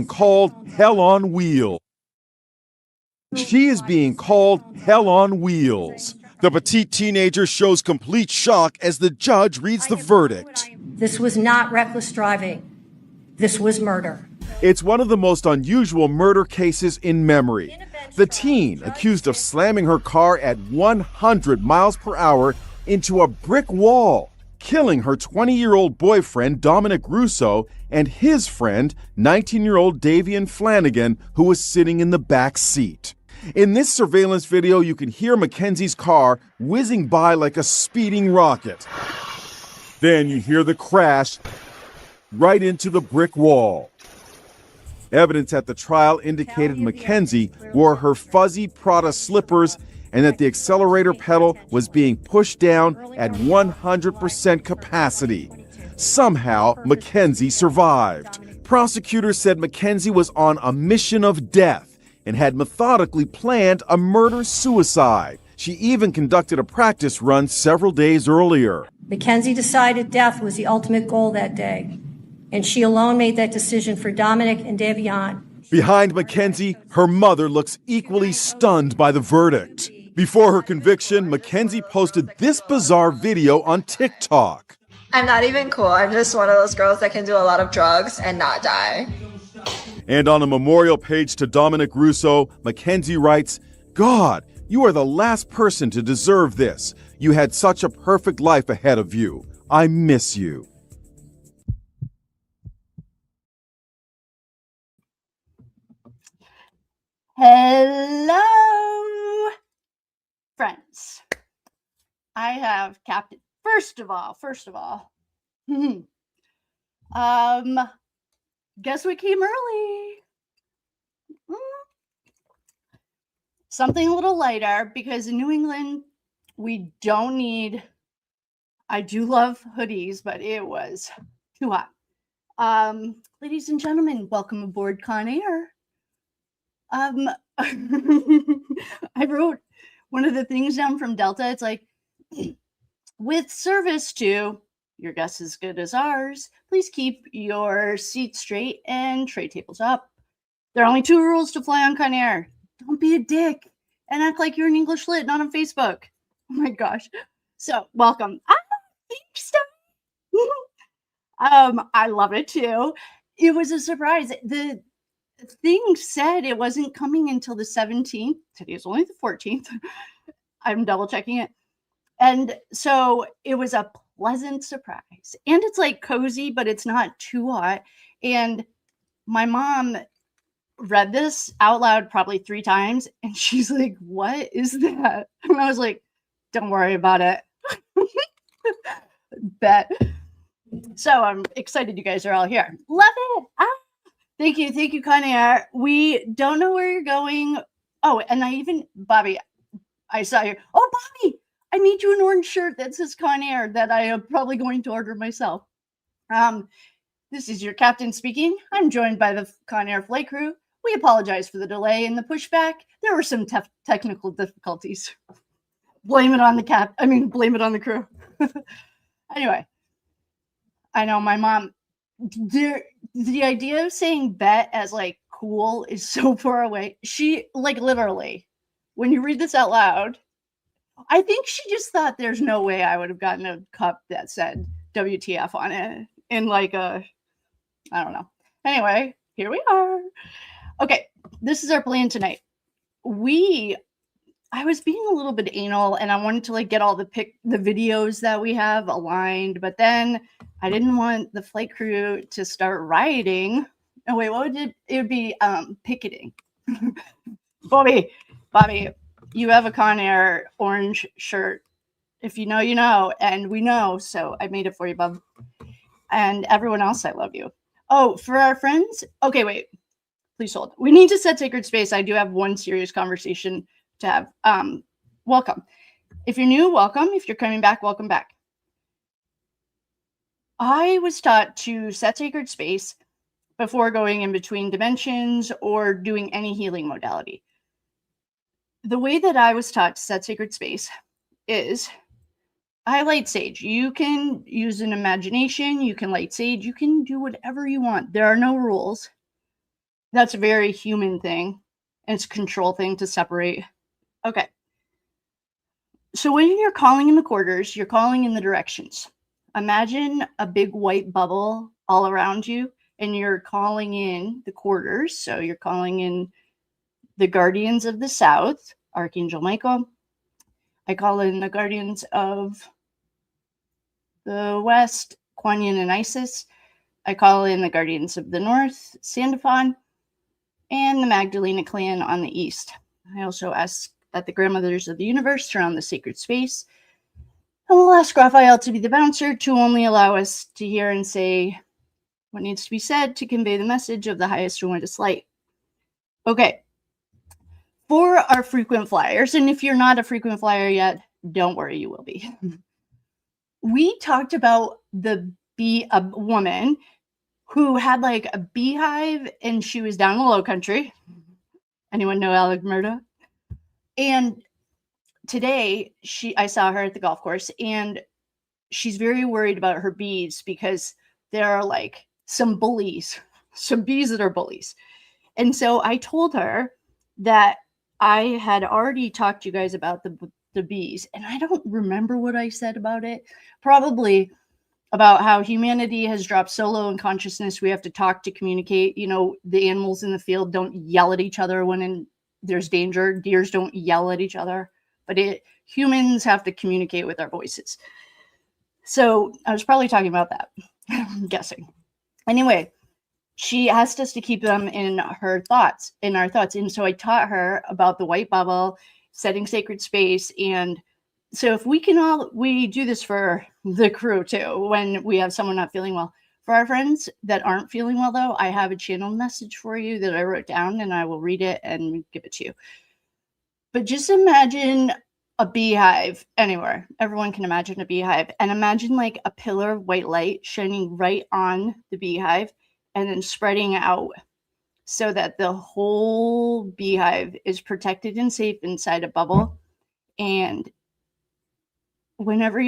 being called hell on wheels. She is being called hell on wheels. The petite teenager shows complete shock as the judge reads the verdict. This was not reckless driving. This was murder. It's one of the most unusual murder cases in memory. The teen, accused of slamming her car at 100 miles per hour into a brick wall, killing her 20-year-old boyfriend, Dominic Russo, and his friend, 19-year-old Davion Flanagan, who was sitting in the back seat. In this surveillance video, you can hear Mackenzie's car whizzing by like a speeding rocket. Then you hear the crash right into the brick wall. Evidence at the trial indicated Mackenzie wore her fuzzy Prada slippers and that the accelerator pedal was being pushed down at 100% capacity. Somehow, Mackenzie survived. Prosecutors said Mackenzie was on a mission of death and had methodically planned a murder-suicide. She even conducted a practice run several days earlier. Mackenzie decided death was the ultimate goal that day, and she alone made that decision for Dominic and Davion. Behind Mackenzie, her mother looks equally stunned by the verdict. Before her conviction, Mackenzie posted this bizarre video on TikTok. I'm not even cool. I'm just one of those girls that can do a lot of drugs and not die. And on a memorial page to Dominic Russo, Mackenzie writes, "God, you are the last person to deserve this. You had such a perfect life ahead of you. I miss you." Hello, friends. I have Captain. First of all, guess we came early. Something a little lighter because in New England, we don't need. I do love hoodies, but it was too hot. Ladies and gentlemen, welcome aboard Con Air. I wrote one of the things down from Delta. It's like, with service to your guest as good as ours, please keep your seats straight and tray tables up. There are only 2 rules to fly on Con Air. Don't be a dick and act like you're an English lit, not on Facebook. Oh my gosh. So, welcome. Thanks, I love it too. It was a surprise. The thing said it wasn't coming until the 17th. Today is only the 14th. I'm double checking it. And so it was a pleasant surprise. And it's like cozy, but it's not too hot. And my mom read this out loud probably 3 times. And she's like, "What is that?" And I was like, "Don't worry about it." Bet. So I'm excited you guys are all here. Love it. Thank you, Con Air. We don't know where you're going. Oh, and Bobby, I saw you. Oh, Bobby, I made you an orange shirt that says Con Air that I am probably going to order myself. This is your captain speaking. I'm joined by the Con Air flight crew. We apologize for the delay and the pushback. There were some technical difficulties. Blame it on the crew. Anyway, I know my mom, the idea of saying bet as like cool is so far away. She like literally, when you read this out loud, I think she just thought there's no way I would have gotten a cup that said WTF on it in like I don't know. Anyway, here we are. Okay, this is our plan tonight. I was being a little bit anal and I wanted to like get all the videos that we have aligned, but then I didn't want the flight crew to start rioting. Oh wait, what would it would be picketing. Bobby, you have a Con Air orange shirt. If you know, you know, and we know, so I made it for you, bub. And everyone else, I love you. Oh, for our friends? Okay, wait. Please hold. We need to set sacred space. I do have one serious conversation to have. Welcome. If you're new, welcome. If you're coming back, welcome back. I was taught to set sacred space before going in between dimensions or doing any healing modality. The way that I was taught to set sacred space is I light sage. You can use an imagination, you can light sage, you can do whatever you want. There are no rules. That's a very human thing. And it's a control thing to separate. Okay. So when you're calling in the quarters, you're calling in the directions. Imagine a big white bubble all around you, and you're calling in the quarters. So you're calling in the guardians of the South, Archangel Michael. I call in the guardians of the West, Kuan Yin and Isis. I call in the guardians of the North, Sandalphon, and the Magdalena clan on the East. I also ask that the grandmothers of the universe surround the sacred space. And we'll ask Raphael to be the bouncer to only allow us to hear and say what needs to be said to convey the message of the highest and widest light. Okay. For our frequent flyers, and if you're not a frequent flyer yet, don't worry, you will be. We talked about a woman who had like a beehive and she was down in the low country. Anyone know Alec Murda? And today I saw her at the golf course and she's very worried about her bees because there are like some bullies, some bees that are bullies. And so I told her that I had already talked to you guys about the bees, and I don't remember what I said about it. Probably about how humanity has dropped so low in consciousness, we have to talk to communicate. You know, the animals in the field don't yell at each other when there's danger. Deers don't yell at each other, but humans have to communicate with our voices. So I was probably talking about that, I'm guessing. Anyway, she asked us to keep them in our thoughts. And so I taught her about the white bubble, setting sacred space. And so if we do this for the crew too, when we have someone not feeling well. For our friends that aren't feeling well though, I have a channel message for you that I wrote down and I will read it and give it to you. But just imagine a beehive anywhere. Everyone can imagine a beehive, and imagine like a pillar of white light shining right on the beehive and then spreading out so that the whole beehive is protected and safe inside a bubble. And whenever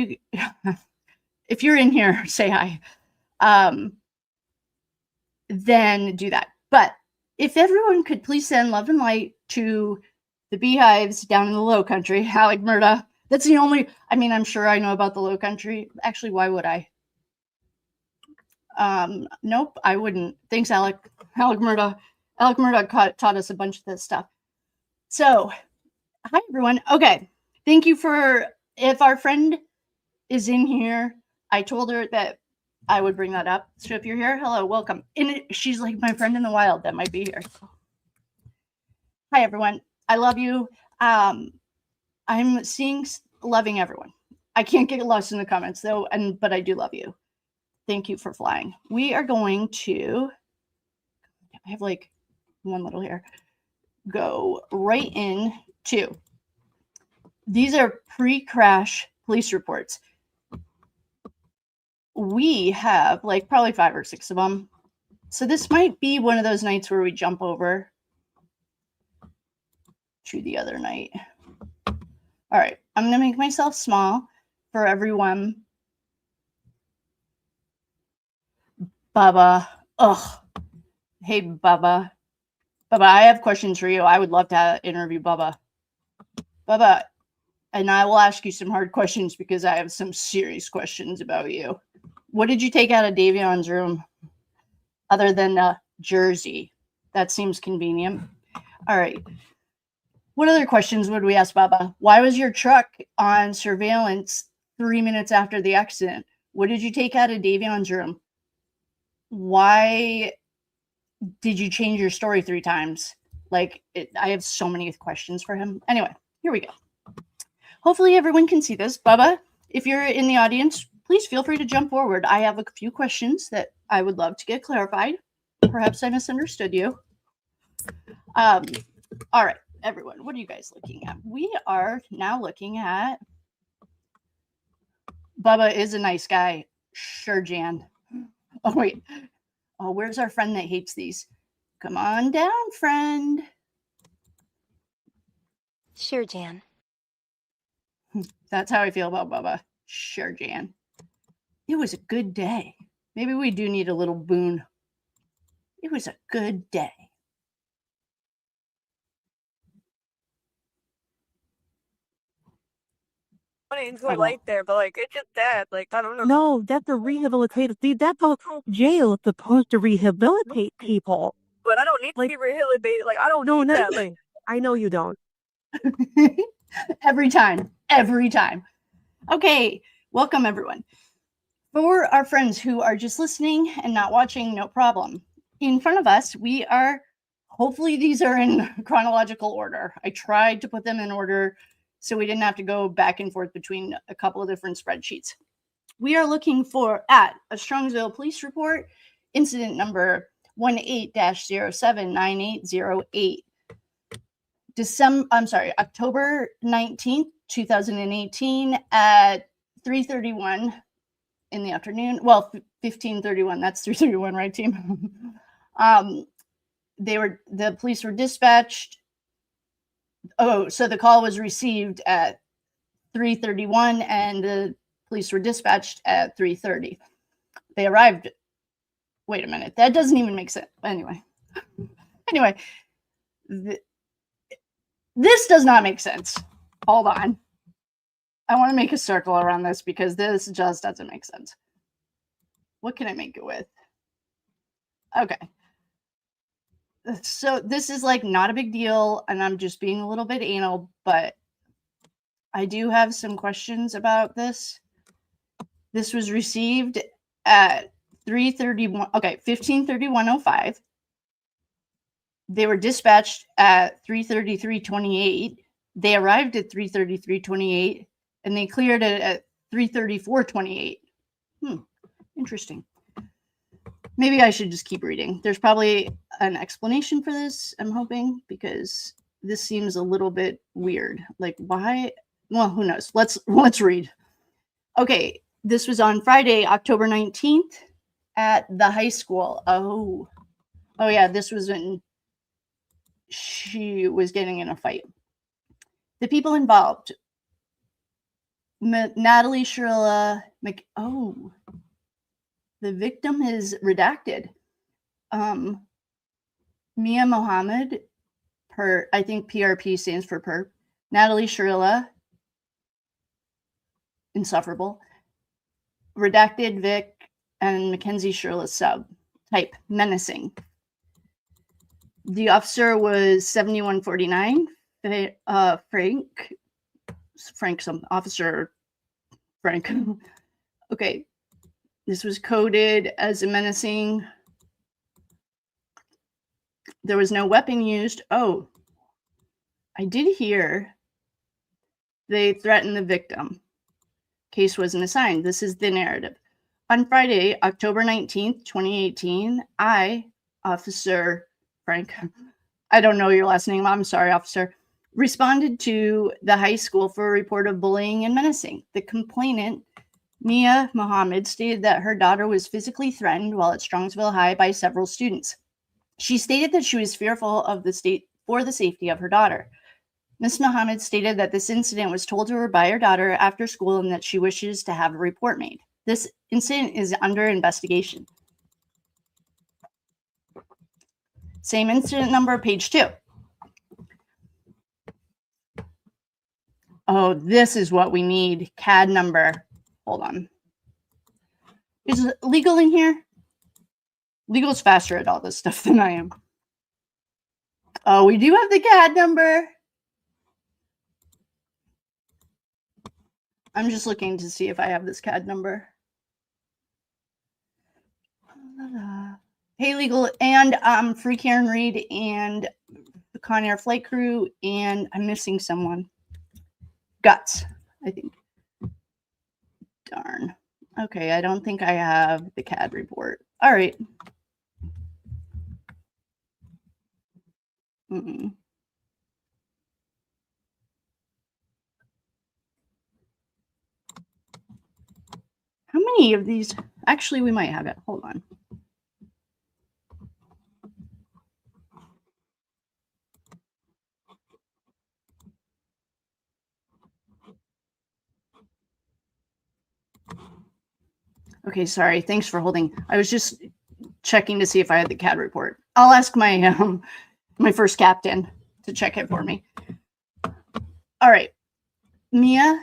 if you're in here, say hi, then do that. But if everyone could please send love and light to the beehives down in the low country, Alec Murda. That's the only, I'm sure I know about the low country. Actually, why would I? Nope, I wouldn't. Thanks, Alec. Alec Murda. Alec Murda taught us a bunch of this stuff. So, hi, everyone. Okay. Thank you if our friend is in here, I told her that I would bring that up. So if you're here, hello, welcome. And she's like my friend in the wild that might be here. Hi, everyone. I love you. I'm loving everyone. I can't get lost in the comments though, but I do love you. Thank you for flying. We are going to, I have like one little hair, go right into, these are pre-crash police reports. We have like probably 5 or 6 of them. So this might be one of those nights where we jump over to the other night. All right, I'm going to make myself small for everyone. Baba. Ugh. Hey, Baba. Baba, I have questions for you. I would love to interview Baba. Baba, and I will ask you some hard questions because I have some serious questions about you. What did you take out of Davion's room other than the jersey? That seems convenient. All right. What other questions would we ask Baba? Why was your truck on surveillance 3 minutes after the accident? What did you take out of Davion's room? Why did you change your story 3 times? I have so many questions for him. Anyway, here we go. Hopefully everyone can see this. Baba, if you're in the audience, please feel free to jump forward. I have a few questions that I would love to get clarified. Perhaps I misunderstood you. All right, everyone, what are you guys looking at? We are now looking at, Bubba is a nice guy. Sure, Jan. Oh, wait. Oh, where's our friend that hates these? Come on down, friend. Sure, Jan. That's how I feel about Bubba. Sure, Jan. It was a good day. Maybe we do need a little boon. It was a good day. into a life there, but like it's just sad. Like I don't know. No, that's a rehabilitative. See, that's how jail is supposed to rehabilitate people. But I don't need to be rehabilitated. Like I don't No, need that. nothing. I know you don't. Every time. Okay, welcome everyone. For our friends who are just listening and not watching, no problem. In front of us, we are, hopefully these are in chronological order. I tried to put them in order so we didn't have to go back and forth between a couple of different spreadsheets. We are looking at a Strongsville police report, incident number 18-079808. October 19th, 2018 at 3:31 in the afternoon. Well, 15:31. That's 3:31, right, team? The police were dispatched. Oh, so the call was received at 3:31 and the police were dispatched at 3:30. They arrived. Wait a minute. That doesn't even make sense. Anyway, this does not make sense. Hold on. I want to make a circle around this because this just doesn't make sense. What can I make it with? Okay. So this is like not a big deal, and I'm just being a little bit anal, but I do have some questions about this. This was received at 15:31:05. They were dispatched at 3:33:28. They arrived at 3:33:28, and they cleared it at 3:34:28. Interesting. Maybe I should just keep reading. There's probably an explanation for this, I'm hoping, because this seems a little bit weird. Like, why? Well, who knows? Let's read. Okay, this was on Friday, October 19th at the high school. Oh yeah, this was when she was getting in a fight. The people involved: Natalie, Shirilla, the victim is redacted. Mia Mohammed, I think PRP stands for perp. Natalie Shirilla, insufferable. Redacted Vic, and Mackenzie Shirilla sub. Type menacing. The officer was 7149. Officer Frank. Okay. This was coded as a menacing. There was no weapon used. Oh, I did hear they threatened the victim. Case wasn't assigned. This is the narrative. On Friday, October 19th, 2018, Officer Frank, I don't know your last name. I'm sorry, officer, responded to the high school for a report of bullying and menacing. The complainant, Mia Mohammed, stated that her daughter was physically threatened while at Strongsville High by several students. She stated that she was fearful for the safety of her daughter. Ms. Mohammed stated that this incident was told to her by her daughter after school and that she wishes to have a report made. This incident is under investigation. Same incident number, page 2. Oh, this is what we need. CAD number. Hold on. Is legal in here? Legal's faster at all this stuff than I am. Oh, we do have the CAD number. I'm just looking to see if I have this CAD number. Hey, legal and Free Karen Reed and the Con Air flight crew, and I'm missing someone. Guts, I think. Darn. Okay, I don't think I have the CAD report. All right. How many of these? Actually, we might have it. Hold on. Okay, sorry. Thanks for holding. I was just checking to see if I had the CAD report. I'll ask my my first captain to check it for me. All right. Mia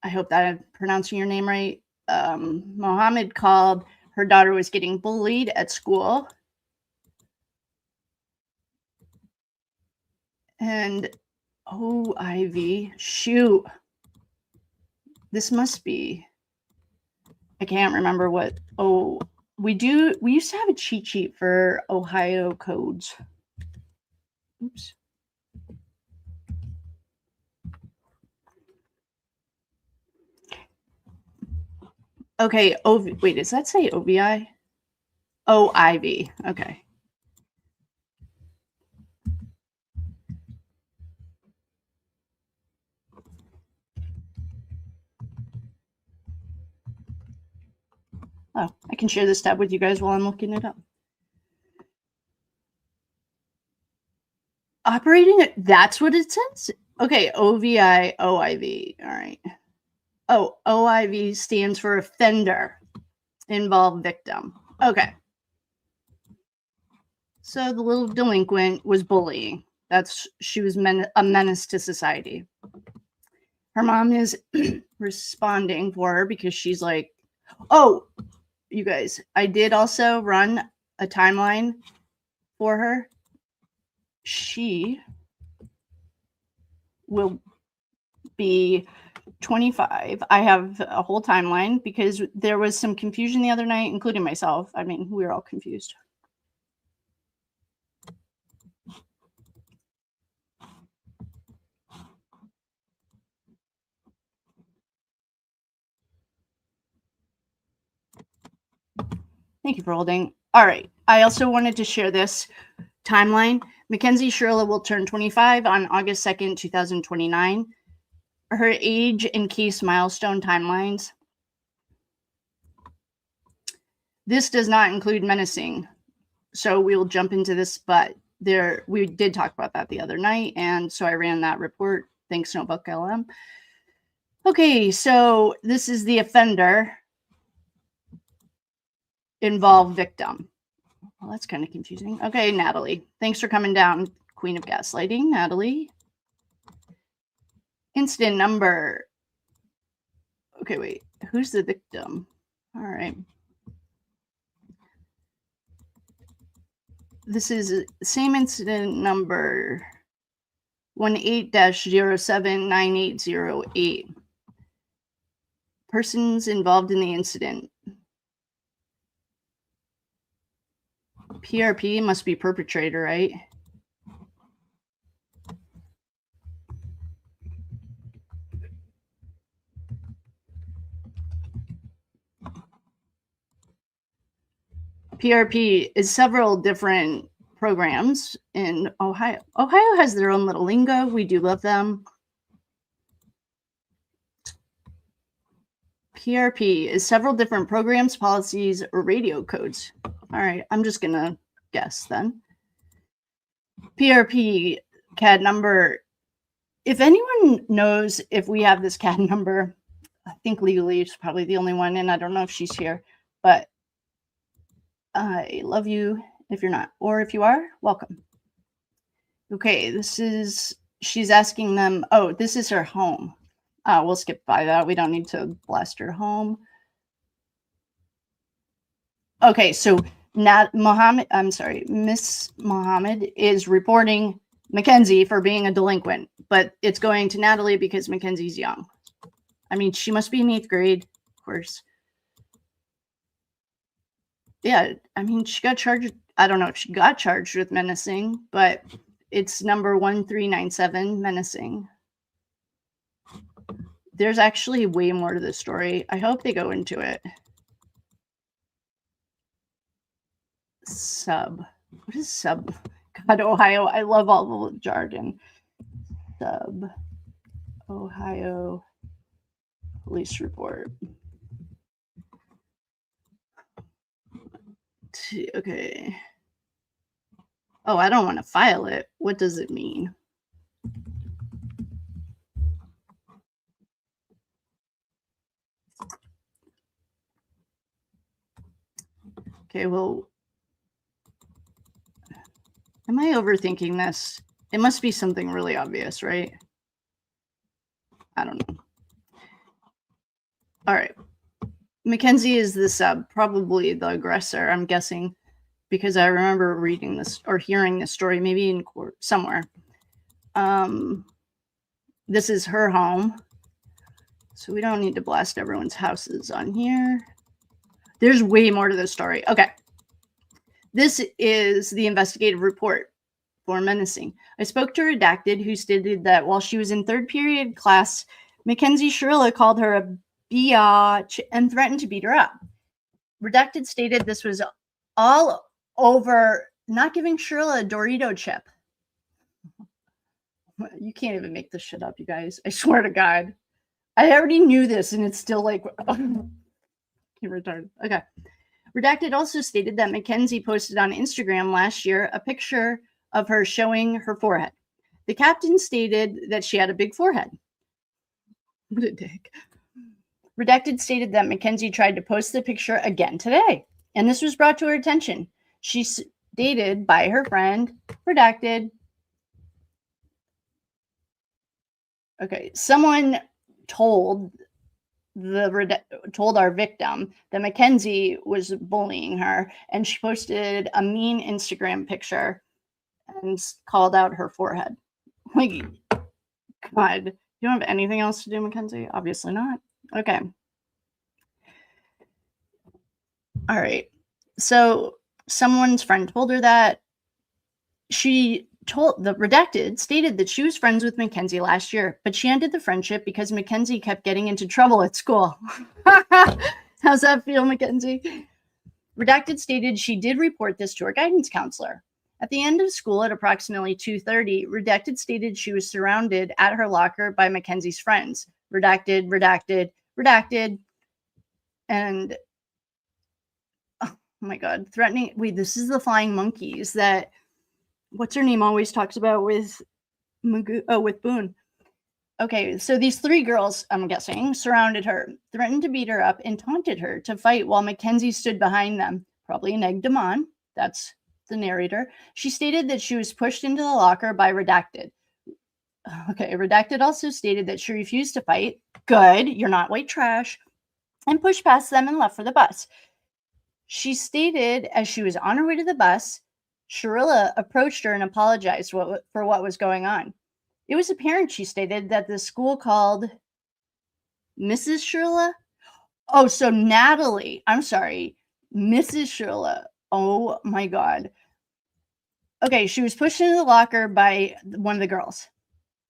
I hope that I'm pronouncing your name right. Mohammed called her daughter was getting bullied at school. And OIV, shoot. This must be, I can't remember what, we used to have a cheat sheet for Ohio codes. Oops. Okay, wait, does that say OVI? OIV, okay. Oh, I can share this tab with you guys while I'm looking it up. Operating, that's what it says? Okay, OVI, OIV, all right. Oh, OIV stands for offender, involved victim. Okay. So the little delinquent was bullying. She was a menace to society. Her mom is responding for her because she's like, oh, you guys, I did also run a timeline for her. She will be 25. I have a whole timeline because there was some confusion the other night, including myself. I mean, we were all confused. Thank you for holding. All right. I also wanted to share this timeline. Mackenzie Shirilla will turn 25 on August 2nd, 2029. Her age and case milestone timelines. This does not include menacing. So we will jump into this, but we did talk about that the other night. And so I ran that report. Thanks, Notebook LM. Okay, so this is the offender involved victim. Well, that's kind of confusing. Okay, Natalie. Thanks for coming down. Queen of Gaslighting, Natalie. Incident number. Okay, wait. Who's the victim? All right. This is the same incident number 18-079808. Persons involved in the incident. PRP must be perpetrator, right? PRP is several different programs in Ohio. Ohio has their own little lingo. We do love them. PRP is several different programs, policies, or radio codes. All right, I'm just going to guess then. PRP CAD number. If anyone knows if we have this CAD number, I think legally it's probably the only one, and I don't know if she's here, but I love you if you're not, or if you are, welcome. Okay, she's asking them, oh, this is her home. We'll skip by that. We don't need to blast her home. Okay, so Miss Mohammed is reporting Mackenzie for being a delinquent, but it's going to Natalie because Mackenzie's young. I mean, she must be in 8th grade, of course. Yeah, I mean, she got charged. I don't know if she got charged with menacing, but it's number 1397, menacing. There's actually way more to this story. I hope they go into it. Sub. What is sub? God, Ohio. I love all the jargon. Sub. Ohio police report. Okay. Oh, I don't want to file it. What does it mean? Okay, well, am I overthinking this? It must be something really obvious, right? I don't know. All right. Mackenzie is the sub, probably the aggressor, I'm guessing, because I remember reading this or hearing this story, maybe in court somewhere. This is her home. So we don't need to blast everyone's houses on here. There's way more to this story. Okay. This is the investigative report for Menacing. I spoke to Redacted, who stated that while she was in third period class, Mackenzie Shirilla called her a biatch and threatened to beat her up. Redacted stated this was all over not giving Shirilla a Dorito chip. You can't even make this shit up, you guys. I swear to God. I already knew this, and it's still like... You're retarded. Okay. Redacted also stated that Mackenzie posted on Instagram last year a picture of her showing her forehead. The captain stated that she had a big forehead. What a dick. Redacted stated that Mackenzie tried to post the picture again today, and this was brought to her attention. She stated by her friend, Redacted. Okay, someone told our victim that Mackenzie was bullying her, and she posted a mean Instagram picture and called out her forehead. Like, God, you don't have anything else to do, Mackenzie? Obviously not. Okay. All right. So someone's friend told her that. She told the Redacted stated that she was friends with Mackenzie last year, but she ended the friendship because Mackenzie kept getting into trouble at school. How's that feel, Mackenzie? Redacted stated she did report this to her guidance counselor. At the end of school at approximately 2:30, Redacted stated she was surrounded at her locker by Mackenzie's friends. Redacted, Redacted, Redacted, and oh my God, threatening. Wait, this is the flying monkeys that what's her name always talks about with with Boone. Okay, so these three girls, I'm guessing, surrounded her, threatened to beat her up, and taunted her to fight while Mackenzie stood behind them, probably an egged them on. That's the narrator. She stated that she was pushed into the locker by Redacted. Okay, Redacted also stated that she refused to fight. Good, you're not white trash. And pushed past them and left for the bus. She stated as she was on her way to the bus, Shirilla approached her and apologized for what was going on. It was apparent, she stated, that the school called Mrs. Shirilla. Oh, so Natalie. I'm sorry. Mrs. Shirilla. Oh, my God. Okay, she was pushed into the locker by one of the girls.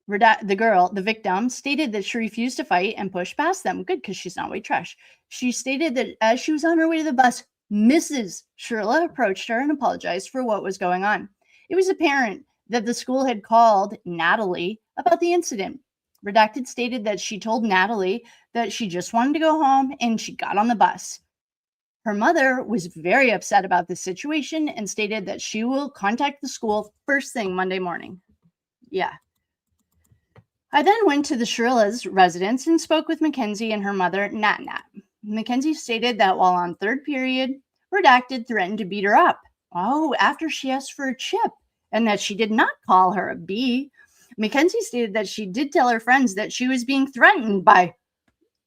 The victim, stated that she refused to fight and pushed past them. Good, because she's not white trash. She stated that as she was on her way to the bus, Mrs. Shirilla approached her and apologized for what was going on. It was apparent that the school had called Natalie about the incident. Redacted stated that she told Natalie that she just wanted to go home and she got on the bus. Her mother was very upset about this situation and stated that she will contact the school first thing Monday morning. Yeah. I then went to the Shirilla's residence and spoke with Mackenzie and her mother, Nat. Mackenzie stated that while on third period, Redacted threatened to beat her up. Oh, after she asked for a chip, and that she did not call her a B. Mackenzie stated that she did tell her friends that she was being threatened by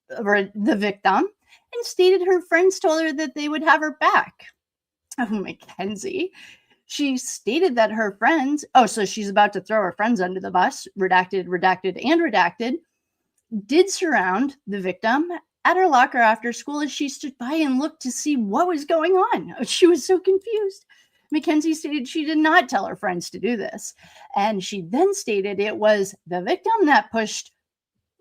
the victim, and stated her friends told her that they would have her back. Oh, Mackenzie. She stated that her friends, so she's about to throw her friends under the bus, Redacted, and Redacted, did surround the victim at her locker after school as she stood by and looked to see what was going on. She was so confused. Mackenzie stated she did not tell her friends to do this. And she then stated it was the victim that pushed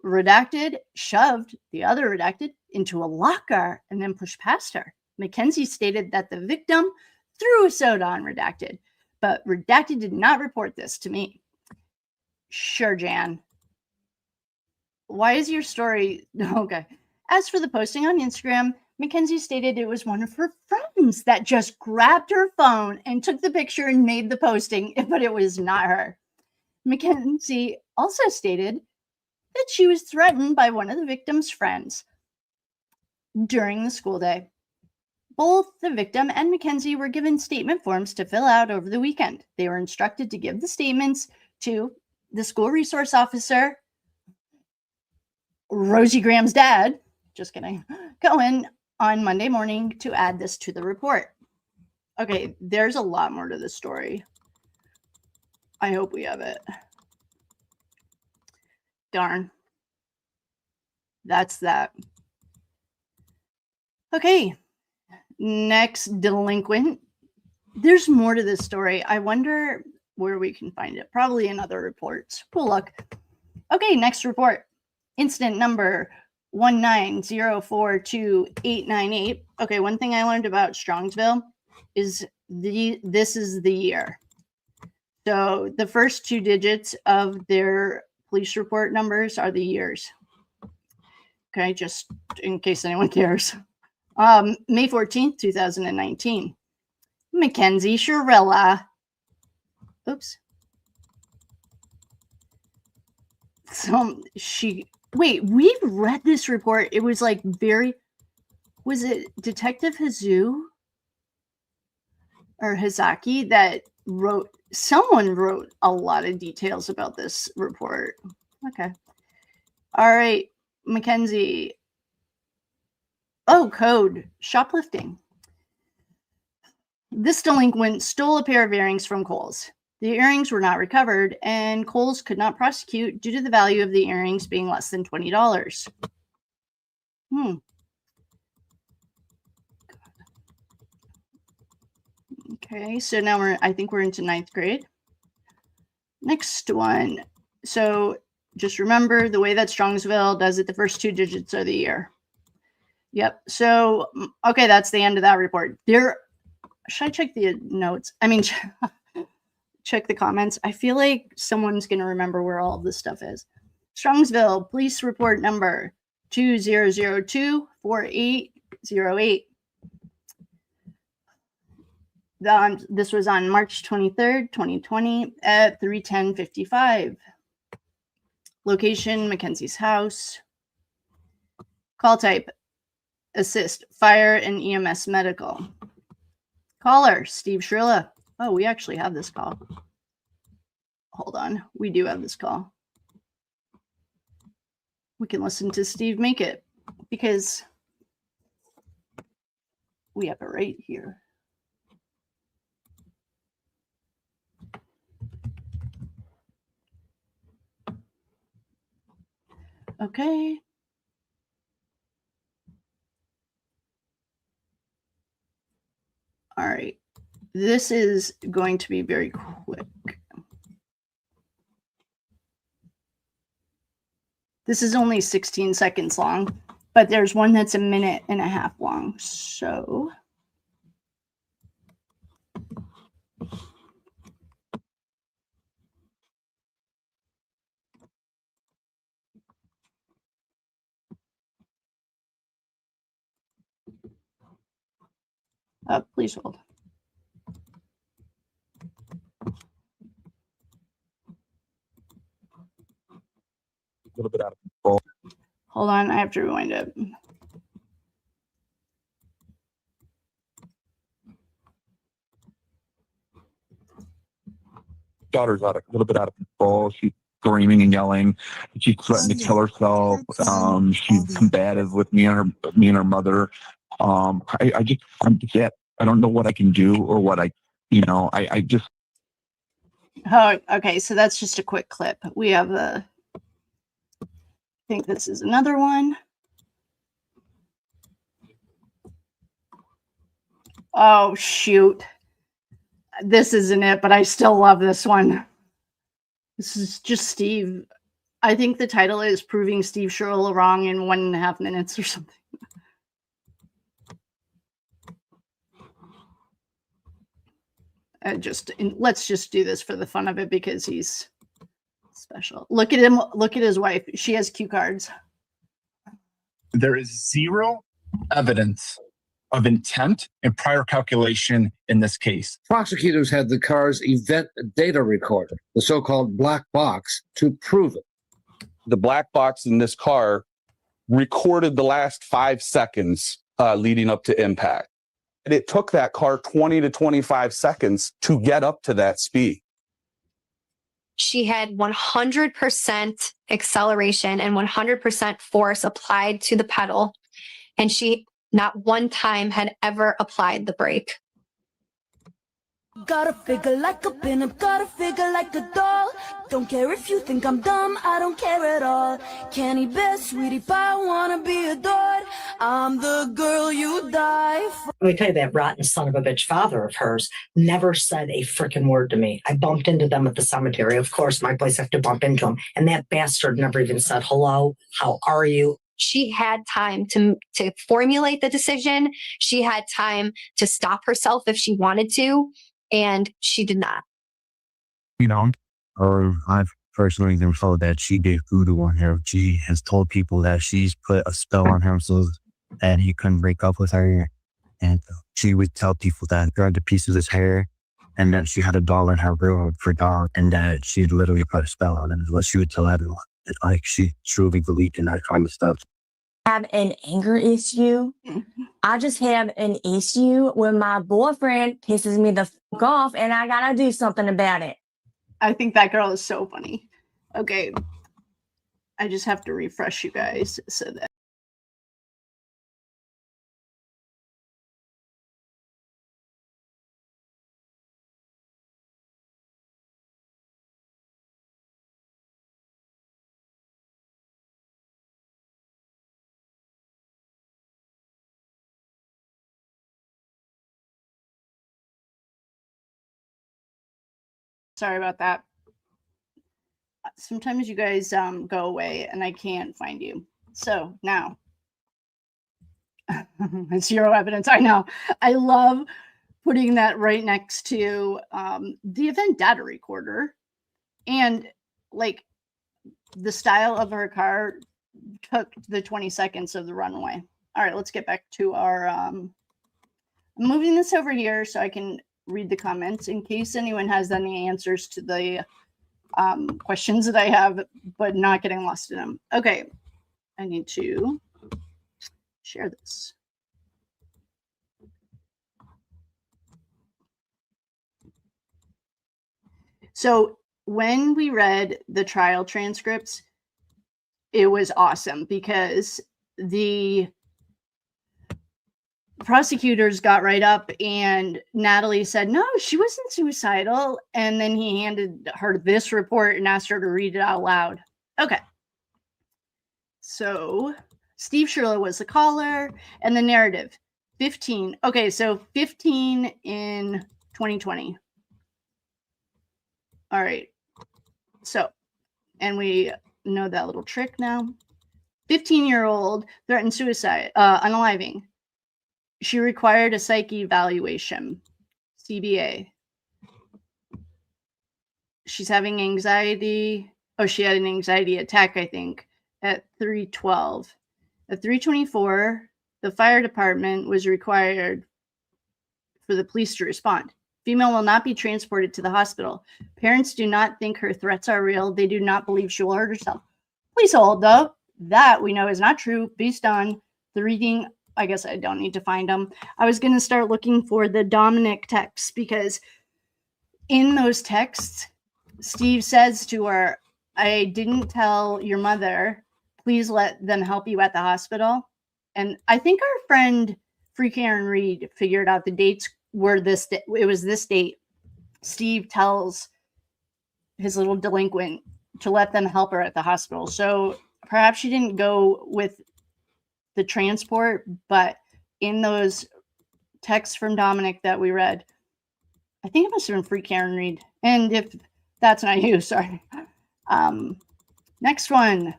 Redacted, shoved the other Redacted into a locker, and then pushed past her. Mackenzie stated that the victim threw a soda on Redacted, but Redacted did not report this to me. Sure, Jan. Why is your story... Okay. As for the posting on Instagram, Mackenzie stated it was one of her friends that just grabbed her phone and took the picture and made the posting, but it was not her. Mackenzie also stated that she was threatened by one of the victim's friends during the school day. Both the victim and Mackenzie were given statement forms to fill out over the weekend. They were instructed to give the statements to the school resource officer, Rosie Graham's dad, Just kidding. Go in on Monday morning to add this to the report. Okay, there's a lot more to the story. I hope we have it. Darn. That's that. Okay. Next delinquent. There's more to this story. I wonder where we can find it. Probably in other reports. Cool luck. Okay, next report. Incident number 190428898. Okay, one thing I learned about Strongsville is this is the year. So the first 2 digits of their police report numbers are the years. Okay, just in case anyone cares. May 14th, 2019. Mackenzie Shirilla. Oops. So wait, we've read this report. It was like was it Detective Hazu or Hazaki that someone wrote a lot of details about this report. Okay. All right, Mackenzie. Oh, code, shoplifting. This delinquent stole a pair of earrings from Kohl's. The earrings were not recovered, and Kohl's could not prosecute due to the value of the earrings being less than $20. Okay, so now I think we're into 9th grade. Next one. So just remember the way that Strongsville does it, the first 2 digits are the year. Yep. So, okay, that's the end of that report. Should I check the notes? I mean, check the comments. I feel like someone's going to remember where all of this stuff is. Strongsville, police report number 20024808. This was on March 23rd, 2020 at 3:10:55. Location, Mackenzie's house. Call type, assist, fire and EMS medical. Caller, Steve Shirilla. Oh, we actually have this call. Hold on. We do have this call. We can listen to Steve make it because we have it right here. Okay. All right. This is going to be very quick. This is only 16 seconds long, but there's one that's 1.5 minutes long. So please hold. A little bit out of control. Hold on, I have to rewind it. Daughter's a little bit out of control. She's screaming and yelling. She's threatened to kill herself. She's combative with me and her mother. I'm just I don't know what I can do or what I just. Oh, okay. So that's just a quick clip. We have I think this is another one. Oh, shoot. This isn't it, but I still love this one. This is just Steve. I think the title is Proving Steve Shirilla Wrong in 1.5 minutes or something. Let's just do this for the fun of it because he's special. Look at him. Look at his wife. She has cue cards. There is zero evidence of intent and prior calculation in this case. Prosecutors had the car's event data recorder, the so-called black box, to prove it. The black box in this car recorded the last 5 seconds leading up to impact. And it took that car 20 to 25 seconds to get up to that speed. She had 100% acceleration and 100% force applied to the pedal and she not one time had ever applied the brake. Gotta figure like a pin up, gotta figure like a doll. Don't care if you think I'm dumb, I don't care at all. Candy best, sweetie pie, wanna be adored. I'm the girl you die for. Let me tell you, that rotten son of a bitch father of hers never said a freaking word to me. I bumped into them at the cemetery. Of course, my place, I have to bump into him. And that bastard never even said, hello, how are you? She had time to formulate the decision. She had time to stop herself if she wanted to, and she did not. You know, or I've personally been told that she did voodoo on him. She has told people that she's put a spell on him so that he couldn't break up with her. And she would tell people that grabbed a piece of his hair and that she had a doll in her room for dog and that she literally put a spell on him is what she would tell everyone. Like she truly believed in that kind of stuff. Have an anger issue. I just have an issue when my boyfriend pisses me the fuck off and I gotta do something about it. I think that girl is so funny. Okay. I just have to refresh you guys so that. Sorry about that. Sometimes you guys go away and I can't find you. So now, zero evidence. I know. I love putting that right next to the event data recorder. And like the style of her car took the 20 seconds of the runway. All right, let's get back to our, I'm moving this over here so I can read the comments in case anyone has any answers to the questions that I have, but not getting lost in them. Okay, I need to share this. So when we read the trial transcripts, it was awesome because the prosecutors got right up and Natalie said, no, she wasn't suicidal. And then he handed her this report and asked her to read it out loud. Okay. So Steve Shirilla was the caller and the narrative 15. Okay. So 15 in 2020. All right. So, and we know that little trick now. 15-year-old threatened suicide, unaliving. She required a psych evaluation, CBA. She's having anxiety. Oh, she had an anxiety attack, I think, at 3:12. At 3:24, the fire department was required for the police to respond. Female will not be transported to the hospital. Parents do not think her threats are real. They do not believe she will hurt herself. Please hold, though. That we know is not true based on the reading. I guess I don't need to find them. I was going to start looking for the Dominic texts because in those texts, Steve says to her, I didn't tell your mother, please let them help you at the hospital. And I think our friend Free Karen Reed figured out the dates were this, it was this date. Steve tells his little delinquent to let them help her at the hospital. So perhaps she didn't go with the transport, but in those texts from Dominic that we read, I think it must have been Free Karen Reed. And if that's not you, sorry. Next one.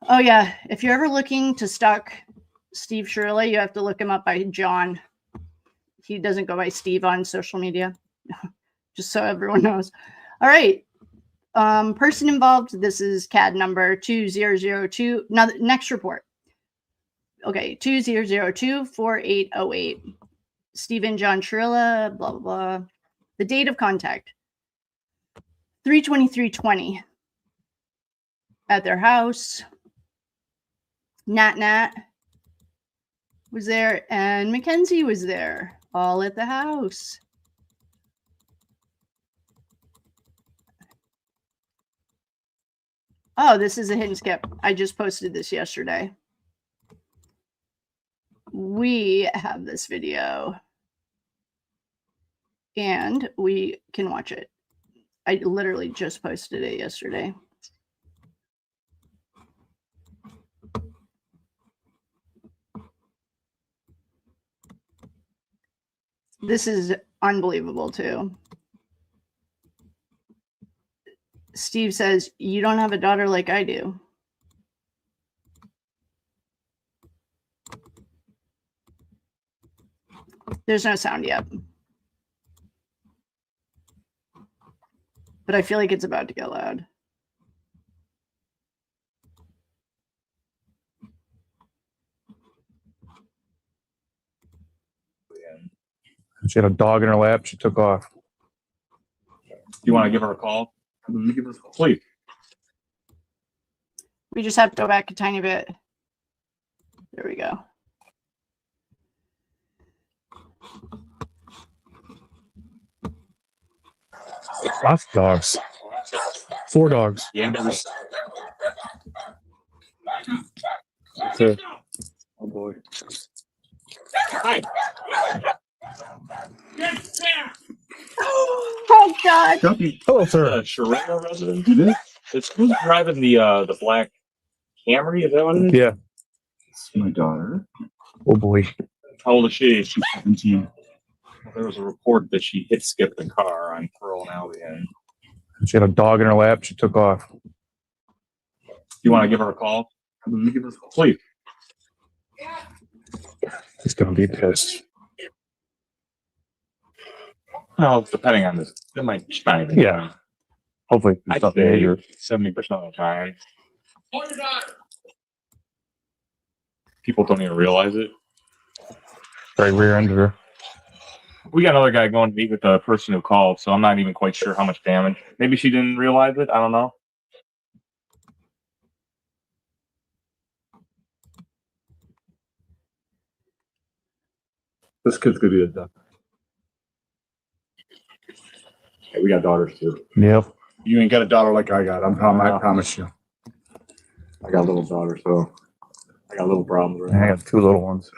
Oh yeah, if you're ever looking to stalk Steve Shirilla, you have to look him up by John. He doesn't go by Steve on social media, just so everyone knows. All right. Person involved, this is CAD number 2002. Now, next report. Okay, 2002-4808. Stephen John Shirilla, blah, blah, blah. The date of contact, 3/23/20. At their house. Nat was there, and Mackenzie was there, all at the house. Oh, this is a hit and skip. I just posted this yesterday. we have this video and we can watch it. I literally just posted it yesterday. This is unbelievable too. Steve says, you don't have a daughter like I do. There's no sound yet. But I feel like it's about to get loud. She had a dog in her lap. She took off. You want to give her a call? Give her a call. Please. We just have to go back a tiny bit. There we go. Lots of dogs. 4 dogs. Yeah. Okay. Oh boy. Hi. Oh God. Hello, sir. Shirilla resident. It's who's driving the black Camry? Is that what it is? Yeah. It's my daughter. Oh boy. How old is she? She's 17. There was a report that she hit skipped the car on Kohl and Albion. She had a dog in her lap. She took off. You want to give her a call? Give her a call. Please. He's gonna be pissed. Well, depending on this, it might not even. Yeah. Hopefully, it's I'd nothing say major. 70% of the time. People don't even realize it. Right rear-ended her. We got another guy going to meet with the person who called, so I'm not even quite sure how much damage. Maybe she didn't realize it. I don't know. This kid's gonna be a duck. Hey, we got daughters too. Yep. You ain't got a daughter like I got. I promise you. I got a little daughter, so I got little problems right I now. have 2 little ones.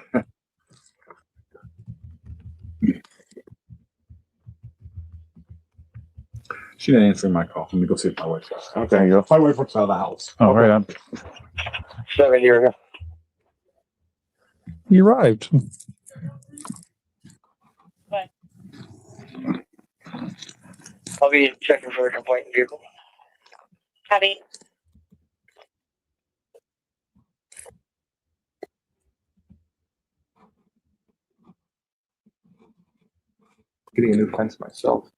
She didn't answer my call. Let me go see if my wife's got it. Okay, you go. My wife works out of the house. Oh, right on. 7 years ago. You arrived. I'll be checking for a complaint vehicle. Copy. Getting a new fence myself.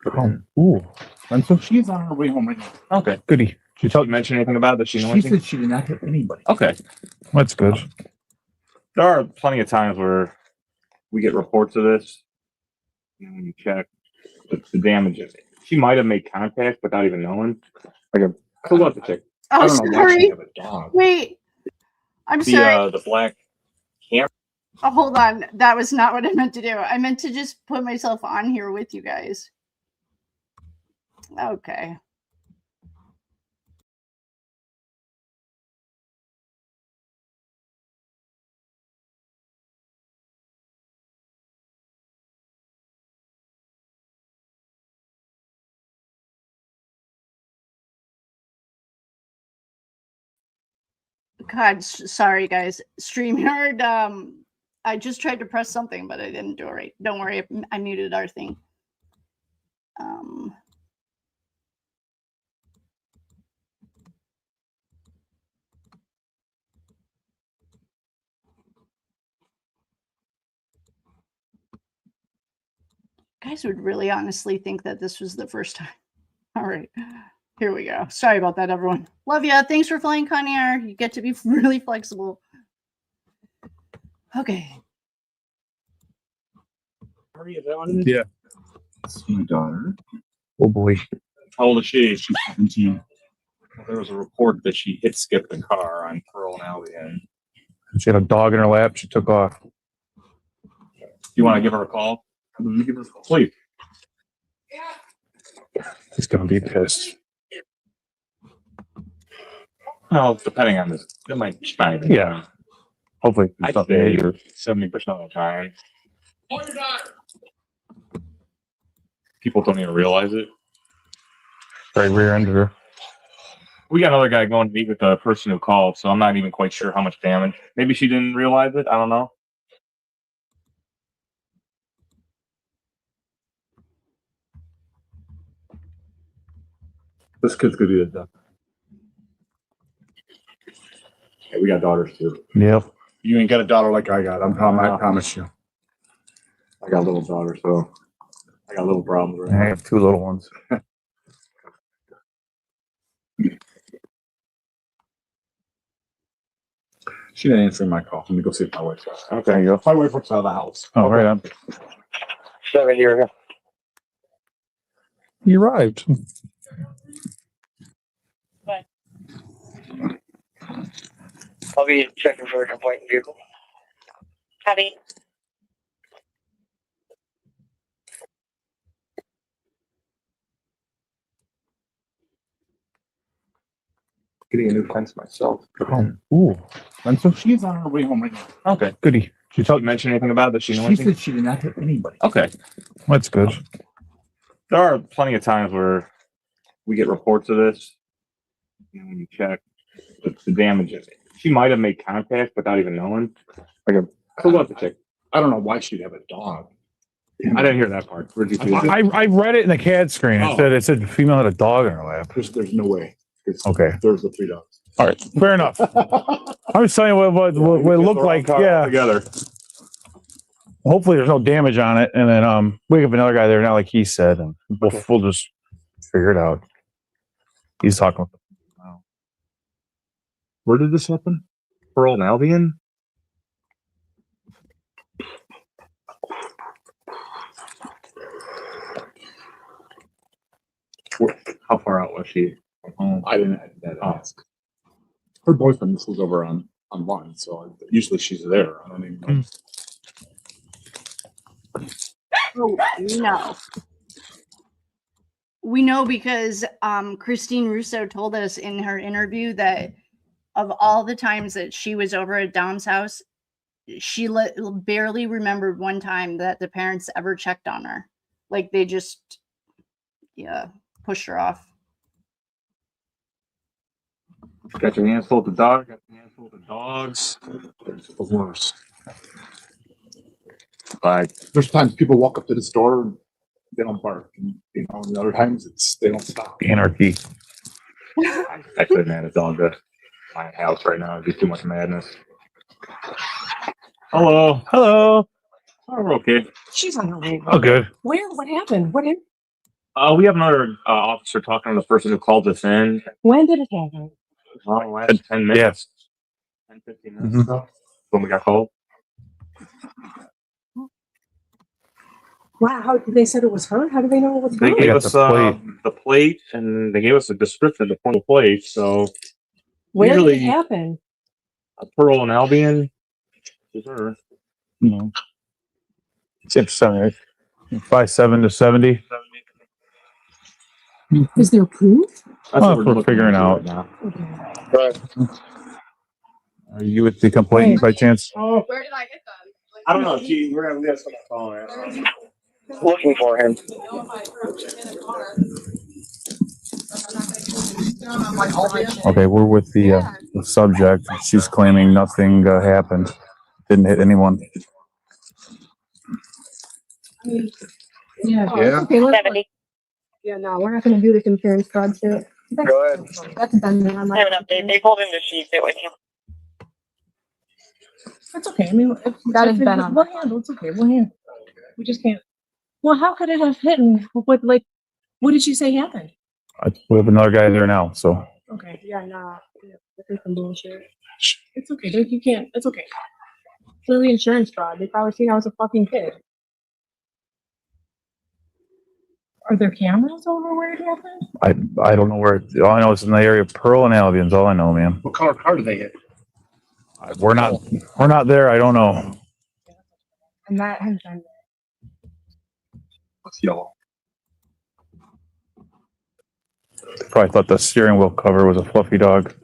Ooh. And so she's on her way home right now. Okay. Goody. She mention anything about it? Does she know anything? said she did not hit anybody. Okay. That's good. There are plenty of times where we get reports of this. And when you check the damage, she might have made contact without even knowing. Like so what the chick? Oh, I don't know why she sorry. have a dog. Wait. I'm sorry. The black Camry. Oh, hold on. That was not what I meant to do. I meant to just put myself on here with you guys. Okay. God, sorry guys. StreamYard, I just tried to press something, but I didn't do it right. Don't worry, I muted our thing. Guys would really honestly think that this was the first time. All right, here we go. Sorry about that, everyone. Love ya. Thanks for flying Conair. You get to be really flexible. Okay. Is that what it is? Yeah. That's my daughter. Oh boy. How old is she? She's 17. There was a report that she hit skipped the car on Kohl and Albion. She had a dog in her lap. She took off. You want to give her a call? Give her a call. Please. He's gonna be pissed. Well, depending on this, it might not even. Yeah. Hopefully, it's I'd not say major. 70% of the time. People don't even realize it. Right rear-ended her. We got another guy going to meet with the person who called, so I'm not even quite sure how much damage. Maybe she didn't realize it. I don't know. This kid's gonna be a duck. Hey, we got daughters too. Yep. You ain't got a daughter like I got. I promise you. I got a little daughter, so I got little problems right I now. have two little ones. She didn't answer my call. Let me go see if my wife's out. Okay, you go. My wife works out of the house. Oh, right on. 7 years. You arrived. I'll be checking for a complaint vehicle. Copy. Getting a new fence myself. Ooh. And so She's on her way home right now. Okay. goody. Did she mention anything about it? That she know She anything? said she did not hit anybody. Okay. That's good. There are plenty of times where we get reports of this. And when you check the damage, she might have made contact without even knowing. Like a pull up the check. I don't know why she'd have a dog. I didn't hear that part. Where'd you see that? I read it in the CAD screen. Oh. It said female had a dog in her lap. There's no way. Okay. There's the 3 dogs. All right. Fair enough. I'm just telling you what it looked like. Yeah. Together. Hopefully there's no damage on it. And then we have another guy there now, like he said, and we'll just figure it out. He's talking. Where did this happen? Pearl and Albion? How far out was she? I didn't ask. Her boyfriend was over online, so usually she's there. I don't even know. Oh, no. We know because Christine Russo told us in her interview that of all the times that she was over at Dom's house, she barely remembered one time that the parents ever checked on her. Like they just, pushed her off. Got your hands full with the dog. Got your hands full with the dogs. It's the worst. Like There's times people walk up to this door and they don't bark, and and other times they don't stop. Anarchy. I couldn't add a dog to my house right now. It'd be too much madness. Hello. Hello. Oh, we're okay. She's on her way. Oh, good. Where? What happened? What happened? We have another officer talking to the person who called us in. When did it happen? Last 10 minutes. 10, 15 minutes ago. When we got called. Wow, how they said it was her? How do they know it was They her? gave us the plate and they gave us a description of the point of plate. So Where did it happen? Pearl and Albion. Is her. No. It's 70, 57 to 70. Is there proof? That's what we're figuring out. Now. Right. Are you with the complaint by chance? Oh, Where did I get them? I don't know. We're gonna leave us on the phone. Looking for him. Okay, we're with the subject. She's claiming nothing happened. Didn't hit anyone. yeah. Yeah. Okay, 70. yeah, no, we're not going to do this insurance fraud shit. Go ahead. That's done now. I have an update. They pulled in the sheet. They went That's okay. I mean, That has been on we'll handle. It's okay. We'll handle. We just can't. Well, how could it have hit? And what did she say happened? We have another guy there now, so. Okay. Yeah, nah. Yeah, this is some bullshit. It's okay. You can't. It's okay. Clearly insurance fraud. They probably seen I was a fucking kid. Are there cameras over where it happened? I don't know where. All I know is in the area of Pearl and Albion's. All I know, man. What color car did they hit? We're not there. I don't know. And that has been. What's yellow? They probably thought the steering wheel cover was a fluffy dog.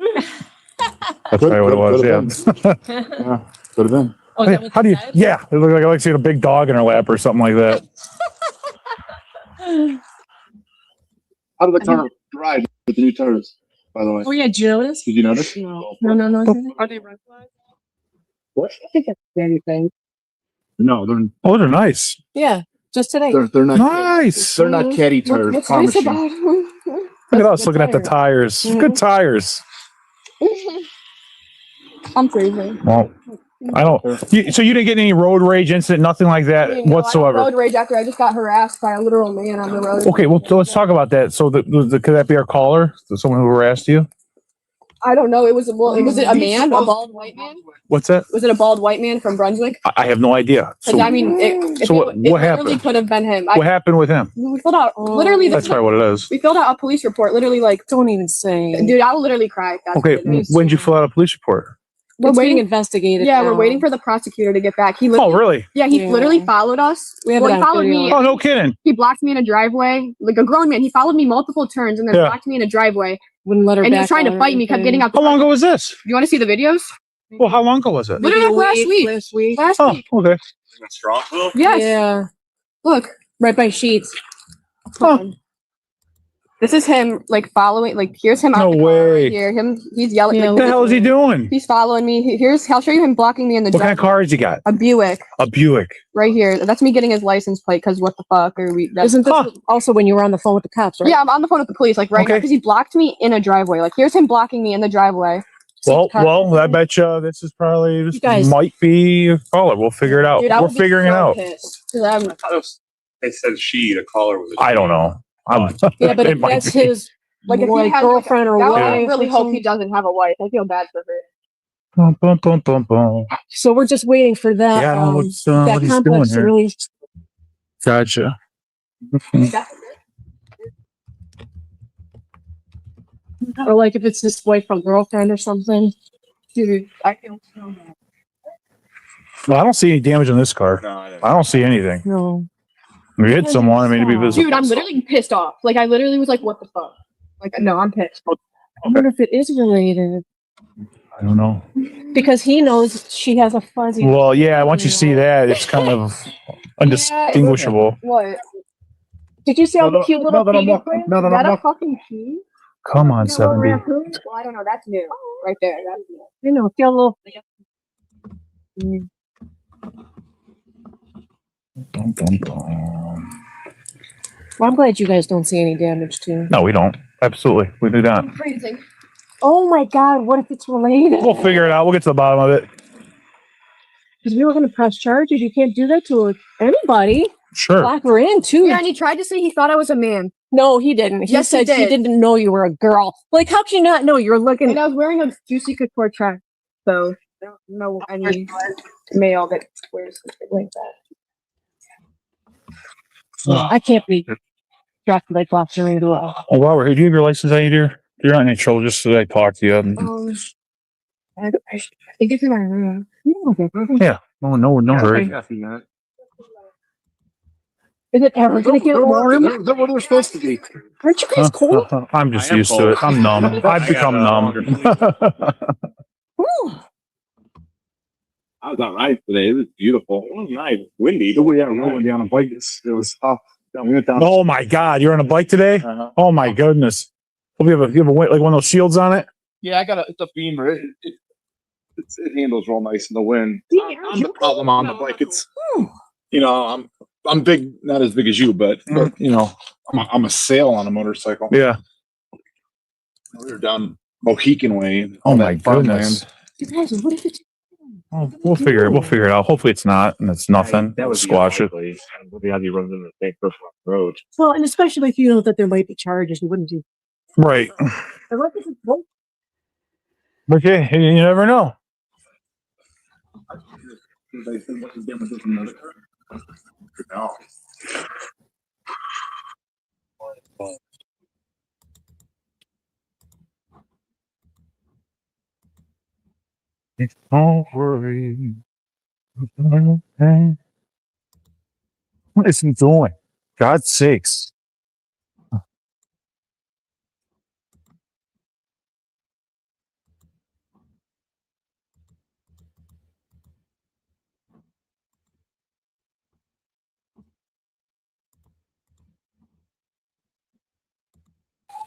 That's probably what it was. Yeah. Yeah. Could have been. Oh, Hey, how do you? Yeah, it looked like I like seeing a big dog in her lap or something like that. How did the car ride with the new tires, by the way? Oh yeah, did you notice? Did you notice? No. Are they red flags? What? I think that's anything. No, they're Oh, they're nice. Yeah, just today. they're not Nice. They're not caddy tires. What's Promise nice you. about Look at us looking at the tires. Good tires. I'm crazy. Well, I don't. So you didn't get any road rage incident, nothing like that whatsoever. Road rage after I just got harassed by a literal man on the road. Okay, well, so let's talk about that. So, could that be our caller? Someone who harassed you? I don't know. Was it a man, a bald white man? What's that? Was it a bald white man from Brunswick? I have no idea. So, I mean, it what happened? literally could have been him. What happened with him? We filled out literally. That's probably what it is. We filled out a police report. Literally, like, don't even say, dude. I'll literally cry. If that's Okay, what it is. when did you fill out a police report? We're waiting investigated. Yeah, we're waiting for the prosecutor to get back. He Oh, really? Yeah, he literally followed us. He followed me. Oh, no kidding. He blocked me in a driveway, like a grown man. He followed me multiple turns and then blocked me in a driveway. Wouldn't let her. And he was trying to fight me. Kept getting out. How long ago was this? You want to see the videos? Well, how long ago was it? Literally last week. Last week. Oh, okay. Strongsville? Yes. Yeah. Look, right by Sheets. This is him, like, following, like, here's him out No the car way. right here. He's yelling. What the hell is he doing? He's following me. I'll show you him blocking me in the What kind of driveway. car has he got? A Buick. A Buick. Right here. That's me getting his license plate, because what the fuck are we... Isn't this also when you were on the phone with the cops, right? Yeah, I'm on the phone with the police, like, right now, because he blocked me in a driveway. Like, here's him blocking me in the driveway. Well, I bet you this might be a caller. We'll figure it out. Dude, I We're would be figuring it so out. pissed, 'cause They said she, the caller was. I don't know. Yeah, but it if might that's be. his like, if he like has girlfriend or I wife. really or hope something. he doesn't have a wife. I feel bad for her. Bum, bum, bum, bum, bum. So we're just waiting for that. Yeah, I don't know what's, that what he's doing complex to here. release. Gotcha. Or like if it's his wife or girlfriend or something. Dude, I feel so bad. Well, I don't see any damage on this car. No, I don't see anything. No. We hit someone. I mean, to be visible. Dude, I'm literally pissed off. Like, I literally was like, what the fuck? Like, no, I'm pissed. I wonder if it is related. I don't know. Because he knows she has a fuzzy. Well, yeah. Once you see that, it's kind of undistinguishable. What? Did you see all the cute little kitty prints? No, Is that a fucking key? Come on, 70. Well, I don't know. That's new. Right there. That's new. You know, feel a little. Bum, bum, bum. Well, I'm glad you guys don't see any damage too. No, we don't. Absolutely. We do not. Freezing. Oh my God, what if it's related? We'll figure it out. We'll get to the bottom of it. Because we were going to press charges. You can't do that to anybody. Sure. Lock her in too. Yeah, and he tried to say he thought I was a man. No, he didn't. He Yes, he said he did. didn't know you were a girl. Like, how can you not know? You're looking. And I was wearing a Juicy Couture track, so I don't know any male that wears something like that. I can't be dropped like lobster into a. Oh, while we're here, do you have your license on you, dear? You're not in any trouble, just so that I talk to you. I think it's in my room. Yeah. No hurry. Is it ever going to get warm? They're what they're supposed to be. Aren't you guys cold? I'm just I am used to cold. it. I'm numb. I've become numb. I was all right today. It was beautiful. It was nice. Windy. Oh, yeah, rolling down a bike. It was tough. We went down. Oh my God, you're on a bike today? Uh-huh. Oh my goodness. Hope you have a like one of those shields on it. Yeah, I got it's a Beamer. It handles real nice in the wind. I'm the problem on the bike. It's I'm big, not as big as you, but I'm a sail on a motorcycle. Yeah. We were down Mohican Way. Oh on my that farmland. goodness. You guys, what if it's Oh, we'll figure it out. Hopefully it's not, and it's nothing. That would Squash it. be the idea runs into the same person on the road. Well, and especially if you know that there might be charges, you wouldn't do. Right. Okay, you never know. No. Don't worry. What is he doing? God's sakes.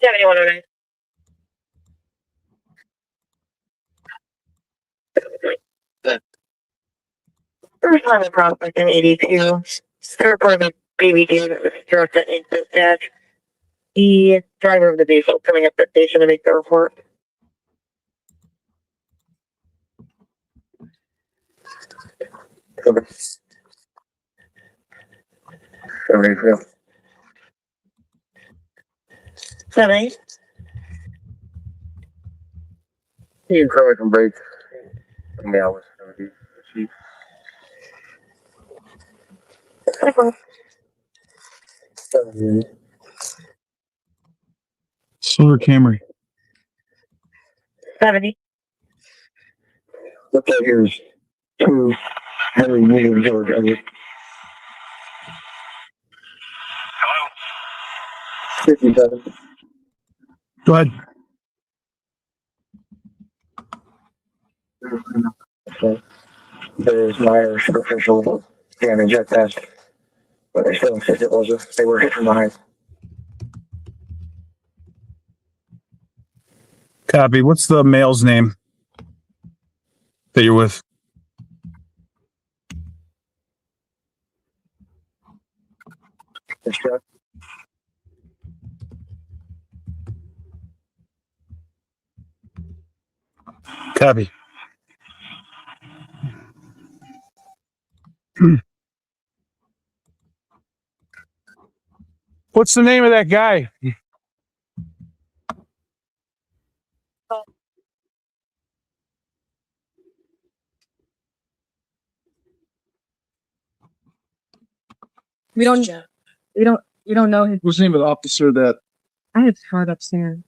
7109. First time in Prospect in 82. Airport of a baby deer that was struck at dispatch. The driver of the vehicle coming up to the station to make the report. Sorry, 7-8. you can cover some break. Yeah, Silver Camry. 70. Look at here's 2 Henry Williams or Hello. 57. Go ahead. Okay. There's my Irish official damage at that. But I still insist it was they were hit from behind. Copy. What's the male's name that you're with? Copy. What's the name of that guy? We don't know his. What's the name of the officer that? I have his card upstairs.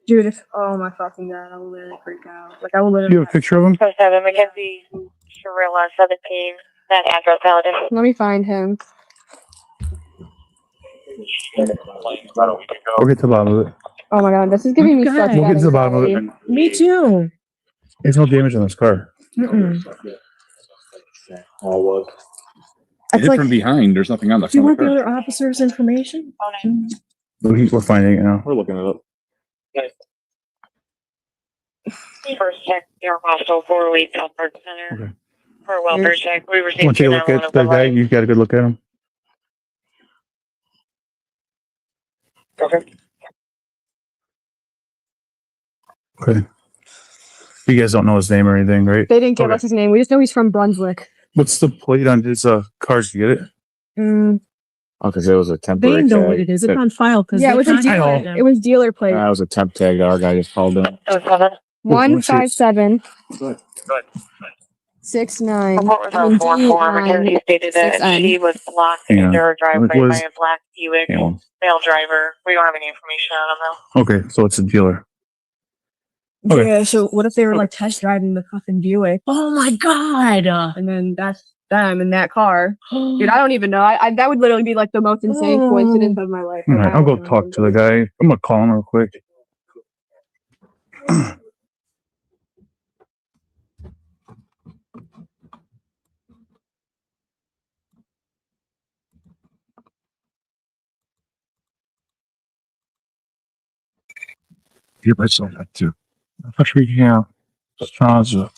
Dude, oh my fucking god, I will literally freak out. Like I will literally. You have a picture of him? 7 Mackenzie, Shirilla, 17. That address, Paladin. Let me find him. We'll get to the bottom of it. Oh my god, this is giving me such. We'll get to the bottom of it. Me too. There's no damage on this car. Mm-mm. All was. It's Hit like- from behind. There's nothing on the Do you want front. the other officer's information? We're finding it now. We're looking it up. First check your hostel 408 South Park Center. Okay. For a welfare check. We received Want to take a look at that guy? You got a good look at him? Okay. Okay. You guys don't know his name or anything, right? They didn't give Okay. us his name. We just know he's from Brunswick. What's the plate on his car? Did you get it? Mm, Oh, because it was a temporary. They know tag. what it is. It's on file because yeah, it was a dealer. It was dealer plate. That was a temp tag that our guy just called in. 157 Good. 69. Report was on 4-4. Mackenzie stated that she was blocked Hang on. into her driveway What was- by a black Buick Hang on. male driver. We don't have any information on him though. Okay, so it's a dealer. Okay. Yeah, so what if they were like test driving the fucking Buick? Oh my god! And then that's them in that car. Dude, I don't even know. I that would literally be like the most insane coincidence of my life. All right, I'll go talk to the guy. I'm gonna call him real quick. Give myself that too. Freaking out. Strongsville.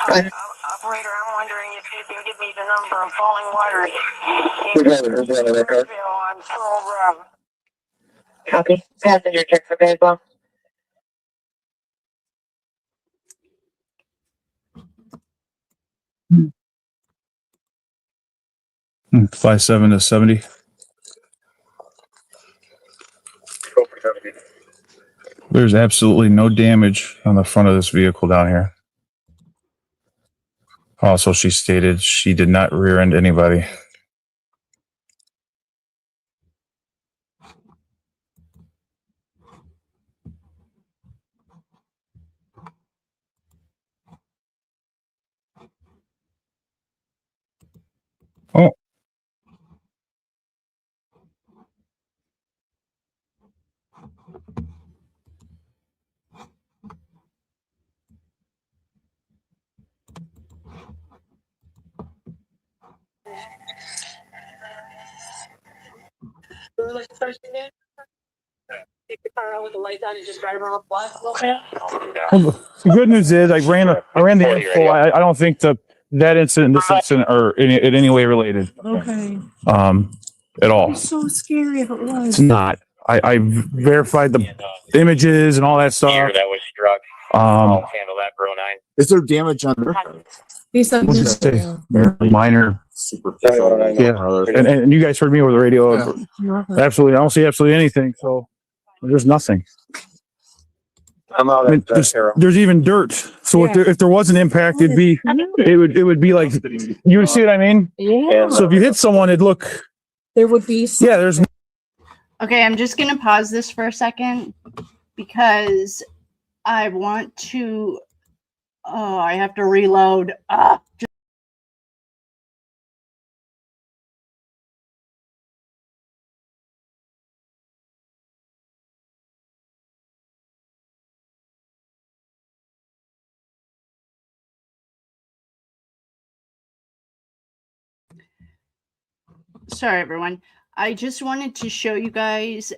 Okay. Operator, I'm wondering if you can give me the number of falling waters in Strongsville on Pearl Road. Copy. Passenger check for baseball. Hmm. 57 to 70. There's absolutely no damage on the front of this vehicle down here. Also, she stated she did not rear end anybody. Oh. Like the first thing then? Take the car out with the lights on and just drive around the block a little bit. Well, the good news is I ran the info. I don't think that incident, this incident, are in any way related. Okay. At all. It's so scary if it was. It's not. I verified the images and all that stuff. That was struck. I'll handle that, bro. 9. Is there damage on her? He said We'll just say minor. Superficial. Yeah. And you guys heard me over the radio. Absolutely. I don't see absolutely anything. So there's nothing. I'm out. I mean, there's even dirt. So if there was an impact, it would be like, you would see what I mean? Yeah. So if you hit someone, it'd look. There would be. Yeah, there's. Okay, I'm just going to pause this for a second because I want to. Oh, I have to reload. Sorry, everyone. I just wanted to show you guys.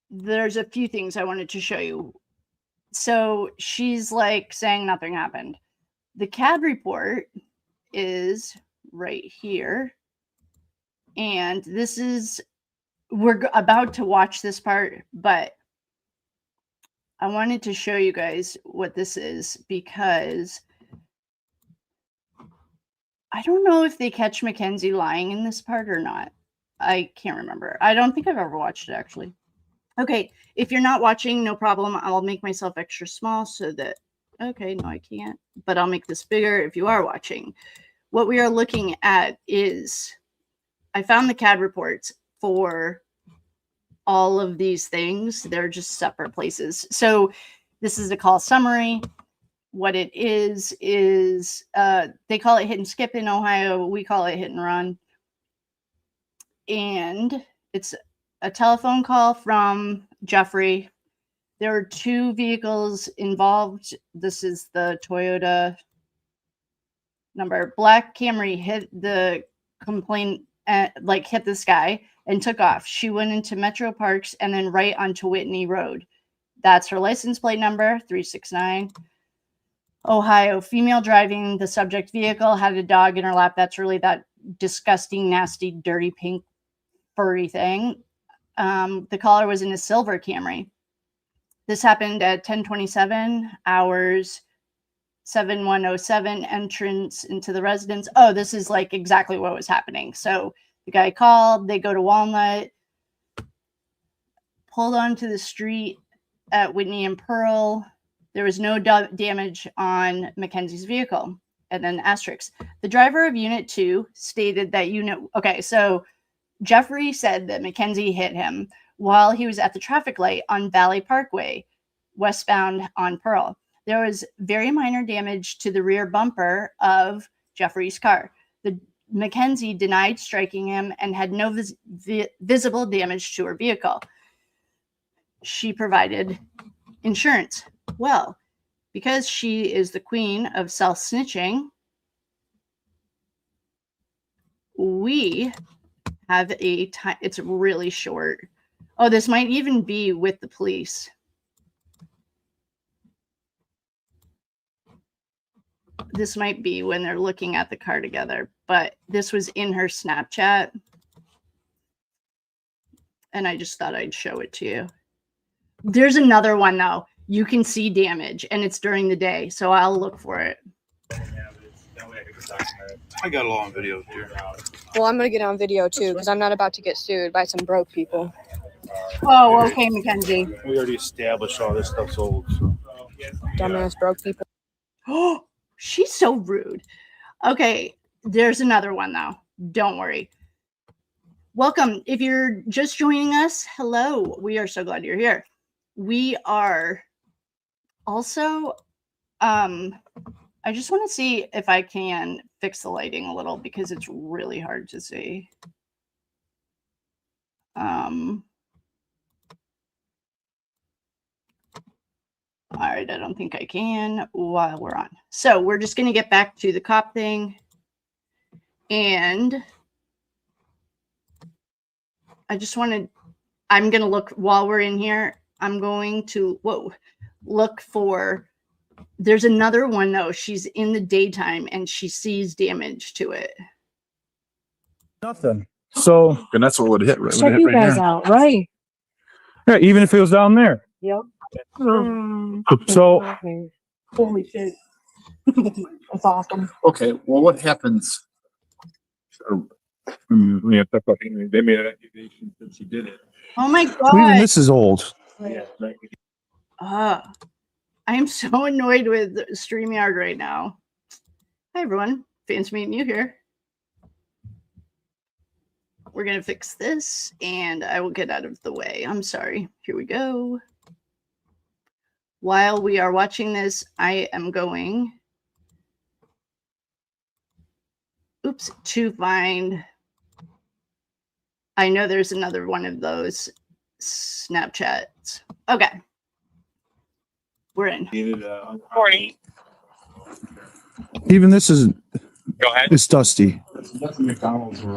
There's a few things I wanted to show you. So she's like saying nothing happened. The CAD report is right here. And this is, we're about to watch this part, but I wanted to show you guys what this is because I don't know if they catch Mackenzie lying in this part or not. I can't remember. I don't think I've ever watched it, actually. Okay, if you're not watching, no problem. I'll make myself extra small so that, okay, no, I can't. But I'll make this bigger if you are watching. What we are looking at is, I found the CAD reports for all of these things. They're just separate places. So this is a call summary. What it is they call it hit and skip in Ohio. We call it hit and run. And it's a telephone call from Jeffrey. There were 2 vehicles involved. This is the Toyota number. Black Camry hit the complaint, hit this guy and took off. She went into Metro Parks and then right onto Whitney Road. That's her license plate number, 369. Ohio, female driving the subject vehicle, had a dog in her lap. That's really that disgusting, nasty, dirty, pink, furry thing. The caller was in a silver Camry. This happened at 10:27 hours, 7107, entrance into the residence. Oh, this is like exactly what was happening. So the guy called, they go to Walnut, pulled onto the street at Whitney and Pearl. There was no damage on Mackenzie's vehicle. And then asterisk. The driver of Unit 2 stated that okay, so Jeffrey said that Mackenzie hit him while he was at the traffic light on Valley Parkway, westbound on Pearl. There was very minor damage to the rear bumper of Jeffrey's car. Mackenzie denied striking him and had no visible damage to her vehicle. She provided insurance. Well, because she is the queen of self-snitching, we have a time. It's really short. Oh, this might even be with the police. This might be when they're looking at the car together, but this was in her Snapchat. And I just thought I'd show it to you. There's another one, though. You can see damage, and it's during the day, so I'll look for it. I got it all on video here. Well, I'm going to get on video, too, because I'm not about to get sued by some broke people. Oh, okay, Mackenzie. We already established all this stuff's old. So. Dumbass broke people. Oh, She's so rude. Okay, there's another one though. Don't worry. Welcome. If you're just joining us, hello. We are so glad you're here. We are also, I just want to see if I can fix the lighting a little because it's really hard to see. All right, I don't think I can while we're on. So we're just going to get back to the cop thing. And I just wanted, I'm going to look while we're in here. I'm going to, look for, there's another one though. She's in the daytime and she sees damage to it. Nothing. So, and that's what would hit right. Check you guys out, right? Yeah, even if it was down there. Yep. So, holy shit. That's awesome. Okay, well, what happens? They made an accusation since he did it. Oh my even God. this is old. Yeah. I am so annoyed with StreamYard right now. Hi, everyone. Fancy meeting you here. We're going to fix this, and I will get out of the way. I'm sorry. Here we go. While we are watching this, I am going, to find, I know there's another one of those Snapchats. Okay. We're in. Morning. Even this is. Go ahead. It's dusty.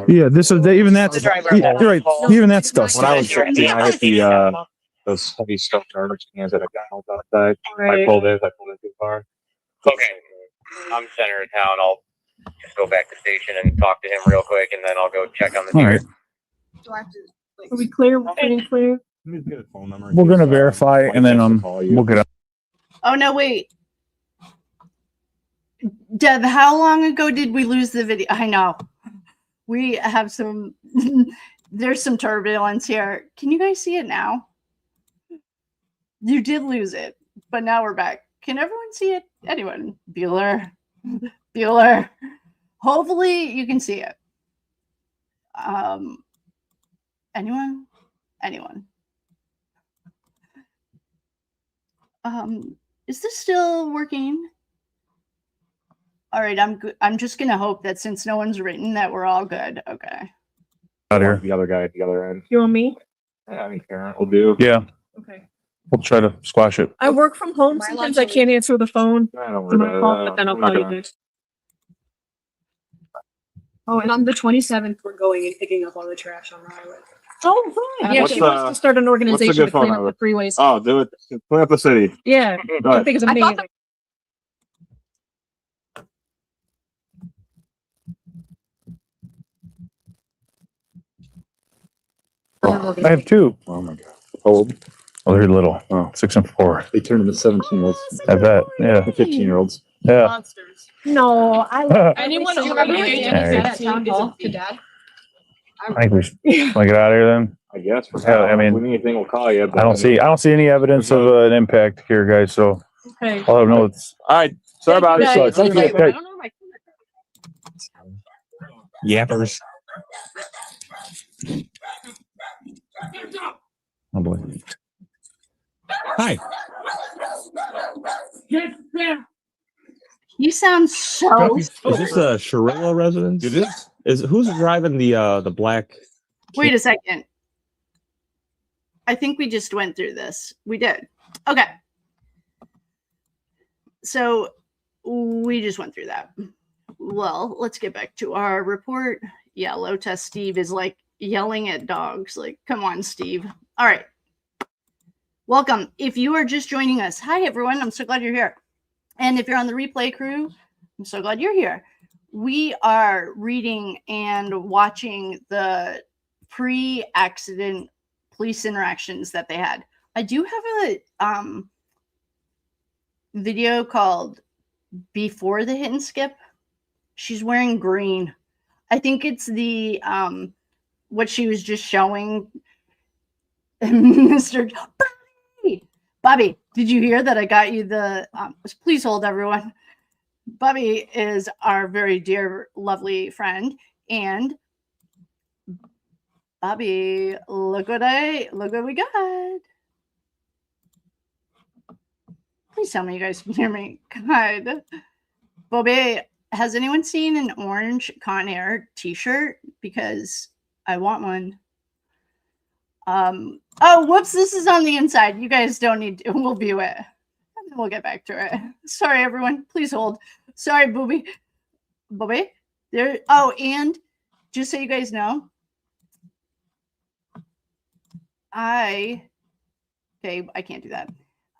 Yeah, this is even that's. You're right. Even that's dusty. When I was 16, I hit the those heavy stuff garbage cans at a McDonald's outside. Right. I pulled it too far. Okay. I'm center of town. I'll just go back to station and talk to him real quick, and then I'll go check on the All deer. right. Are we clear? We're pretty clear. We're gonna verify and then we'll get up. Oh, no, wait. Deb, how long ago did we lose the video? I know. We have some, there's some turbulence here. Can you guys see it now? You did lose it, but now we're back. Can everyone see it? Anyone? Bueller? Bueller? Hopefully you can see it. Anyone? Anyone? Is this still working? All right, I'm just gonna hope that since no one's written that we're all good. Okay. Out here. The other guy at the other end. You and me? I mean, Karen will do. Yeah. Okay. We'll try to squash it. I work from home. Sometimes I can't answer the phone. I don't It's my worry fault, about but then I'll I'm not call you gonna- guys. Oh, and on the 27th, we're going and picking up all the trash on the highway. Oh, fine. Yeah, What's she wants to start an what's a organization good to phone clean up number? the freeways. Oh, do it. Clean up the city. Yeah, Go I ahead. think it's amazing. I have two. Oh my god. Old. Oh, they're little. Oh, 6 and 4. They turned into 17-years-olds. I bet. Yeah. 15-year-olds. Yeah. No, I Anyone every over the single age day. of All right. 17 is a dad? I think we should get out of here then. I guess. Yeah, I mean, if we need anything, we'll call you. I don't see any evidence of an impact here, guys. So Okay. all I know it's. All right. Sorry about it. Guys. Thank you. I Okay. don't know if I Yappers. Oh boy. Hi. You sound so. Is this a Shirilla residence? It is. Who's driving the black? Wait a second. I think we just went through this. We did. Okay. So we just went through that. Well, let's get back to our report. Yeah, low test Steve is like yelling at dogs. Like, come on, Steve. All right. Welcome. If you are just joining us, hi, everyone. I'm so glad you're here. And if you're on the replay crew, I'm so glad you're here. We are reading and watching the pre-accident police interactions that they had. I do have a video called Before the Hit and Skip. She's wearing green. I think it's the what she was just showing. Mr. Bobby, did you hear that I got you the please hold everyone. Bobby is our very dear, lovely friend, and Bobby, look what we got. Please tell me you guys can hear me. God. Bobby, has anyone seen an orange Con Air t-shirt? Because I want one. Oh, whoops, this is on the inside. You guys don't need to. We'll view it. And we'll get back to it. Sorry, everyone. Please hold. Sorry, Bobby. Bobby? There. Oh, and just so you guys know, I can't do that.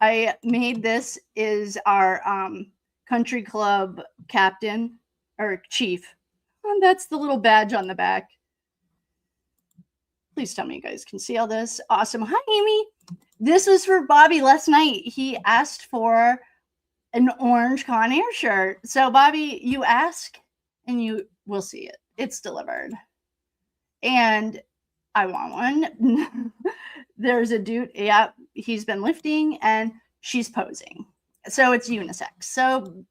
I made this is our country club captain or chief. And that's the little badge on the back. Please tell me you guys can see all this. Awesome. Hi, Amy. This was for Bobby last night. He asked for an orange Con Air shirt. So, Bobby, you ask and you will see it. It's delivered. And I want one. There's a dude. Yeah, he's been lifting and she's posing. So it's unisex. So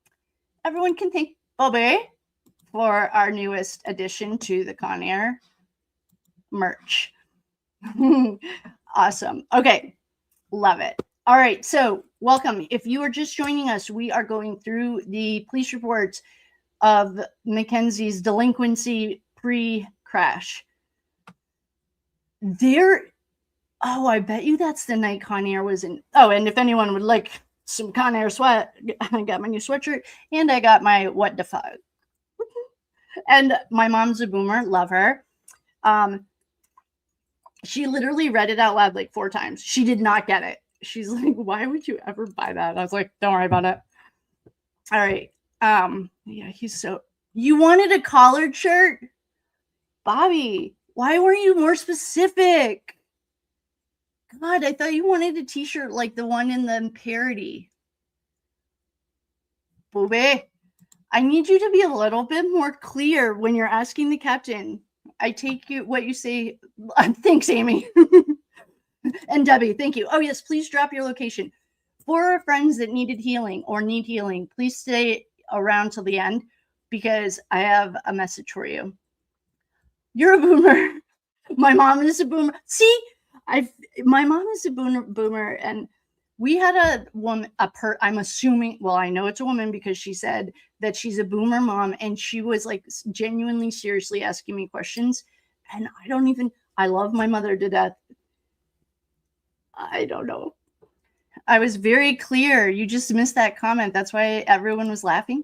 everyone can thank Bobby for our newest addition to the Con Air merch. Awesome. Okay. Love it. All right. So welcome. If you are just joining us, we are going through the police reports of Mackenzie's delinquency pre-crash. I bet you that's the night Con Air was in. Oh, and if anyone would like some Con Air sweat, I got my new sweatshirt and I got my what the fuck. And my mom's a boomer, love her. She literally read it out loud like 4 times. She did not get it. She's like, why would you ever buy that? I was like, don't worry about it. All right. Yeah, you wanted a collared shirt? Bobby, why weren't you more specific? God, I thought you wanted a t-shirt like the one in the parody. Bobby, I need you to be a little bit more clear when you're asking the captain. I take what you say. Thanks, Amy. And Debbie, thank you. Oh, yes, please drop your location. For our friends that needed healing or need healing, please stay around till the end because I have a message for you. You're a boomer. My mom is a boomer. See, my mom is a boomer, and we had a woman, I'm assuming, well, I know it's a woman because she said that she's a boomer mom, and she was like genuinely, seriously asking me questions, and I love my mother to death. I don't know. I was very clear. You just missed that comment. That's why everyone was laughing.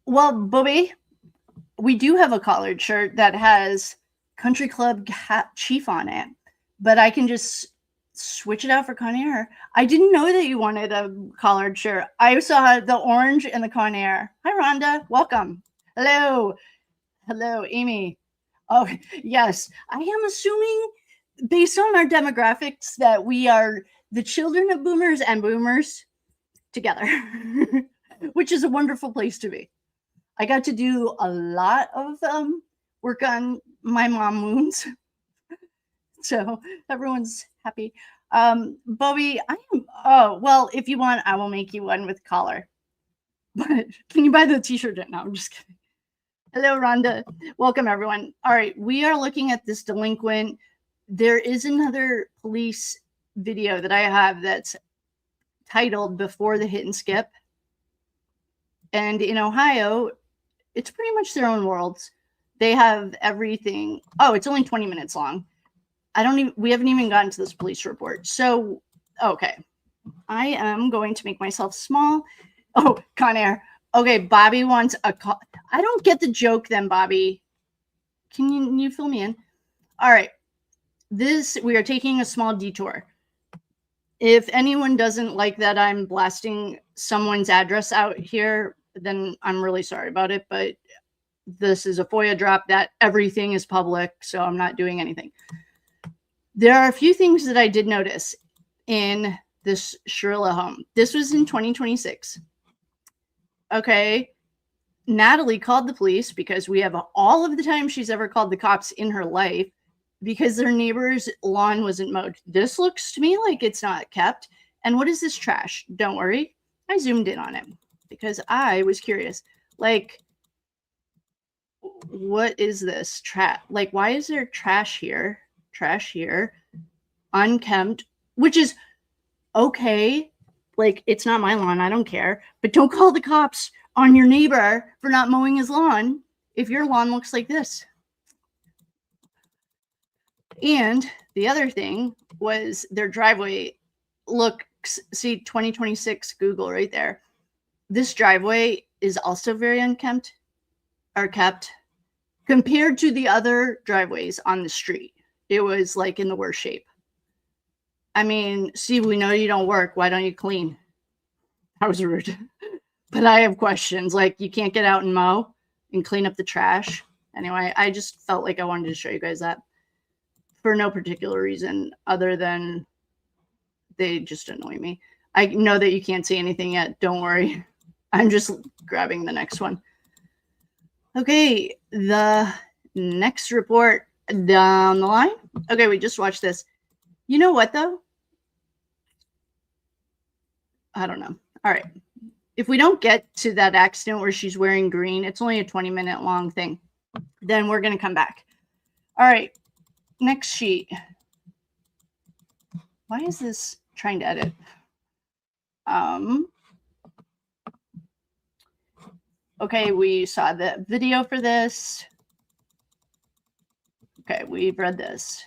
Well, Bobby, we do have a collared shirt that has Country Club Chief on it, but I can just switch it out for Con Air. I didn't know that you wanted a collared shirt. I saw the orange and the Con Air. Hi, Rhonda. Welcome. Hello. Hello, Amy. Oh, yes. I am assuming, based on our demographics, that we are the children of boomers and boomers together, which is a wonderful place to be. I got to do a lot of work on my mom wounds. So everyone's happy. Bobby, well, if you want, I will make you one with collar. But can you buy the t-shirt now? I'm just kidding. Hello, Rhonda. Welcome, everyone. All right, we are looking at this delinquent. There is another police video that I have that's titled Before the Hit and Skip. And in Ohio, it's pretty much their own worlds. They have everything. Oh, it's only 20 minutes long. We haven't even gotten to this police report. So, okay. I am going to make myself small. Oh, Con Air. Okay, Bobby wants a call. I don't get the joke then, Bobby. Can you fill me in? All right. We are taking a small detour. If anyone doesn't like that I'm blasting someone's address out here, then I'm really sorry about it. But this is a FOIA drop that everything is public, so I'm not doing anything. There are a few things that I did notice in this Shirilla home. This was in 2026. Okay. Natalie called the police because we have all of the time she's ever called the cops in her life because their neighbor's lawn wasn't mowed. This looks to me like it's not kept. And what is this trash? Don't worry. I zoomed in on it because I was curious. Like, what is this? Like, why is there trash here? Trash here. Unkempt, which is okay. Like, it's not my lawn. I don't care. But don't call the cops on your neighbor for not mowing his lawn if your lawn looks like this. And the other thing was their driveway looks, see 2026 Google right there. This driveway is also very unkempt or kept compared to the other driveways on the street. It was like in the worst shape. I mean, see, we know you don't work. Why don't you clean? That was rude. But I have questions. Like, you can't get out and mow and clean up the trash. Anyway, I just felt like I wanted to show you guys that for no particular reason other than they just annoy me. I know that you can't see anything yet. Don't worry. I'm just grabbing the next one. Okay, the next report down the line. Okay, we just watched this. You know what, though? I don't know. All right. If we don't get to that accident where she's wearing green, it's only a 20-minute long thing. Then we're going to come back. All right. Next sheet. Why is this trying to edit? Okay, we saw the video for this. Okay, we've read this.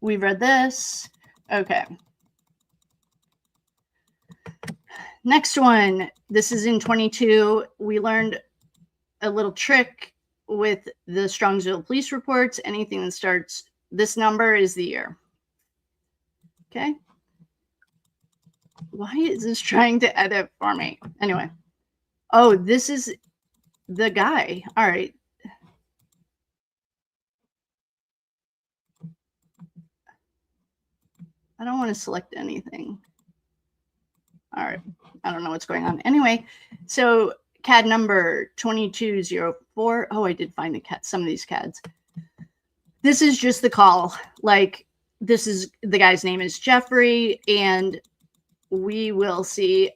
We've read this. Okay. Next one. This is in 22. We learned a little trick with the Strongsville police reports. Anything that starts this number is the year. Okay. Why is this trying to edit for me? Anyway. Oh, this is the guy. All right. I don't want to select anything. All right. I don't know what's going on. Anyway, so CAD number 2204. Oh, I did find some of these CADs. This is just the call. Like, this is the guy's name is Jeffrey, and we will see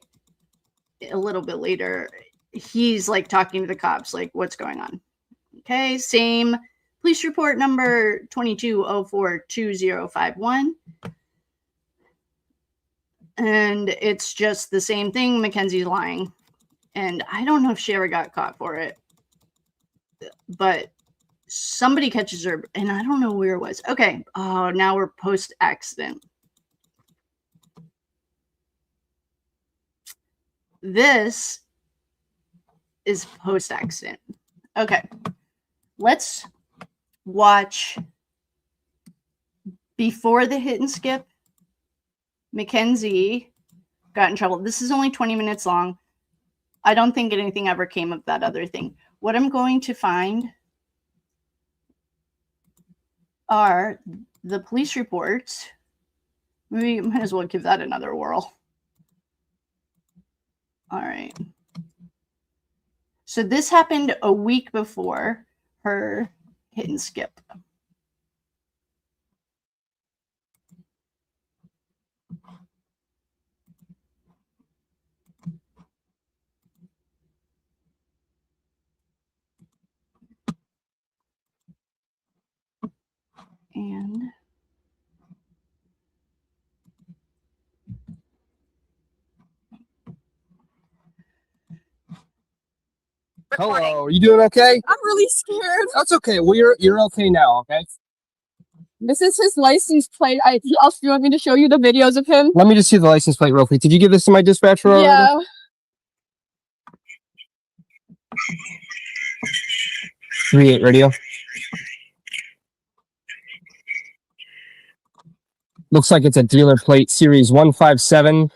a little bit later. He's like talking to the cops, like, what's going on? Okay, same police report number 22042051. And it's just the same thing. Mackenzie's lying. And I don't know if she ever got caught for it. But somebody catches her, and I don't know where it was. Okay. Oh, now we're post-accident. This is post-accident. Okay. Let's watch before the hit and skip. Mackenzie got in trouble. This is only 20 minutes long. I don't think anything ever came of that other thing. What I'm going to find are the police reports. We might as well give that another whirl. All right. So this happened a week before her hit and skip. And hello, you doing okay? I'm really scared. That's okay. Well, you're okay now, okay? This is his license plate. You want me to show you the videos of him? Let me just see the license plate real quick. Did you give this to my dispatcher already? Yeah. 3-8 radio. Looks like it's a dealer plate, series 157,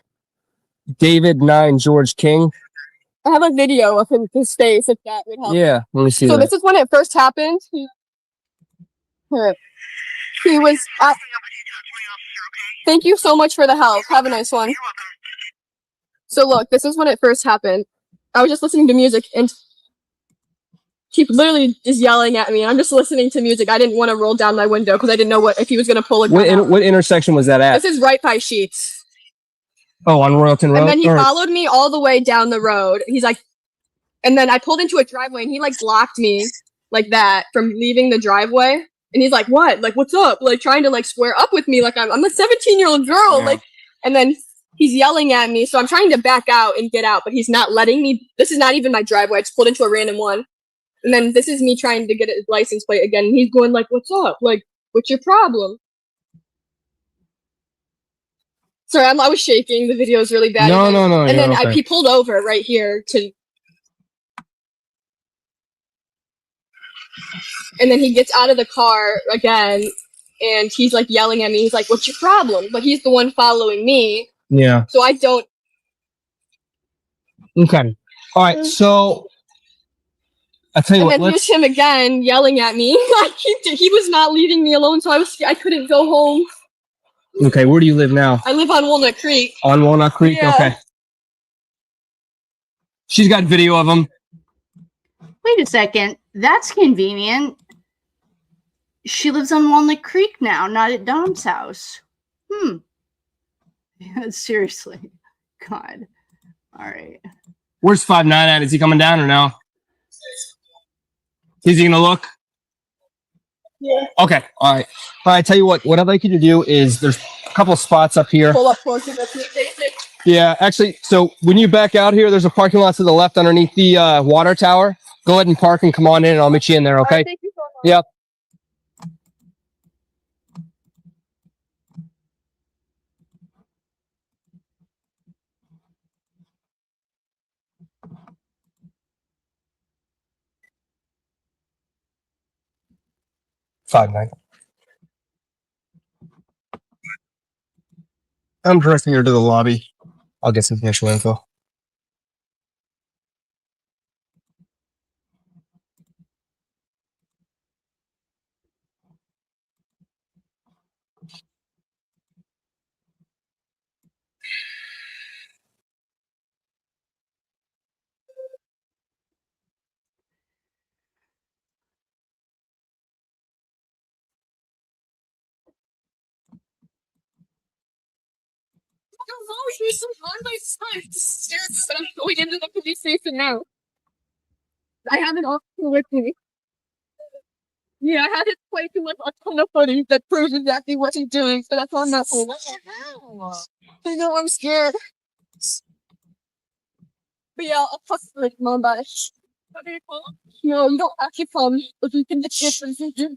David 9 George King. I have a video of his face, if that would help. Yeah, let me see So that. this is when it first happened. He was at... Thank you so much for the help. Have a nice one. So look, this is when it first happened. I was just listening to music, and he literally is yelling at me. I'm just listening to music. I didn't want to roll down my window because I didn't know if he was going to pull a gun out. What intersection was that at? This is right by Sheets. Oh, on Royalton Road. And then he Or- followed me all the way down the road. He's like, and then I pulled into a driveway and he like blocked me like that from leaving the driveway. And he's like, what? Like, what's up? Like trying to like square up with me. Like I'm a 17-year-old girl. Yeah. Like, and then he's yelling at me. So I'm trying to back out and get out, but he's not letting me. This is not even my driveway. I just pulled into a random one. And then this is me trying to get a license plate again. And he's going like, what's up? Like, what's your problem? Sorry, I was shaking. The video is really bad. No, and then, no, no, And then you're okay. he pulled over right here to. And then he gets out of the car again, and he's like yelling at me. He's like, "What's your problem?" But he's the one following me. Yeah. So I don't. Okay. All right. So I tell you And what. then here's him again yelling at me. Like he was not leaving me alone, so I couldn't go home. Okay. Where do you live now? I live on Walnut Creek. On Walnut Creek. Yeah. Okay. She's got video of him. Wait a second. That's convenient. She lives on Walnut Creek now, not at Dom's house. Yeah, seriously. God. All right. Where's 5'9" at? Is he coming down or no? Is he gonna look? Yeah. Okay. All right. All right. Tell you what. What I'd like you to do is there's a couple spots up here. Pull up closer. That's me. Yeah. Actually, so when you back out here, there's a parking lot to the left underneath the water tower. Go ahead and park and come on in, and I'll meet you in there. Okay. Right, thank you so much. Yep. $5.9. I'm directing her to the lobby. I'll get some initial info. He's on my side. Stairs, but I'm going into the police station now. I have an officer with me. Yeah, I had to play him with a ton of footage that proves exactly what he's doing, so that's why I'm not saying. What the hell? I know I'm scared. But yeah, I'll talk to like mom about it. No, you don't have to come. If you can just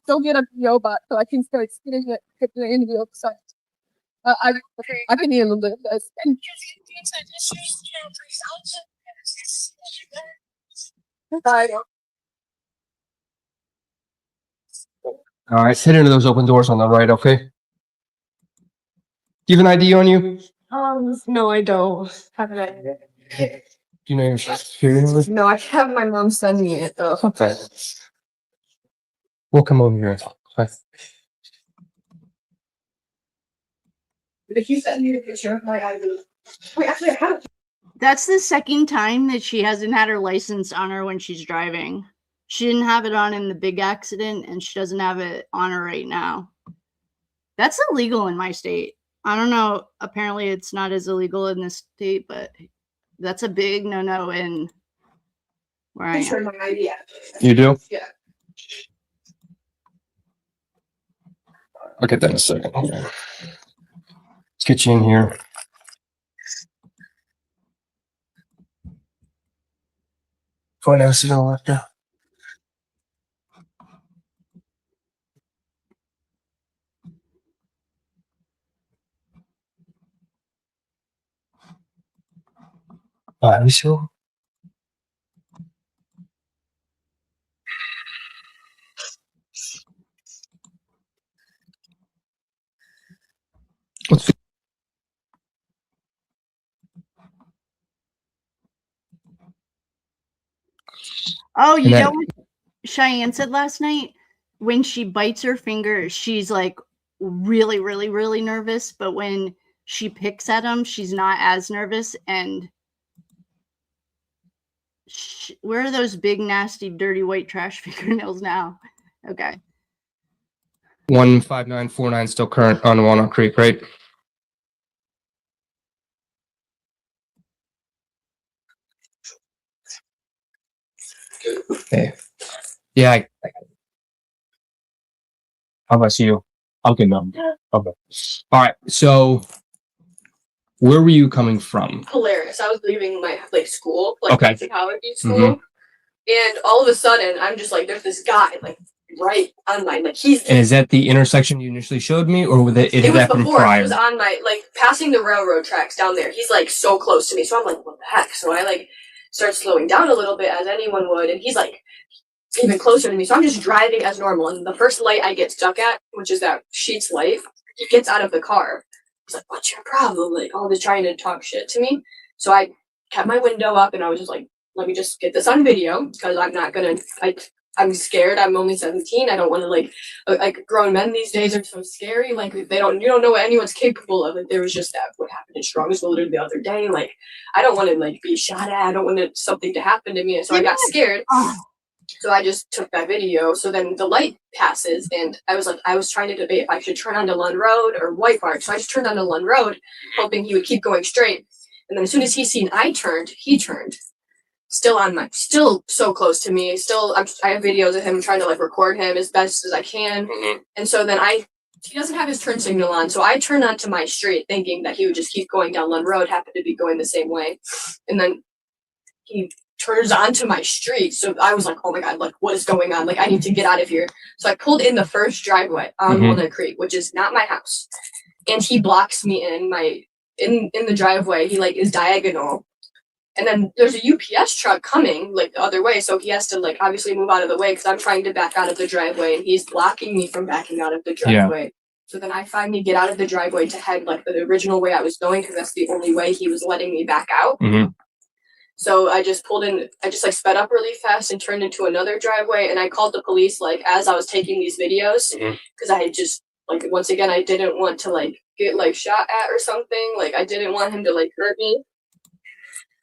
go get a PO bot so I can start getting it to the end of the website. I can handle this. All right. Head into those open doors on the right. Okay. Do you have an ID on you? No, I don't have an idea. Do you know your security number? No, I have my mom send me it though. Okay. We'll come over here and talk. Okay. If you send me a picture of my ID. Wait, actually, I have. That's the second time that she hasn't had her license on her when she's driving. She didn't have it on in the big accident, and she doesn't have it on her right now. That's illegal in my state. I don't know. Apparently, it's not as illegal in this state, but that's a big no-no in where I am. My ID. You do? Yeah. I'll get that in a second. Let's get you in here. Go ahead and sit on the left now. All right, let me see. What's Oh, you And know that- what Cheyenne said last night? When she bites her finger, she's like really, really, really nervous. But when she picks at them, she's not as nervous. And where are those big, nasty, dirty white trash fingernails now? Okay. 15949 still current on Walnut Creek, right? Okay. Yeah. How about you? Okay, no. Okay. All right. So, where were you coming from? Hilarious. I was leaving my school, Okay. psychology school, Mhm. and all of a sudden, I'm just like, there's this guy right on my he's. And is that the intersection you initially showed me, or was it It had was happened before. prior? He was on my passing the railroad tracks down there. He's so close to me, so I'm like, what the heck? So I start slowing down a little bit as anyone would, and he's even closer to me. So I'm just driving as normal, and the first light I get stuck at, which is that Sheet's light, he gets out of the car. He's like, "What's your problem?" Always trying to talk shit to me. So I kept my window up, and I was just like, "Let me just get this on video because I'm not gonna." I'm scared. I'm only 17. I don't want to grown men these days are so scary. You don't know what anyone's capable of. There was just that what happened in Strongsville the other day. I don't want to be shot at. I don't want something to happen to me. So I got scared. So I just took that video. So then the light passes, and I was trying to debate if I should turn onto Lund Road or White Barn. So I just turned onto Lund Road, hoping he would keep going straight. And then as soon as he seen I turned, he turned. Still so close to me. I have videos of him trying to record him as best as I can. Mm-hmm. And so then he doesn't have his turn signal on. So I turned onto my street thinking that he would just keep going down Lund Road, happened to be going the same way. And then he turns onto my street. So I was like, oh my God, what is going on? I need to get out of here. So I pulled in the first driveway on Walnut Creek, which is not my house. And he blocks me in the driveway. He is diagonal. And then there's a UPS truck coming the other way. So he has to obviously move out of the way because I'm trying to back out of the driveway and he's blocking me from backing out of the driveway. Yeah. So then I finally get out of the driveway to head the original way I was going because that's the only way he was letting me back out. Mm-hmm. So I just pulled in, I just sped up really fast and turned into another driveway. And I called the police as I was taking these videos because I just once again, I didn't want to get shot at or something. I didn't want him to hurt me.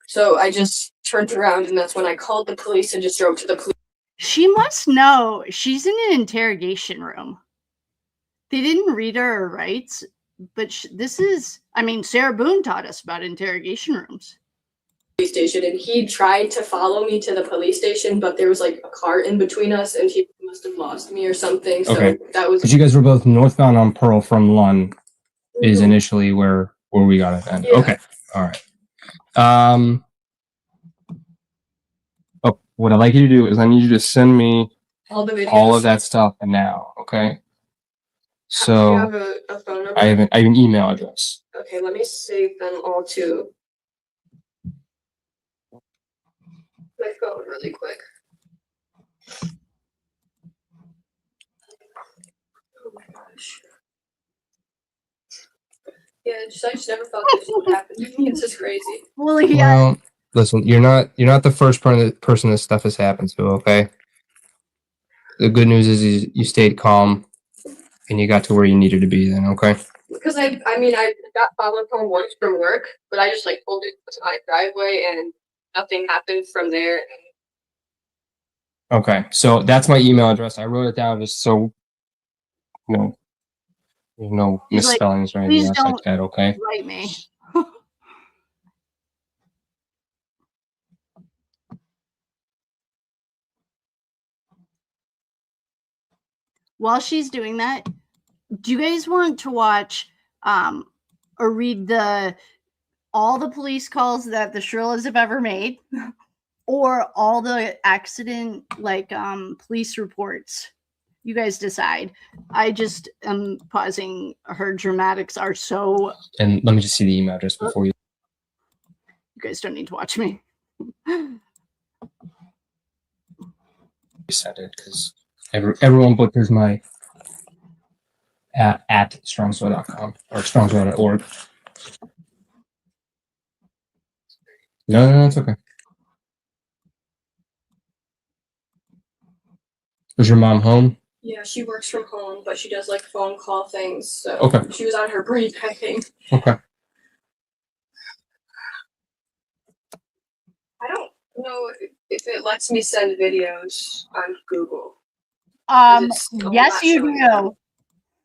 So I just turned around and that's when I called the police and just drove to the police. She must know she's in an interrogation room. They didn't read her rights, but Sarah Boone taught us about interrogation rooms. Police station, and he tried to follow me to the police station, but there was a car in between us and he must have lost me or something. So okay. That was. Because you guys were both northbound on Pearl from Lund is initially where we got it then. Yeah. Okay. All right. What I'd like you to do is I need you to send me all of that stuff now, okay? So you have a phone number? I have an email address. Okay, let me save them all too. My phone really quick. Oh my gosh. Yeah, I just never thought this would happen to me. It's just crazy. Well, listen, you're not the first person this stuff has happened to, okay? The good news is you stayed calm and you got to where you needed to be then, okay? Because I got followed home once from work, but I just pulled it to my driveway and nothing happened from there. Okay, so that's my email address. I wrote it down just so there's no misspellings or anything else like that, okay? Write me. While she's doing that, do you guys want to watch or read all the police calls that the Shirillas have ever made, or all the accident police reports? You guys decide. I just am pausing. Her dramatics are so. And let me just see the email address before you. You guys don't need to watch me. Send it because everyone butchers my at strongsville.com or strongsville.org. No, it's okay. Was your mom home? Yeah, she works from home, but she does phone call things. So okay. She was on her break, I think. Okay. I don't know if it lets me send videos on Google. Yes, you do.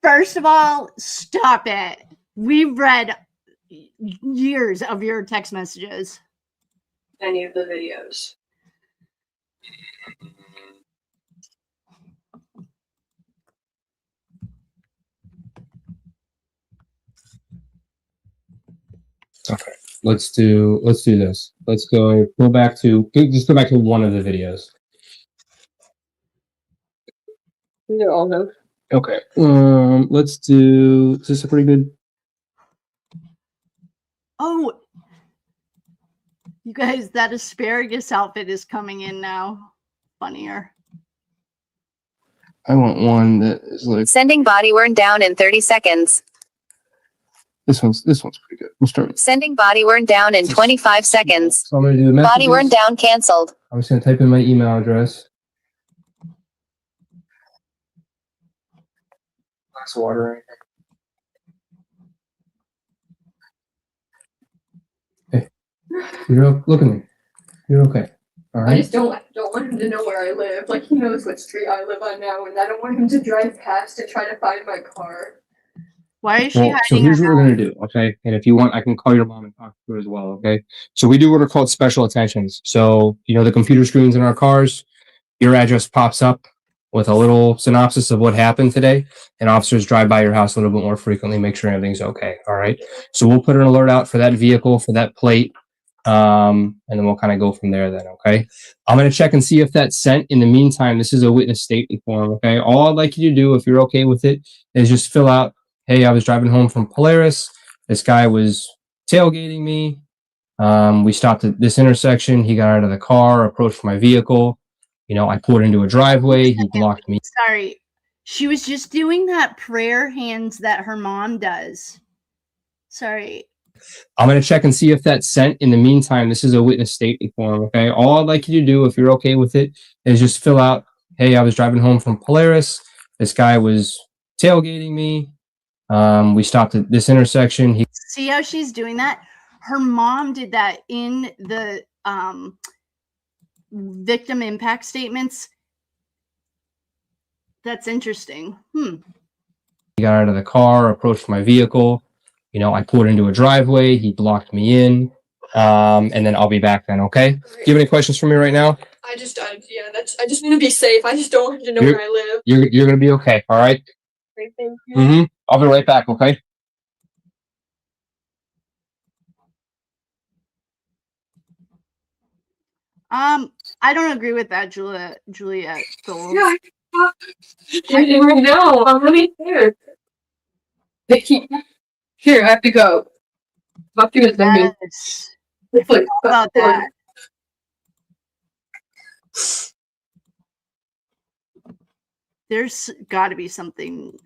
First of all, stop it. We've read years of your text messages. Any of the videos. Okay. Let's do this. Let's go back to just go back to one of the videos. Yeah, all know. Okay. Let's do. Is this a pretty good? Oh, you guys, that asparagus outfit is coming in now. Funnier. I want one that is like Sending body worn down in 30 seconds. this one's pretty good. We'll start with. Sending body worn down in 25 seconds. So I'm gonna do the messages. Body worn down canceled. I'm just gonna type in my email address. Glass of water. Right here. Hey, look at me. You're okay. All right. I just don't want him to know where I live. Like, he knows what street I live on now, and I don't want him to drive past to try to find my car. Why is she Well, hiding? so here's what we're gonna do, okay? And if you want, I can call your mom and talk to her as well, okay? So we do what are called special attentions. So the computer screens in our cars, your address pops up with a little synopsis of what happened today, and officers drive by your house a little bit more frequently, make sure everything's okay. All right. So we'll put an alert out for that vehicle, for that plate. And then we'll kind of go from there then, okay? I'm going to check and see if that's sent. In the meantime, this is a witness statement form, okay? All I'd like you to do, if you're okay with it, is just fill out, hey, I was driving home from Polaris. This guy was tailgating me. We stopped at this intersection. He got out of the car, approached my vehicle. I pulled into a driveway. He blocked me. Sorry. She was just doing that prayer hands that her mom does. Sorry. I'm going to check and see if that's sent. In the meantime, this is a witness statement form, okay? All I'd like you to do, if you're okay with it, is just fill out, hey, I was driving home from Polaris. This guy was tailgating me. We stopped at this intersection. See how she's doing that? Her mom did that in the victim impact statements. That's interesting. He got out of the car, approached my vehicle. I pulled into a driveway. He blocked me in. And then I'll be back then, okay? Do you have any questions for me right now? I just want to be safe. I just don't want him to know where I live. You're going to be okay, all right? Great, thank you. I'll be right back, okay? I don't agree with that, Juliet. Kohl. Yeah, I didn't know. I'm really scared. Here, I have to go. Talk to you in a second. How about that? There's got to be something.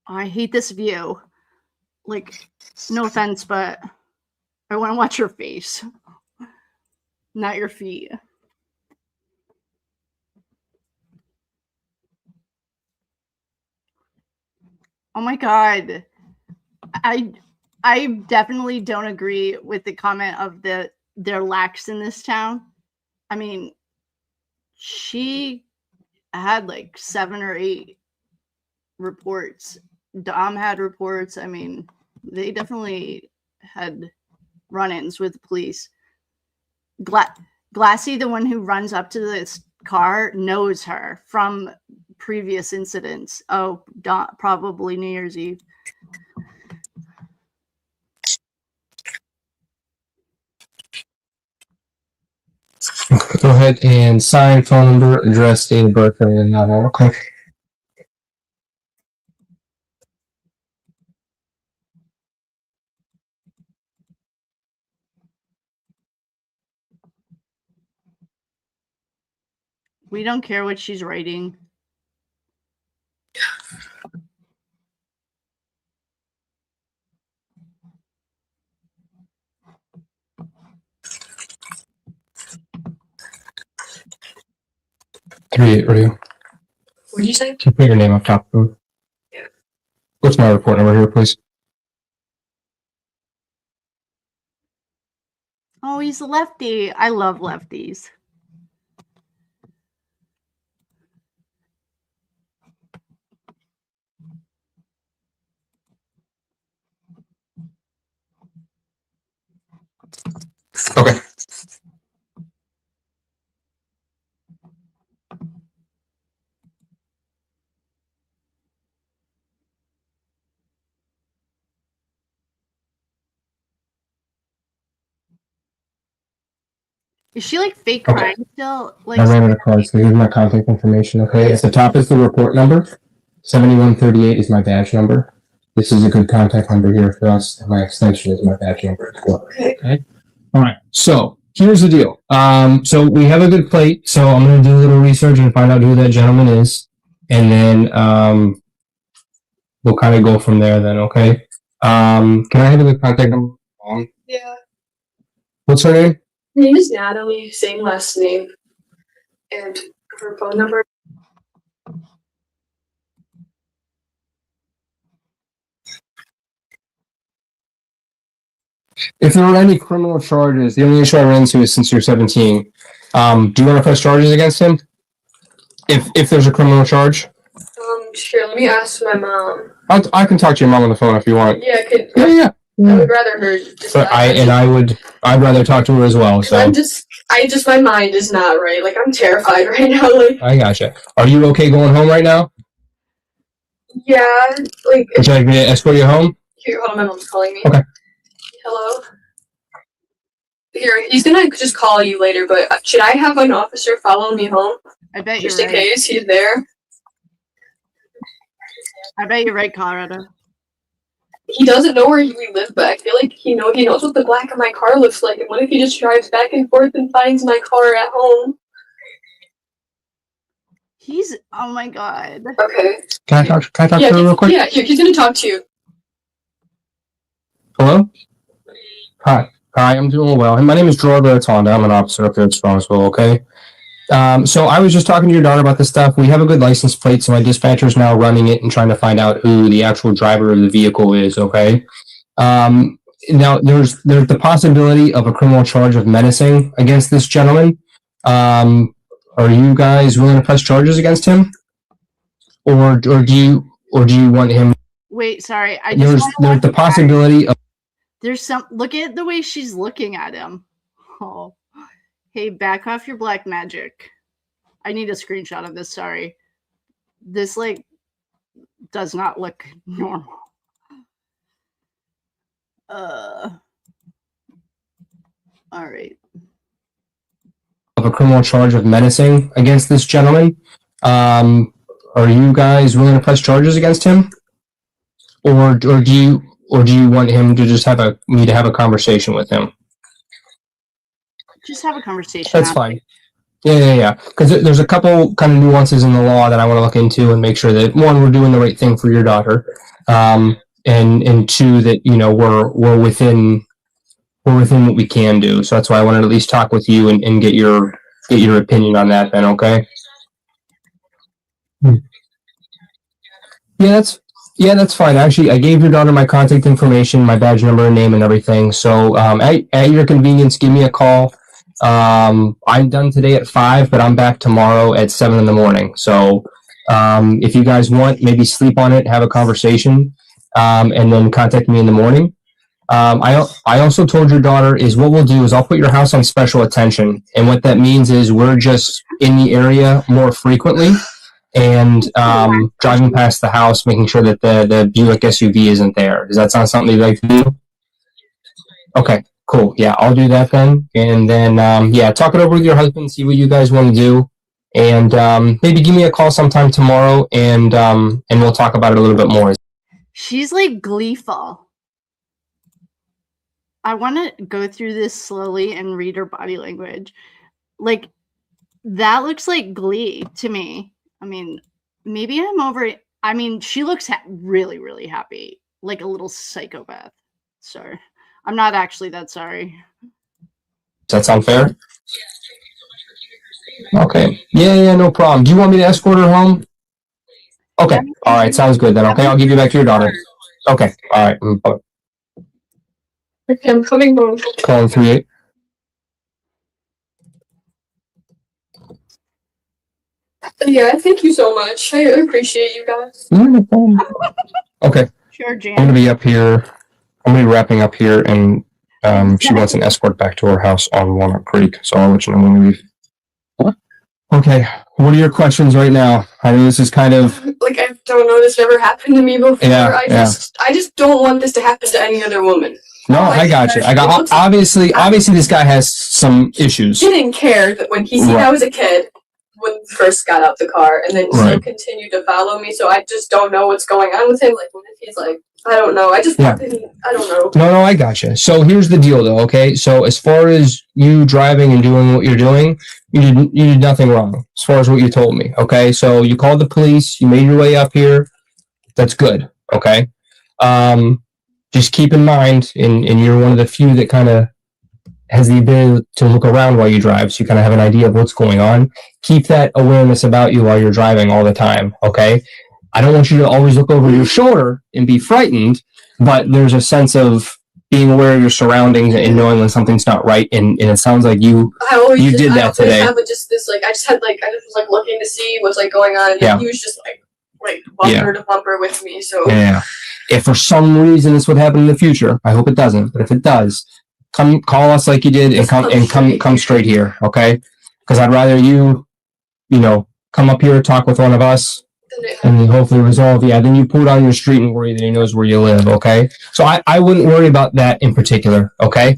I hate this view. Like, no offense, but I want to watch your face, not your feet. Oh my God. I definitely don't agree with the comment of they're lax in this town. I mean, she had like 7 or 8 reports. Dom had reports. I mean, they definitely had run-ins with the police. Glassy, the one who runs up to this car, knows her from previous incidents. Oh, probably New Year's Eve. Go ahead and sign phone number, address, date of birth, and that all. Okay. We don't care what she's writing. Radio. What did you say? Can you put your name up top? Yeah. What's my report number here, please? Oh, he's a lefty. I love lefties. Okay. Is she like fake Okay. crying still? Like, I ran out of cards, so here's my contact information, okay? At the top is the report number. 7138 is my badge number. This is a good contact number here for us, and my extension is my badge number as well. Okay. All right. So here's the deal. So we have a good plate, so I'm gonna do a little research and find out who that gentleman is, and then we'll kind of go from there then, okay? Can I have a good contact number? Yeah. What's her name? Her name is Natalie, same last name. And her phone number. If there were any criminal charges, the only issue I ran into is since you're 17. Do you want to press charges against him? If there's a criminal charge? Sure, let me ask my mom. I can talk to your mom on the phone if you want. Yeah, Yeah. I would rather her just But I'd rather talk to her as well. So my mind is not right. Like, I'm terrified right now. Like, I gotcha. Are you okay going home right now? yeah, like. Would you like me to escort you home? Here, hold on, my mom's calling me. Okay. Hello? Here, he's gonna just call you later, but should I have an officer follow me home? I bet just you're in right. case he's there. I bet you're right, Colorado. He doesn't know where we live, but I feel like he knows what the black of my car looks like. And what if he just drives back and forth and finds my car at home? Oh my god. Okay. Can I talk to her real quick? Yeah, here, he's gonna talk to you. Hello? Hi, I'm doing well. My name is Jordan Rotonda. I'm an officer up here at Strongsville, okay? So I was just talking to your daughter about this stuff. We have a good license plate, so my dispatcher is now running it and trying to find out who the actual driver of the vehicle is, okay? Now, there's the possibility of a criminal charge of menacing against this gentleman. Are you guys willing to press charges against him? Or do you want him? Wait, sorry. There's the possibility of. Look at the way she's looking at him. Oh. Hey, back off your black magic. I need a screenshot of this, sorry. This, like, does not look normal. All right. Of a criminal charge of menacing against this gentleman. Are you guys willing to press charges against him? Or do you want him to just have a conversation with him? Just have a conversation. That's fine. Yeah. Because there's a couple kind of nuances in the law that I want to look into and make sure that, one, we're doing the right thing for your daughter, and two, that we're within what we can do. So that's why I wanted to at least talk with you and get your opinion on that. Then, okay? Yeah, that's fine. Actually, I gave your daughter my contact information, my badge number, and name, and everything. So at your convenience, give me a call. I'm done today at 5, but I'm back tomorrow at 7 in the morning. So if you guys want, maybe sleep on it, have a conversation, and then contact me in the morning. I also told your daughter is what we'll do is I'll put your house on special attention. And what that means is we're just in the area more frequently and driving past the house, making sure that the Buick SUV isn't there. Does that sound something you'd like to do? Okay. Cool. Yeah, I'll do that then. And then, talk it over with your husband, see what you guys want to do. And maybe give me a call sometime tomorrow and we'll talk about it a little bit more. She's like gleeful. I want to go through this slowly and read her body language. Like, that looks like glee to me. I mean, maybe I'm over it. I mean, she looks really, really happy. Like a little psychopath. Sorry. I'm not actually that sorry. Does that sound fair? Okay. Yeah, no problem. Do you want me to escort her home? Okay. All right. Sounds good then. Okay. I'll give you back to your daughter. Okay. All right. Bye. Okay, I'm coming home. Calling 38. Yeah, thank you so much. I appreciate you guys. Okay. Sure, Jan. I'm going to be up here. I'm going to be wrapping up here, and she wants an escort back to her house on Walnut Creek, so I'll let you know when we leave. Okay, what are your questions right now? I know this is kind of... Like, I don't know, this never happened to me before. Yeah, I just don't want this to happen to any other woman. No, I got you. I got obviously this guy has some issues. Didn't care that when he seen I was a kid when he first got out the car, and then still continued to follow me. So I just don't know what's going on with him. Like, what if he's like, I don't know. I just I don't know. No, I got you. So here's the deal, though. Okay, so as far as you driving and doing what you're doing, you did nothing wrong. As far as what you told me, okay. So you called the police. You made your way up here. That's good. Okay. Just keep in mind, and you're one of the few that kind of has the ability to look around while you drive, so you kind of have an idea of what's going on. Keep that awareness about you while you're driving all the time, okay? I don't want you to always look over your shoulder and be frightened, but there's a sense of being aware of your surroundings and knowing when something's not right, and it sounds like you did that today. I just was looking to see what's like going on. And he was just like bumper to bumper with me. So yeah. If for some reason this would happen in the future, I hope it doesn't, but if it does, come call us like you did and come straight here, okay? Because I'd rather you come up here, talk with one of us, and hopefully resolve. Yeah, then you put it on your street and worry that he knows where you live, okay? So I wouldn't worry about that in particular, okay?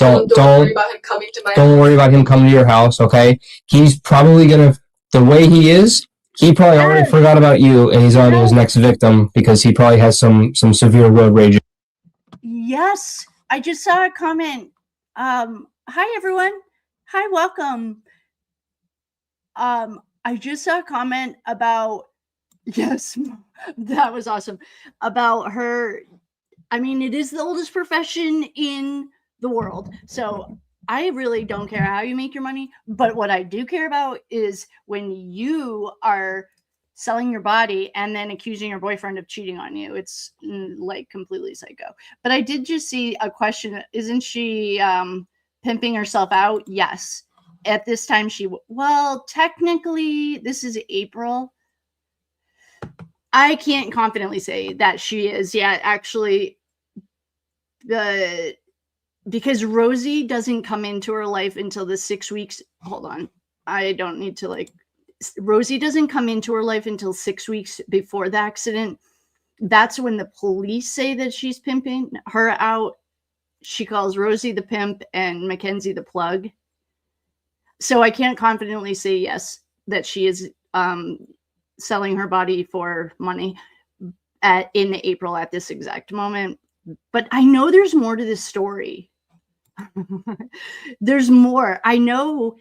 Don't worry about him coming to my Don't worry about him coming to your house, okay? He's probably the way he is, he probably already forgot about you, and he's on his next victim because he probably has some severe road rage. Yes, I just saw a comment. Hi everyone. Hi, welcome. I just saw a comment about yes, that was awesome. About her. I mean, it is the oldest profession in the world, so I really don't care how you make your money, but what I do care about is when you are selling your body and then accusing your boyfriend of cheating on you. It's like completely psycho. But I did just see a question. Isn't she pimping herself out? Yes. At this time, well, technically, this is April. I can't confidently say that she is yet. Actually, because Rosie doesn't come into her life until the 6 weeks. Hold on. I don't need to Rosie doesn't come into her life until 6 weeks before the accident. That's when the police say that she's pimping her out. She calls Rosie the pimp and Mackenzie the plug. So I can't confidently say yes, that she is selling her body for money in April at this exact moment. But I know there's more to this story. There's more. I know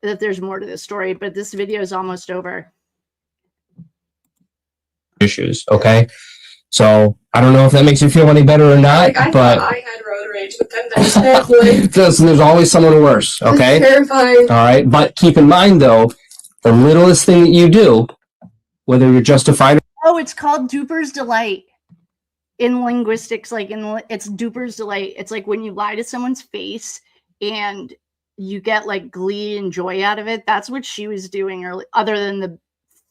that there's more to this story, but this video is almost over. Issues, okay? So I don't know if that makes you feel any better or not, I but thought I had road rage, but then that's there's always someone worse, okay? Terrifying. All right, but keep in mind though, the littlest thing that you do, whether you're justified. Oh, it's called duper's delight. In linguistics, it's duper's delight. It's like when you lie to someone's face and you get glee and joy out of it. That's what she was doing early, other than the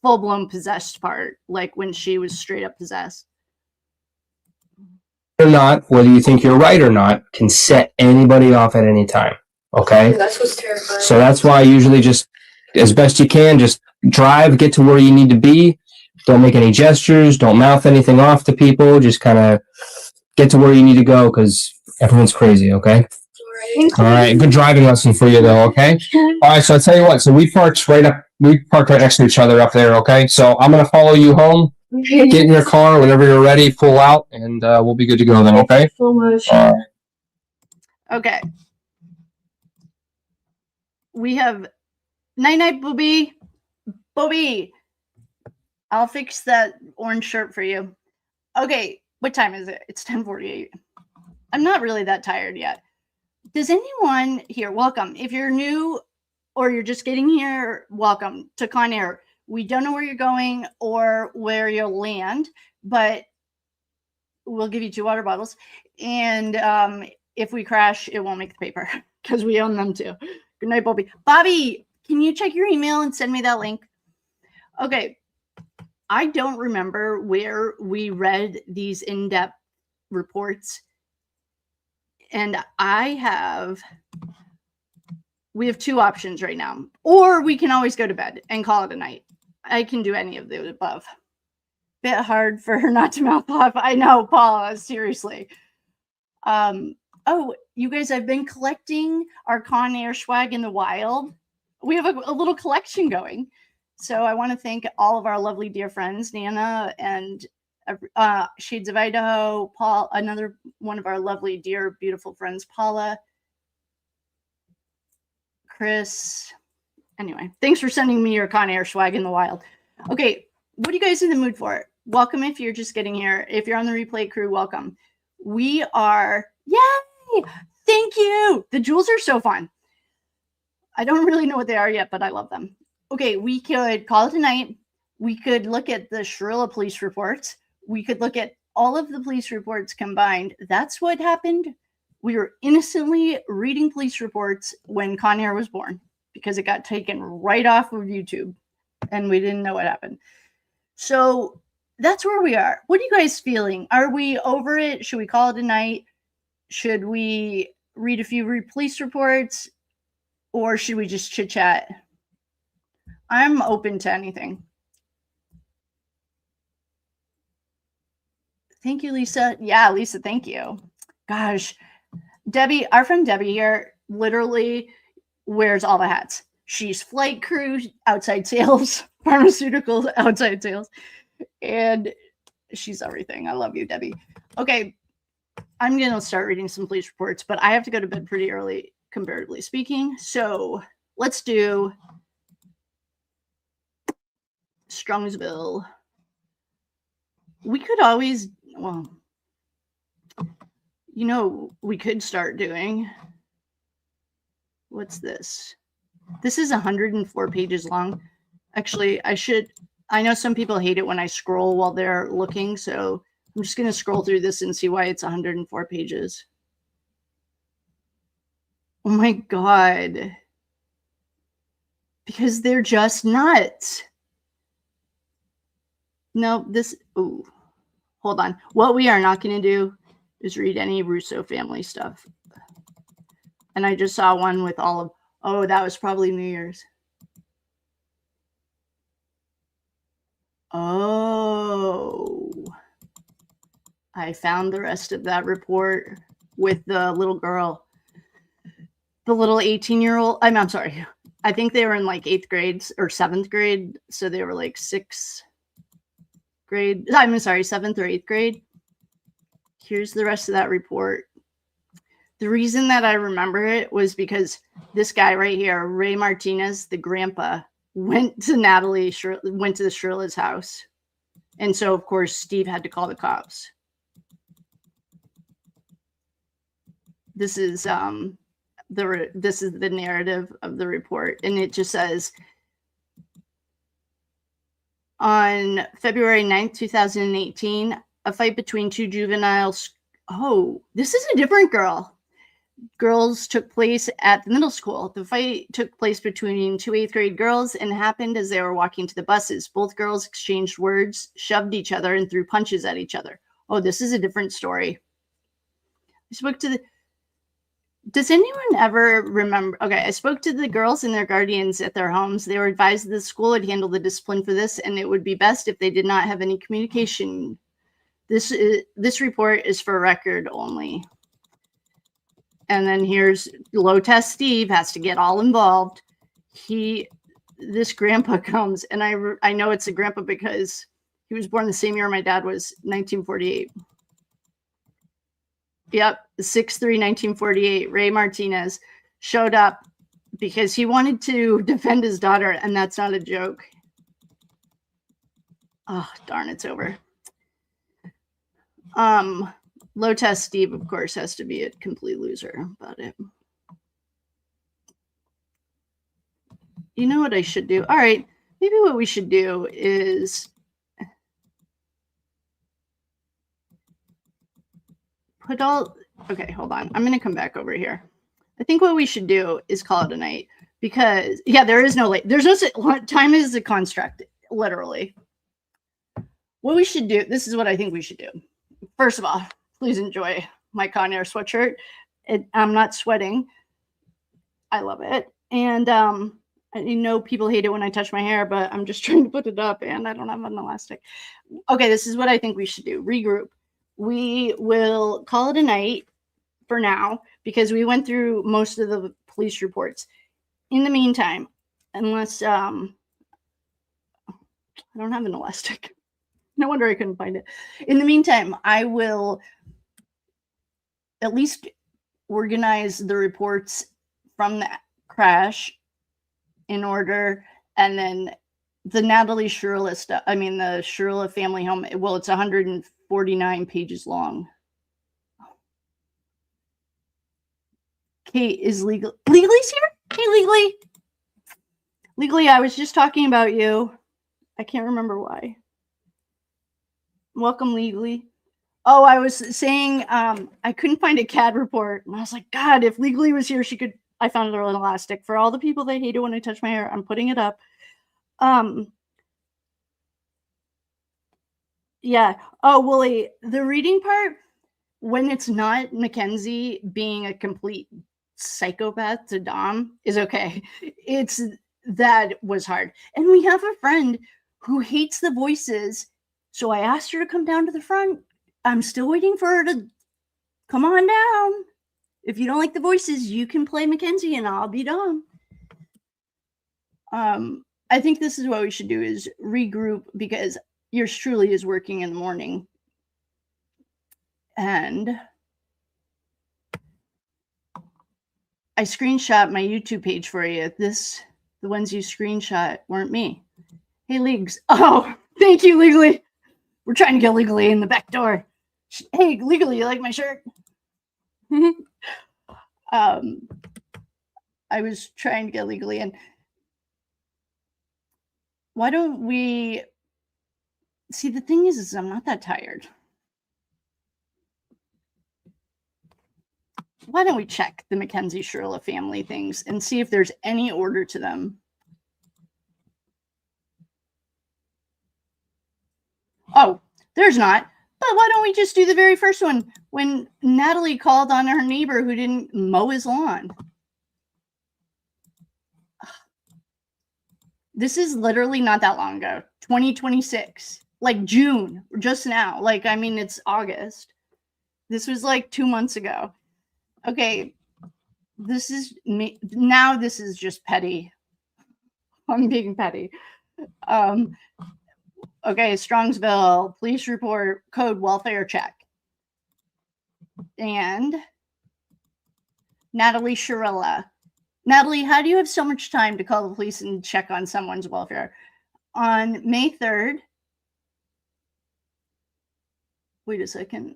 full-blown possessed part, like when she was straight up possessed. Or not, whether you think you're right or not, can set anybody off at any time, okay? Yeah, that's what's terrifying. So that's why I usually just, as best you can, just drive, get to where you need to be. Don't make any gestures. Don't mouth anything off to people. Just kind of get to where you need to go because everyone's crazy, okay? All right. Good driving lesson for you, though, okay? All right. So I'll tell you what. So we parked right next to each other up there, okay? So I'm going to follow you home. Get in your car. Whenever you're ready, pull out, and we'll be good to go then, okay? Thank you so much. All right. Okay. We have... Night-night, Booby. Booby. I'll fix that orange shirt for you. Okay, what time is it? It's 10:48. I'm not really that tired yet. Does anyone here, welcome. If you're new or you're just getting here, welcome to Con Air. We don't know where you're going or where you'll land, but we'll give you 2 water bottles. And if we crash, it won't make the paper because we own them too. Good night, Bobby. Bobby, can you check your email and send me that link? Okay. I don't remember where we read these in-depth reports. And we have 2 options right now. Or we can always go to bed and call it a night. I can do any of the above. Bit hard for her not to mouth off. I know, Paula, seriously. Oh, you guys, I've been collecting our Con Air swag in the wild. We have a little collection going. So I want to thank all of our lovely dear friends, Nana and Shades of Idaho, Paul, another one of our lovely dear beautiful friends, Paula, Chris. Anyway, thanks for sending me your Con Air swag in the wild. Okay, what are you guys in the mood for? Welcome if you're just getting here. If you're on the replay crew, welcome. We are, yay! Thank you. The jewels are so fun. I don't really know what they are yet, but I love them. Okay, we could call it a night. We could look at the Shirilla police reports. We could look at all of the police reports combined. That's what happened. We were innocently reading police reports when Con Air was born because it got taken right off of YouTube and we didn't know what happened. So that's where we are. What are you guys feeling? Are we over it? Should we call it a night? Should we read a few police reports? Or should we just chit chat? I'm open to anything. Thank you, Lisa. Yeah, Lisa, thank you. Gosh, Debbie, our friend Debbie here literally wears all the hats. She's flight crew, outside sales, pharmaceuticals, outside sales, and she's everything. I love you, Debbie. Okay, I'm going to start reading some police reports, but I have to go to bed pretty early, comparatively speaking. So let's do Strongsville. We could always, well, you know, we could start doing, what's this? This is 104 pages long. Actually, I know some people hate it when I scroll while they're looking, so I'm just going to scroll through this and see why it's 104 pages. Oh my God. Because they're just nuts. No, ooh, hold on. What we are not going to do is read any Russo family stuff. And I just saw one with all of, oh, that was probably New Year's. Oh, I found the rest of that report with the little girl, the little 18-year-old. I'm sorry. I think they were in like 8th grade or 7th grade. So they were like 6th grade. I'm sorry, 7th or 8th grade. Here's the rest of that report. The reason that I remember it was because this guy right here, Ray Martinez, the grandpa, went to Natalie, went to the Shirilla's house. And so, of course, Steve had to call the cops. This is the narrative of the report. And it just says, on February 9th, 2018, a fight between two juveniles. Oh, this is a different girl. Girls took place at the middle school. The fight took place between two 8th grade girls and happened as they were walking to the buses. Both girls exchanged words, shoved each other, and threw punches at each other. Oh, this is a different story. I spoke to does anyone ever remember? Okay, I spoke to the girls and their guardians at their homes. They were advised that the school would handle the discipline for this, and it would be best if they did not have any communication. This report is for record only. And then here's low test Steve has to get all involved. This grandpa comes, and I know it's a grandpa because he was born the same year my dad was, 1948. Yep, 6/3/1948. Ray Martinez showed up because he wanted to defend his daughter, and that's not a joke. Oh, darn, it's over. Low test Steve, of course, has to be a complete loser about it. You know what I should do? All right, maybe what we should do is okay, hold on. I'm going to come back over here. I think what we should do is call it a night because, yeah, there is no late. There's no time is a construct, literally. What we should do, this is what I think we should do. First of all, please enjoy my Con Air sweatshirt. I'm not sweating. I love it. And I know people hate it when I touch my hair, but I'm just trying to put it up and I don't have an elastic. Okay, this is what I think we should do. Regroup. We will call it a night. for now because we went through most of the police reports. In the meantime, unless I don't have an elastic. No wonder I couldn't find it. In the meantime, I will at least organize the reports from the crash in order, and then the Natalie Shirilla stuff. I mean, the Shirilla family home. Well, it's 149 pages long. Kate is legal. Legally's here. Hey, Legally. Legally, I was just talking about you. I can't remember why. Welcome, Legally. Oh, I was saying I couldn't find a CAD report, and I was like, God, if Legally was here, she could. I found an elastic for all the people that hate it when I touch my hair. I'm putting it up. Yeah. Oh, Wooly, the reading part, when it's not Mackenzie being a complete psychopath to Dom, is okay. It's that was hard. And we have a friend who hates the voices. So I asked her to come down to the front. I'm still waiting for her to come on down. If you don't like the voices, you can play Mackenzie and I'll be Dom. I think this is what we should do is regroup because yours truly is working in the morning. And I screenshot my YouTube page for you. The ones you screenshot weren't me. Hey, Leagues. Oh, thank you, Legally. We're trying to get Legally in the back door. Hey, Legally, you like my shirt? I was trying to get Legally in. Why don't we see? The thing is I'm not that tired. Why don't we check the Mackenzie Shirilla family things and see if there's any order to them? Oh, there's not. But why don't we just do the very first one when Natalie called on her neighbor who didn't mow his lawn? This is literally not that long ago. 2026. Like June, just now. Like, I mean, it's August. This was like 2 months ago. Okay. This is me. Now this is just petty. I'm being petty. Okay, Strongsville, police report, code welfare check. And Natalie Shirilla. Natalie, how do you have so much time to call the police and check on someone's welfare? On May 3rd. Wait a second.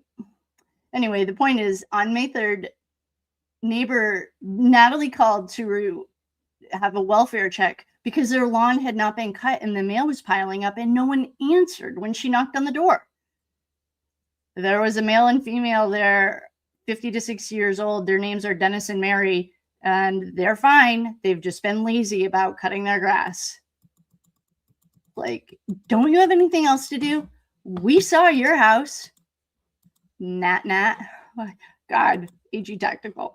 Anyway, the point is, on May 3rd, Natalie called to have a welfare check because their lawn had not been cut and the mail was piling up and no one answered when she knocked on the door. There was a male and female there, 50 to 60 years old. Their names are Dennis and Mary, and they're fine. They've just been lazy about cutting their grass. Like, don't you have anything else to do? We saw your house. Nat. God, AG Tactical.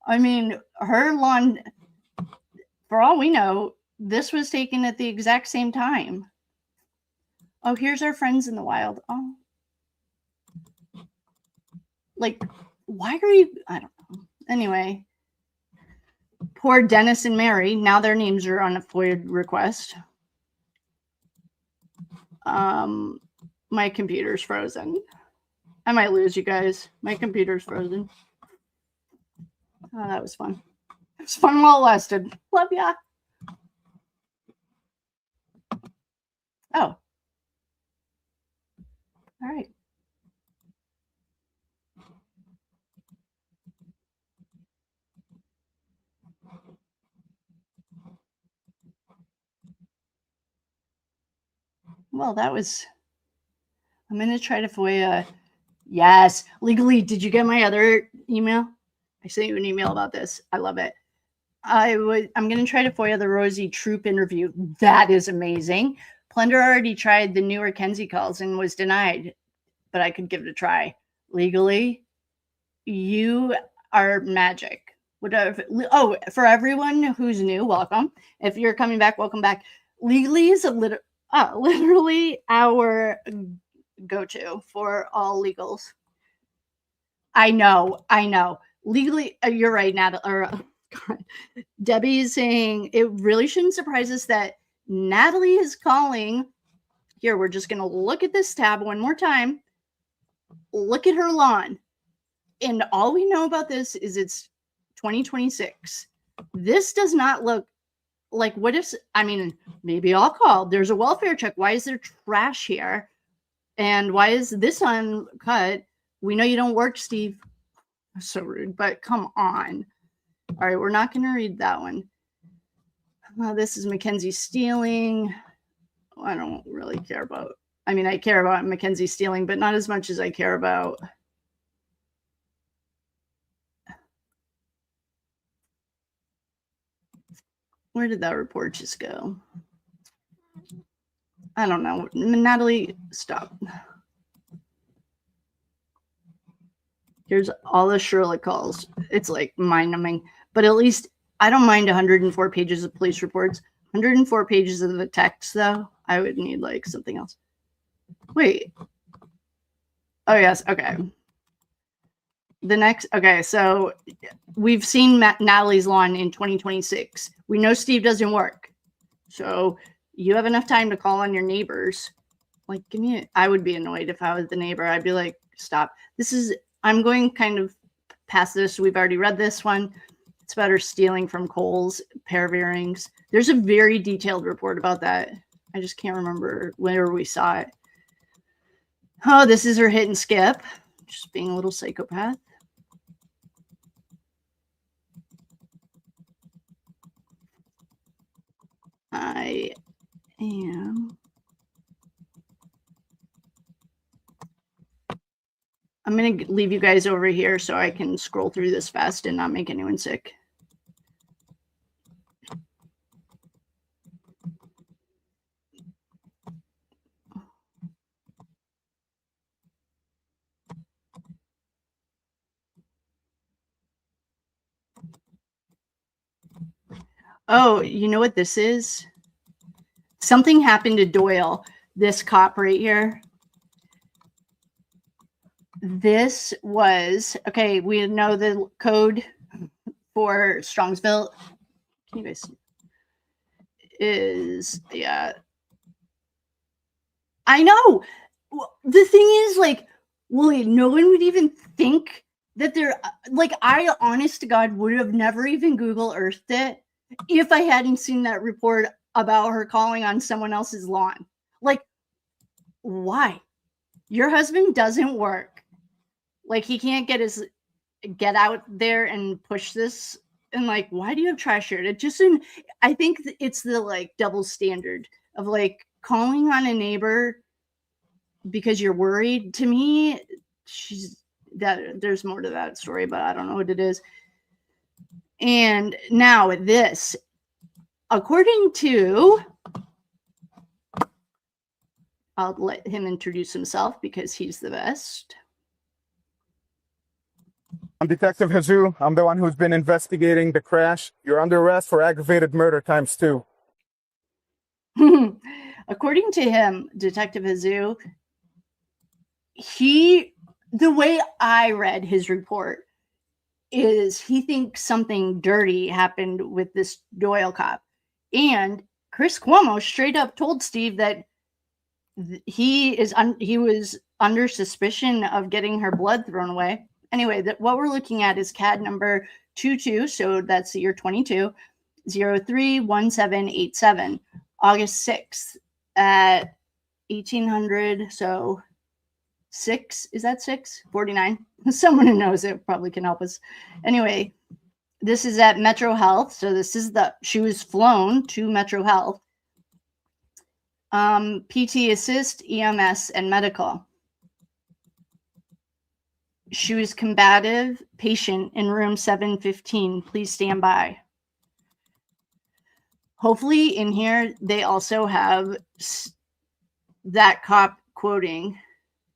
I mean, her lawn, for all we know, this was taken at the exact same time. Oh, here's our friends in the wild. Oh. Like, why are you? I don't know. Anyway, poor Dennis and Mary. Now their names are on a FOIA request. My computer's frozen. I might lose you guys. My computer's frozen. Oh, that was fun. It was fun while it lasted. Love ya. Oh. All right. Well, that was, I'm going to try to FOIA. Yes. Legally, did you get my other email? I sent you an email about this. I love it. I'm going to try to FOIA the Rosie Troop interview. That is amazing. Plunder already tried the newer Kenzie calls and was denied, but I could give it a try. Legally, you are magic. Whatever. Oh, for everyone who's new, welcome. If you're coming back, welcome back. Legally is literally our go-to for all legals. I know. Legally, you're right, Natalie. God. Debbie is saying it really shouldn't surprise us that Natalie is calling. Here, we're just going to look at this tab one more time. Look at her lawn. And all we know about this is it's 2026. This does not look like what if, I mean, maybe I'll call. There's a welfare check. Why is there trash here? And why is this uncut? We know you don't work, Steve. So rude, but come on. All right, we're not going to read that one. This is Mackenzie stealing. I don't really care about. I mean, I care about Mackenzie stealing, but not as much as I care about. Where did that report just go? I don't know. Natalie, stop. Here's all the Shirilla calls. It's like mind-numbing. But at least I don't mind 104 pages of police reports. 104 pages of the text, though. I would need like something else. Wait. Oh, yes. Okay. The next. Okay. So we've seen Natalie's lawn in 2026. We know Steve doesn't work. So you have enough time to call on your neighbors. Like, give me I would be annoyed if I was the neighbor. I'd be like, stop. I'm going kind of past this. We've already read this one. It's about her stealing from Kohl's pair of earrings. There's a very detailed report about that. I just can't remember where we saw it. Oh, this is her hit and skip. Just being a little psychopath. I am. I'm going to leave you guys over here so I can scroll through this fast and not make anyone sick. Oh, you know what this is? Something happened to Doyle, this cop right here. This was, okay, we know the code for Strongsville. Can you guys see? Is, yeah. I know. The thing is, like, Willie, no one would even think that they're, like, I, honest to God, would have never even Google Earthed it if I hadn't seen that report about her calling on someone else's lawn. Like, why? Your husband doesn't work. Like, he can't get out there and push this. And like, why do you have trash here? It just, I think it's the like double standard of like calling on a neighbor because you're worried. To me, there's more to that story, but I don't know what it is. And now this, according to, I'll let him introduce himself because he's the best. I'm Detective Jesus. I'm the one who's been investigating the crash. You're under arrest for aggravated murder ×2. According to him, Detective Jesus, the way I read his report is he thinks something dirty happened with this Doyle cop. And Chris Cuomo straight up told Steve that he was under suspicion of getting her blood thrown away. Anyway, what we're looking at is CAD number 22, so that's the year 22, 031787, August 6th at 1800, so 6, is that 6? 49? Someone who knows it probably can help us. Anyway, this is at Metro Health, so this is she was flown to Metro Health. PT assist, EMS, and medical. She was combative, patient in room 715. Please stand by. Hopefully in here, they also have that cop quoting.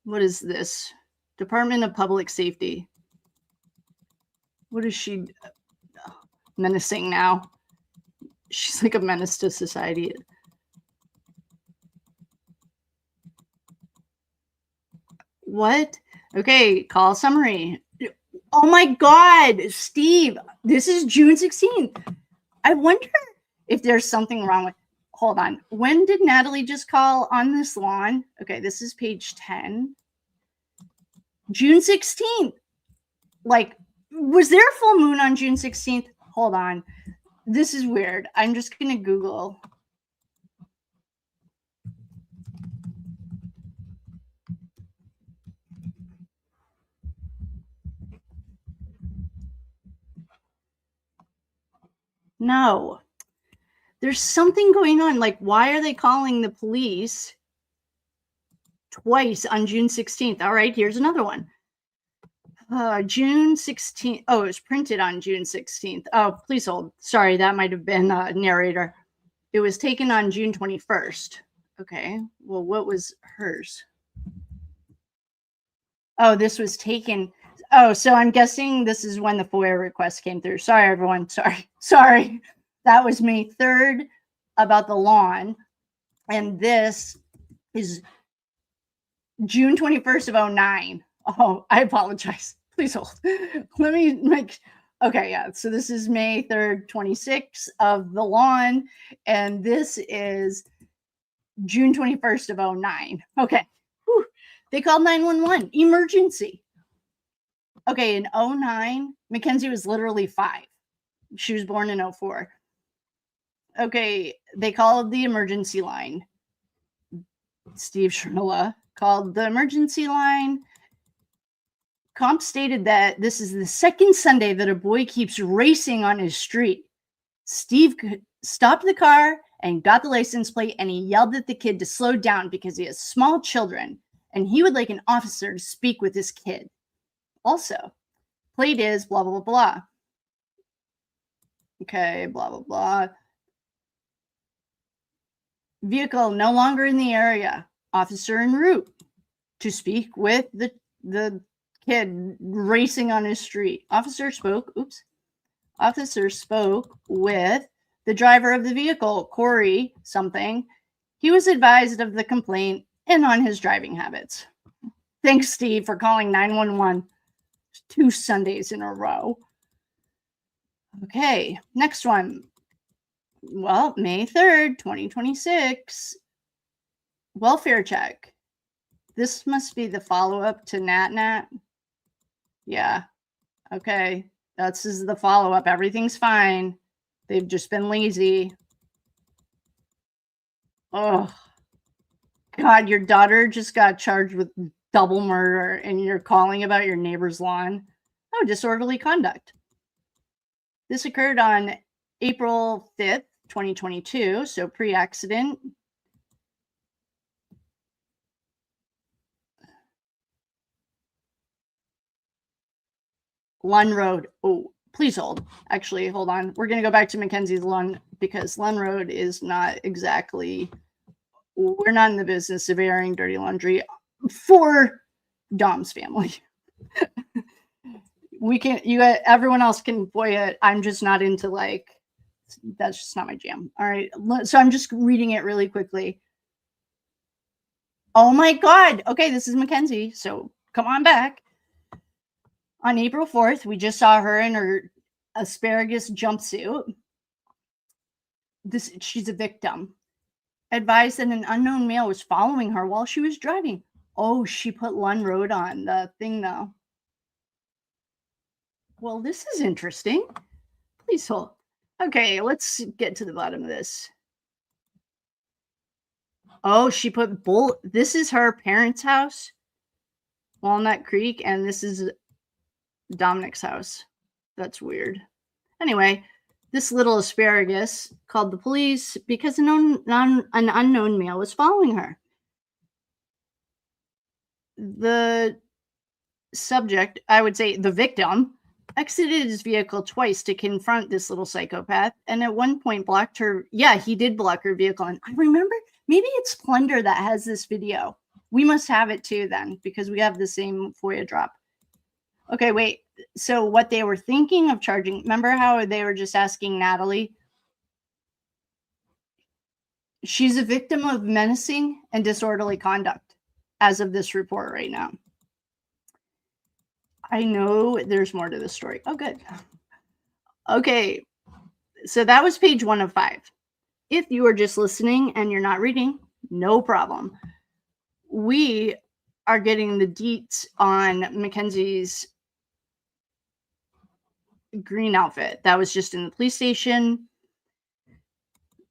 What is this? Department of Public Safety. What is she? Menacing now. She's like a menace to society. What? Okay, call summary. Oh my God, Steve, this is June 16th. I wonder if there's something wrong with, hold on. When did Natalie just call on this lawn? Okay, this is page 10. June 16th. Like, was there a full moon on June 16th? Hold on. This is weird. I'm just going to Google. No. There's something going on. Like, why are they calling the police twice on June 16th? All right, here's another one. June 16th. Oh, it was printed on June 16th. Oh, please hold. Sorry, that might have been a narrator. It was taken on June 21st. Okay, well, what was hers? Oh, this was taken. Oh, so I'm guessing this is when the FOIA request came through. Sorry, everyone. Sorry. That was May 3rd about the lawn. And this is June 21st of 2009. Oh, I apologize. Please hold. Let me make, okay, yeah. So this is May 3rd, 26 of the lawn. And this is June 21st of 2009. Okay. Whew. They called 911, emergency. Okay, in 2009, Mackenzie was literally 5. She was born in 2004. Okay, they called the emergency line. Steve Shirilla called the emergency line. Comp stated that this is the second Sunday that a boy keeps racing on his street. Steve stopped the car and got the license plate, and he yelled at the kid to slow down because he has small children, and he would like an officer to speak with this kid. Also, plate is blah, blah, blah, blah. Okay, blah, blah, blah. Vehicle no longer in the area. Officer en route to speak with the kid racing on his street. Officer spoke with the driver of the vehicle, Corey something. He was advised of the complaint and on his driving habits. Thanks, Steve, for calling 911 2 Sundays in a row. Okay, next one. Well, May 3rd, 2026. Welfare check. This must be the follow-up to Nat. Yeah. Okay. This is the follow-up. Everything's fine. They've just been lazy. Oh, God, your daughter just got charged with double murder and you're calling about your neighbor's lawn. Oh, disorderly conduct. This occurred on April 5th, 2022, so pre-accident. Lund Road. Oh, please hold. Actually, hold on. We're going to go back to Mackenzie's lawn because Lund Road is not exactly, we're not in the business of airing dirty laundry for Dom's family. We can, everyone else can FOIA it. I'm just not into like, that's just not my jam. All right. So I'm just reading it really quickly. Oh my God. Okay. This is Mackenzie. So come on back. On April 4th, we just saw her in her asparagus jumpsuit. She's a victim. Advised that an unknown male was following her while she was driving. Oh, she put Lund Road on the thing though. Well, this is interesting. Please hold. Okay, let's get to the bottom of this. Oh, she put this is her parents' house, Walnut Creek, and this is Dominic's house. That's weird. Anyway, this little asparagus called the police because an unknown male was following her. The subject, I would say the victim, exited his vehicle twice to confront this little psychopath, and at one point blocked her. Yeah, he did block her vehicle. And I remember, maybe it's Plunder that has this video. We must have it too then, because we have the same FOIA drop. Okay, wait. So what they were thinking of charging, remember how they were just asking Natalie? She's a victim of menacing and disorderly conduct as of this report right now. I know there's more to the story. Oh, good. Okay. So that was page 1 of 5. If you are just listening and you're not reading, no problem. We are getting the deets on Mackenzie's green outfit. That was just in the police station.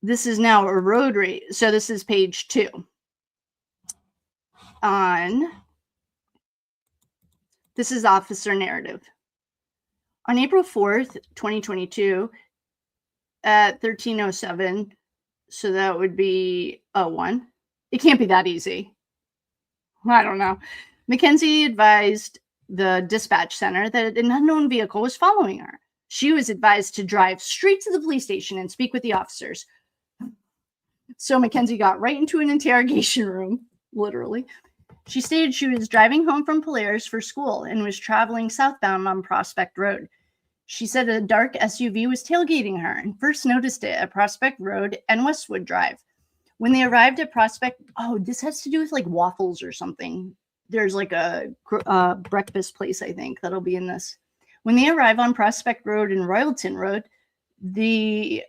This is now a road rage. So this is page 2. This is officer narrative. On April 4th, 2022, at 13:07, so that would be 01. It can't be that easy. I don't know. Mackenzie advised the dispatch center that an unknown vehicle was following her. She was advised to drive straight to the police station and speak with the officers. So Mackenzie got right into an interrogation room, literally. She stated she was driving home from Polaris for school and was traveling southbound on Prospect Road. She said a dark SUV was tailgating her and first noticed it at Prospect Road and Westwood Drive. When they arrived at Prospect, this has to do with like waffles or something. There's like a breakfast place, I think, that'll be in this. When they arrive on Prospect Road and Royalton Road, the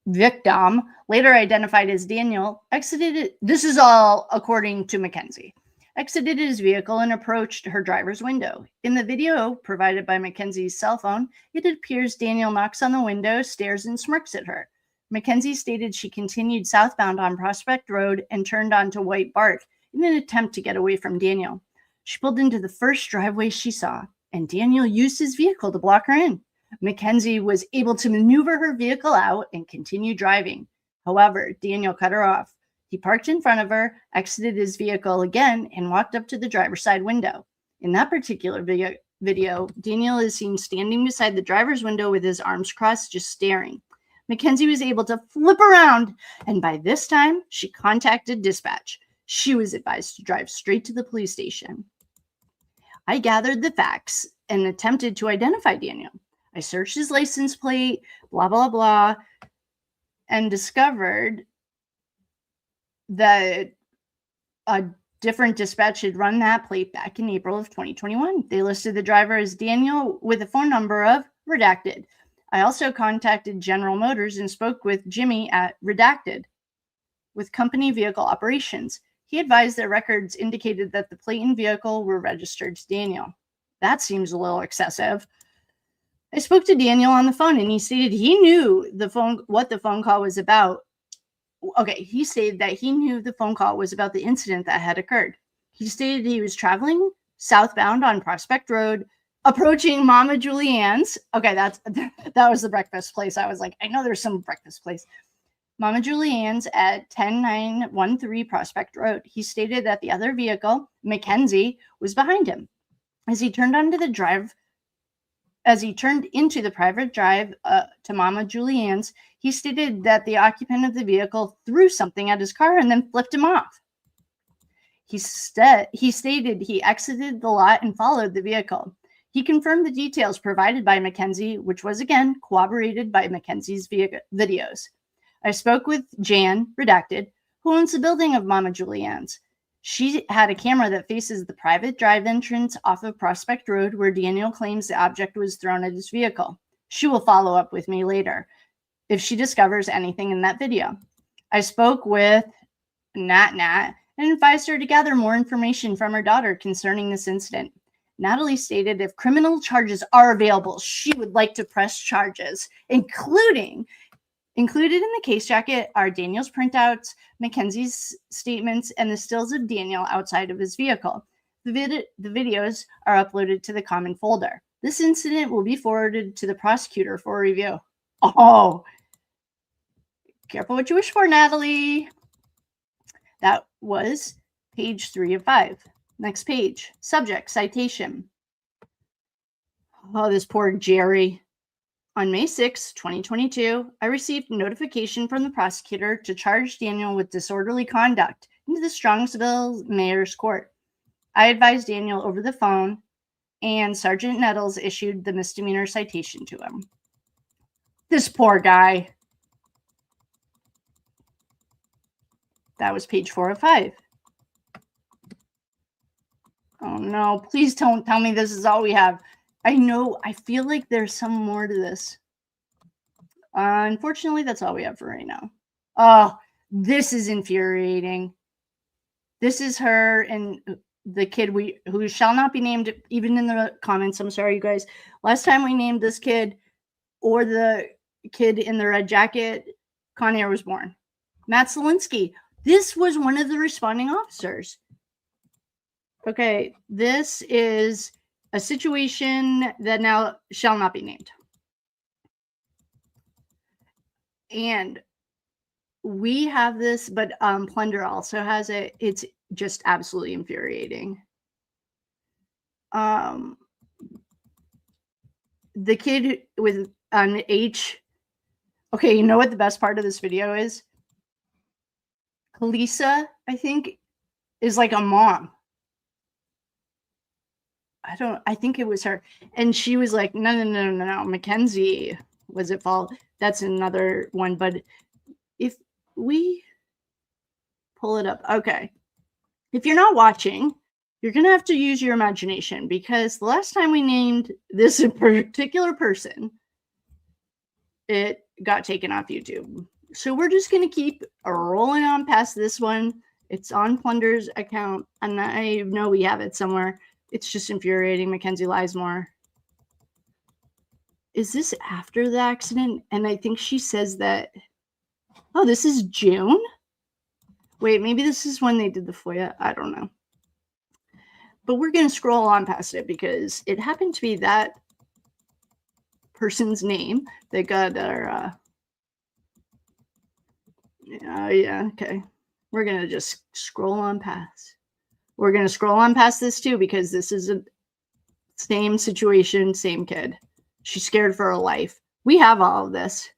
victim, later identified as Daniel, exited. This is all according to Mackenzie. Exited his vehicle and approached her driver's window. In the video provided by Mackenzie's cell phone, it appears Daniel knocks on the window, stares, and smirks at her. Mackenzie stated she continued southbound on Prospect Road and turned onto White Bark in an attempt to get away from Daniel. She pulled into the first driveway she saw, and Daniel used his vehicle to block her in. Mackenzie was able to maneuver her vehicle out and continue driving. However, Daniel cut her off. He parked in front of her, exited his vehicle again, and walked up to the driver's side window. In that particular video, Daniel is seen standing beside the driver's window with his arms crossed, just staring. Mackenzie was able to flip around, and by this time, she contacted dispatch. She was advised to drive straight to the police station. I gathered the facts and attempted to identify Daniel. I searched his license plate, blah, blah, blah, and discovered that a different dispatch had run that plate back in April of 2021. They listed the driver as Daniel with a phone number of redacted. I also contacted General Motors and spoke with Jimmy at Redacted with company vehicle operations. He advised that records indicated that the plate and vehicle were registered to Daniel. That seems a little excessive. I spoke to Daniel on the phone and he stated he knew what the phone call was about. Okay, he stated that he knew the phone call was about the incident that had occurred. He stated he was traveling southbound on Prospect Road, approaching Mama Julianne's. Okay, that was the breakfast place. I was like, I know there's some breakfast place. Mama Julianne's at 10913 Prospect Road. He stated that the other vehicle, Mackenzie, was behind him. As he turned into the private drive to Mama Julianne's, he stated that the occupant of the vehicle threw something at his car and then flipped him off. He stated he exited the lot and followed the vehicle. He confirmed the details provided by Mackenzie, which was again corroborated by Mackenzie's videos. I spoke with Jan, Redacted, who owns the building of Mama Julianne's. She had a camera that faces the private drive entrance off of Prospect Road where Daniel claims the object was thrown at his vehicle. She will follow up with me later if she discovers anything in that video. I spoke with Nat and advised her to gather more information from her daughter concerning this incident. Natalie stated if criminal charges are available, she would like to press charges, included in the case jacket are Daniel's printouts, Mackenzie's statements, and the stills of Daniel outside of his vehicle. The videos are uploaded to the common folder. This incident will be forwarded to the prosecutor for review. Oh, careful what you wish for, Natalie. That was page 3 of 5. Next page, subject, citation. Oh, this poor Jerry. On May 6, 2022, I received notification from the prosecutor to charge Daniel with disorderly conduct into the Strongsville Mayor's Court. I advised Daniel over the phone, and Sergeant Nettles issued the misdemeanor citation to him. This poor guy. That was page 4 of 5. Oh no, please don't tell me this is all we have. I know, I feel like there's some more to this. Unfortunately, that's all we have for right now. Oh, this is infuriating. This is her and the kid who shall not be named, even in the comments. I'm sorry, you guys. Last time we named this kid or the kid in the red jacket, Con Air was born. Matt Zielinski. This was one of the responding officers. Okay, this is a situation that now shall not be named. And we have this, but Plunder also has it. It's just absolutely infuriating. The kid with an H. Okay, you know what the best part of this video is? Kalisa, I think, is like a mom. I think it was her. And she was like, no. Mackenzie was at fault. That's another one. But if we pull it up, okay. If you're not watching, you're going to have to use your imagination, because the last time we named this particular person, it got taken off YouTube. So we're just going to keep rolling on past this one. It's on Plunder's account, and I know we have it somewhere. It's just infuriating. Mackenzie Lismore. Is this after the accident? And I think she says that, oh, this is June? Wait, maybe this is when they did the FOIA. I don't know. But we're going to scroll on past it because it happened to be that person's name that got our... yeah, okay. We're going to just scroll on past. We're going to scroll on past this too, because this is a same situation, same kid. She's scared for her life. We have all of this.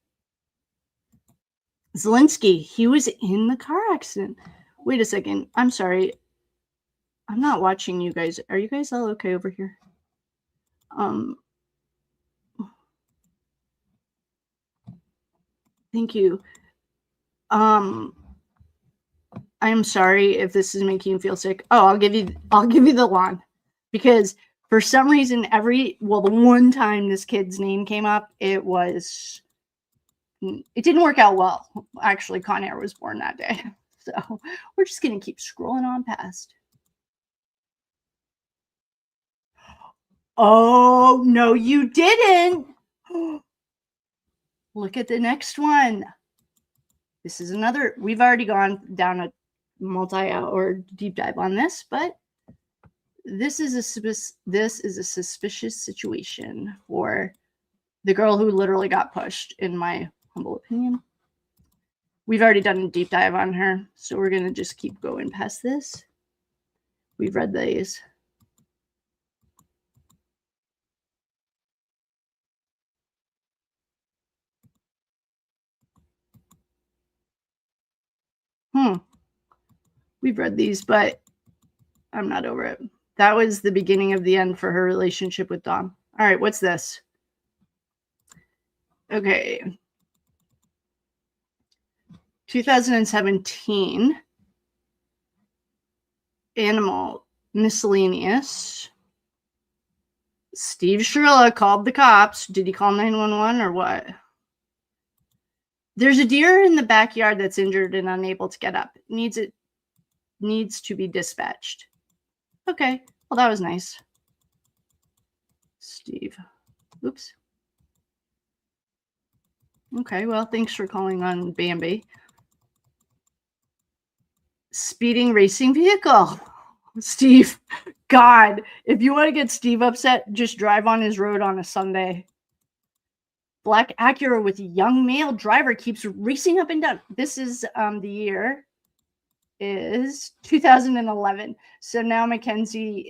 Zielinski, he was in the car accident. Wait a second. I'm sorry. I'm not watching you guys. Are you guys all okay over here? Thank you. I am sorry if this is making you feel sick. Oh, I'll give you the lawn, because for some reason the one time this kid's name came up, it didn't work out well. Actually, Con Air was born that day. So we're just going to keep scrolling on past. Oh, no, you didn't. Look at the next one. This is another, we've already gone down a multi-hour deep dive on this, but this is a suspicious situation for the girl who literally got pushed, in my humble opinion. We've already done a deep dive on her, so we're going to just keep going past this. We've read these. We've read these, but I'm not over it. That was the beginning of the end for her relationship with Dom. All right, what's this? Okay. 2017. Animal miscellaneous. Steve Shirilla called the cops. Did he call 911 or what? There's a deer in the backyard that's injured and unable to get up. Needs to be dispatched. Okay. Well, that was nice. Steve. Oops. Okay. Well, thanks for calling on Bambi. Speeding racing vehicle. Steve. God. If you want to get Steve upset, just drive on his road on a Sunday. Black Acura with young male driver keeps racing up and down. This is the year is 2011. So now Mackenzie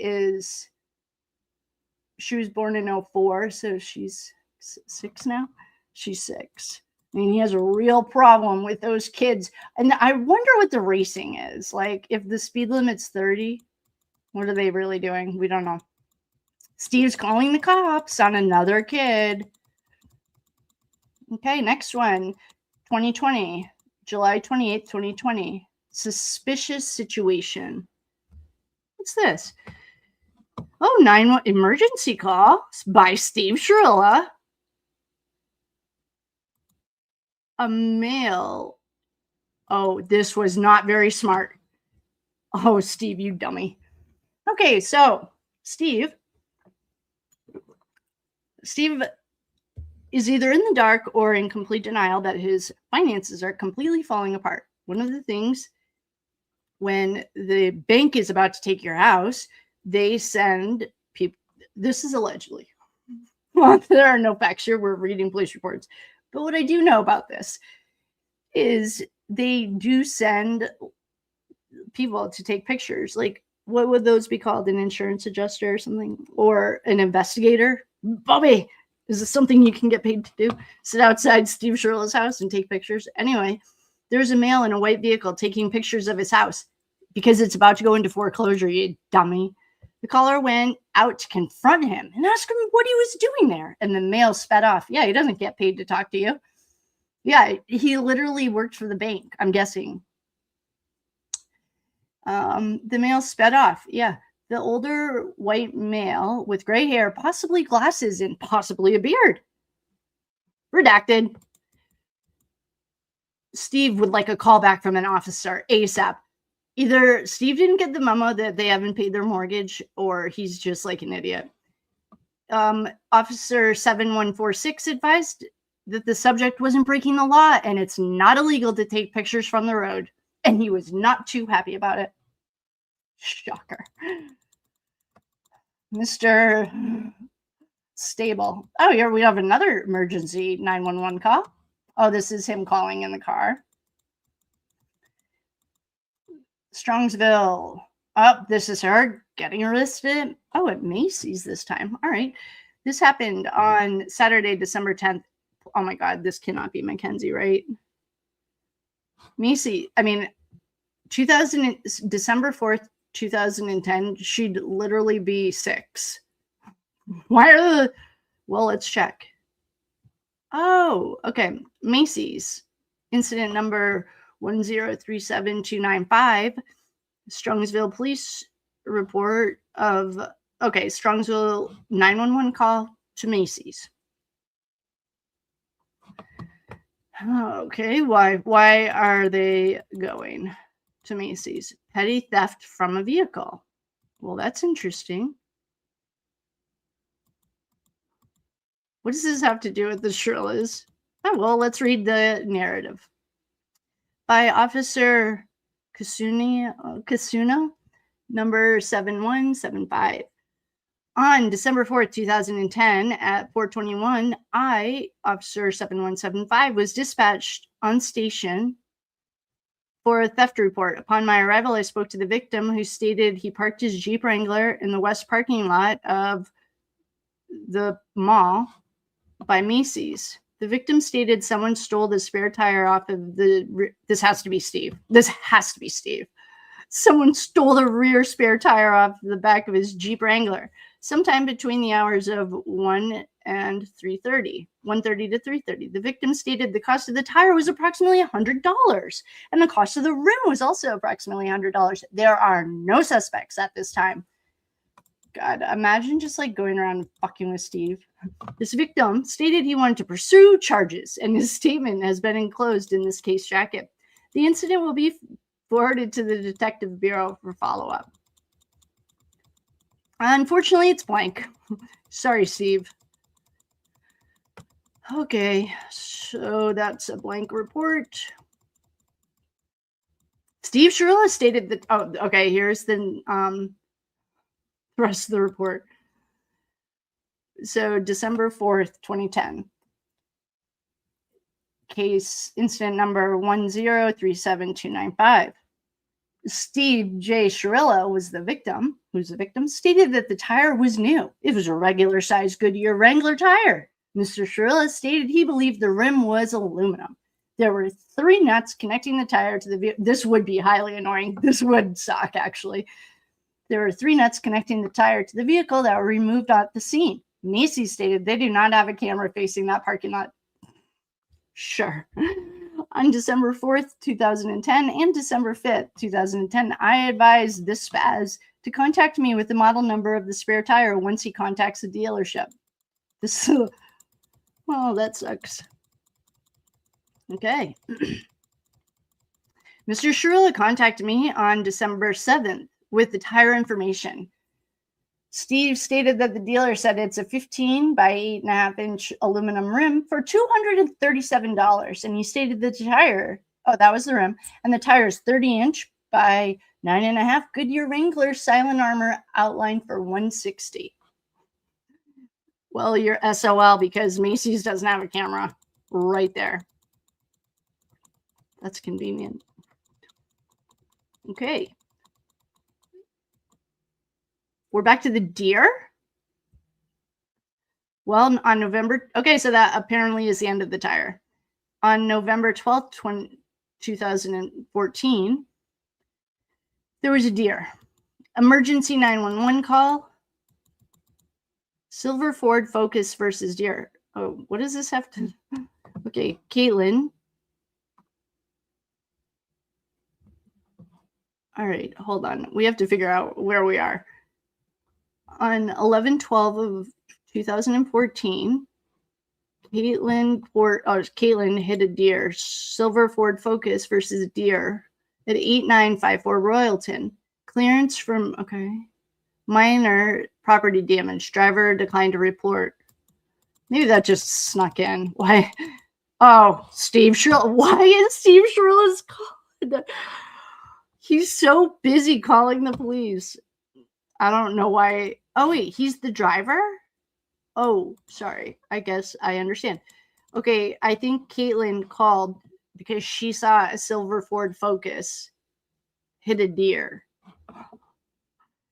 she was born in 04, so she's 6 now. She's 6. And he has a real problem with those kids. And I wonder what the racing is. Like, if the speed limit's 30, what are they really doing? We don't know. Steve's calling the cops on another kid. Okay, next one. 2020. July 28th, 2020. Suspicious situation. What's this? Oh, emergency call by Steve Shirilla. A male. Oh, this was not very smart. Oh, Steve, you dummy. Okay, so Steve is either in the dark or in complete denial that his finances are completely falling apart. One of the things, when the bank is about to take your house, they send people, this is allegedly, well, there are no facts here, we're reading police reports, but what I do know about this is they do send people to take pictures. Like, what would those be called? An insurance adjuster or something? Or an investigator? Bobby, is this something you can get paid to do? Sit outside Steve Shirilla's house and take pictures? Anyway, there's a male in a white vehicle taking pictures of his house because it's about to go into foreclosure, you dummy. The caller went out to confront him and ask him what he was doing there. And the male sped off. Yeah, he doesn't get paid to talk to you. Yeah, he literally worked for the bank, I'm guessing. The male sped off. Yeah, the older white male with gray hair, possibly glasses, and possibly a beard. Redacted. Steve would like a call back from an officer ASAP. Either Steve didn't get the memo that they haven't paid their mortgage, or he's just like an idiot. Officer 7146 advised that the subject wasn't breaking the law and it's not illegal to take pictures from the road. And he was not too happy about it. Shocker. Mr. Stable. Oh, here we have another emergency 911 call. Oh, this is him calling in the car. Strongsville. Oh, this is her getting arrested. Oh, at Macy's this time. All right. This happened on Saturday, December 10th. Oh my God, this cannot be Mackenzie, right? Macy, I mean, December 4th, 2010, she'd literally be 6. Why are the, well, let's check. Oh, okay. Macy's, incident number 1037295, Strongsville police report of, okay, Strongsville 911 call to Macy's. Okay, why are they going to Macy's? Petty theft from a vehicle. Well, that's interesting. What does this have to do with the Shirillas? Oh, well, let's read the narrative. By Officer Kasuno, number 7175. On December 4th, 2010, at 4:21, I, Officer 7175, was dispatched on station for a theft report. Upon my arrival, I spoke to the victim, who stated he parked his Jeep Wrangler in the west parking lot of the mall by Macy's. The victim stated someone stole the spare tire off of the... This has to be Steve. This has to be Steve. Someone stole the rear spare tire off the back of his Jeep Wrangler sometime between the hours of 1 and 3:30, 1:30 to 3:30. The victim stated the cost of the tire was approximately $100, and the cost of the rim was also approximately $100. There are no suspects at this time. God, imagine just like going around fucking with Steve. This victim stated he wanted to pursue charges, and his statement has been enclosed in this case jacket. The incident will be forwarded to the Detective Bureau for follow-up. Unfortunately, it's blank. Sorry, Steve. Okay, so that's a blank report. Steve Shirilla stated that, oh, okay, here's the rest of the report. So December 4th, 2010. Case incident number 1037295. Steve J. Shirilla was the victim, stated that the tire was new. It was a regular size Goodyear Wrangler tire. Mr. Shirilla stated he believed the rim was aluminum. There were 3 nuts connecting the tire to the vehicle. This would be highly annoying. This would suck, actually. There were 3 nuts connecting the tire to the vehicle that were removed at the scene. Macy's stated they do not have a camera facing that parking lot. Sure. On December 4th, 2010 and December 5th, 2010, I advised this spaz to contact me with the model number of the spare tire once he contacts the dealership. This, well, that sucks. Okay. Mr. Shirilla contacted me on December 7th with the tire information. Steve stated that the dealer said it's a 15 by 8.5 inch aluminum rim for $237. And he stated that the tire, oh, that was the rim, and the tire is 30 inch by 9.5 Goodyear Wrangler Silent Armor outline for $160. Well, you're SOL because Macy's doesn't have a camera right there. That's convenient. Okay. We're back to the deer. Well, on November, okay, so that apparently is the end of the tire. On November 12th, 2014, there was a deer. Emergency 911 call. Silver Ford Focus versus deer. Oh, what does this have to? Okay, Caitlin. All right, hold on. We have to figure out where we are. On 11/12 of 2014, Caitlin hit a deer. Silver Ford Focus versus deer at 8954 Royalton. Clearance from, okay. Minor property damage. Driver declined to report. Maybe that just snuck in. Why? Oh, Steve Shirilla. Why is Steve Shirilla's called? He's so busy calling the police. I don't know why. Oh, wait, he's the driver? Oh, sorry. I guess I understand. Okay, I think Caitlin called because she saw a silver Ford Focus hit a deer.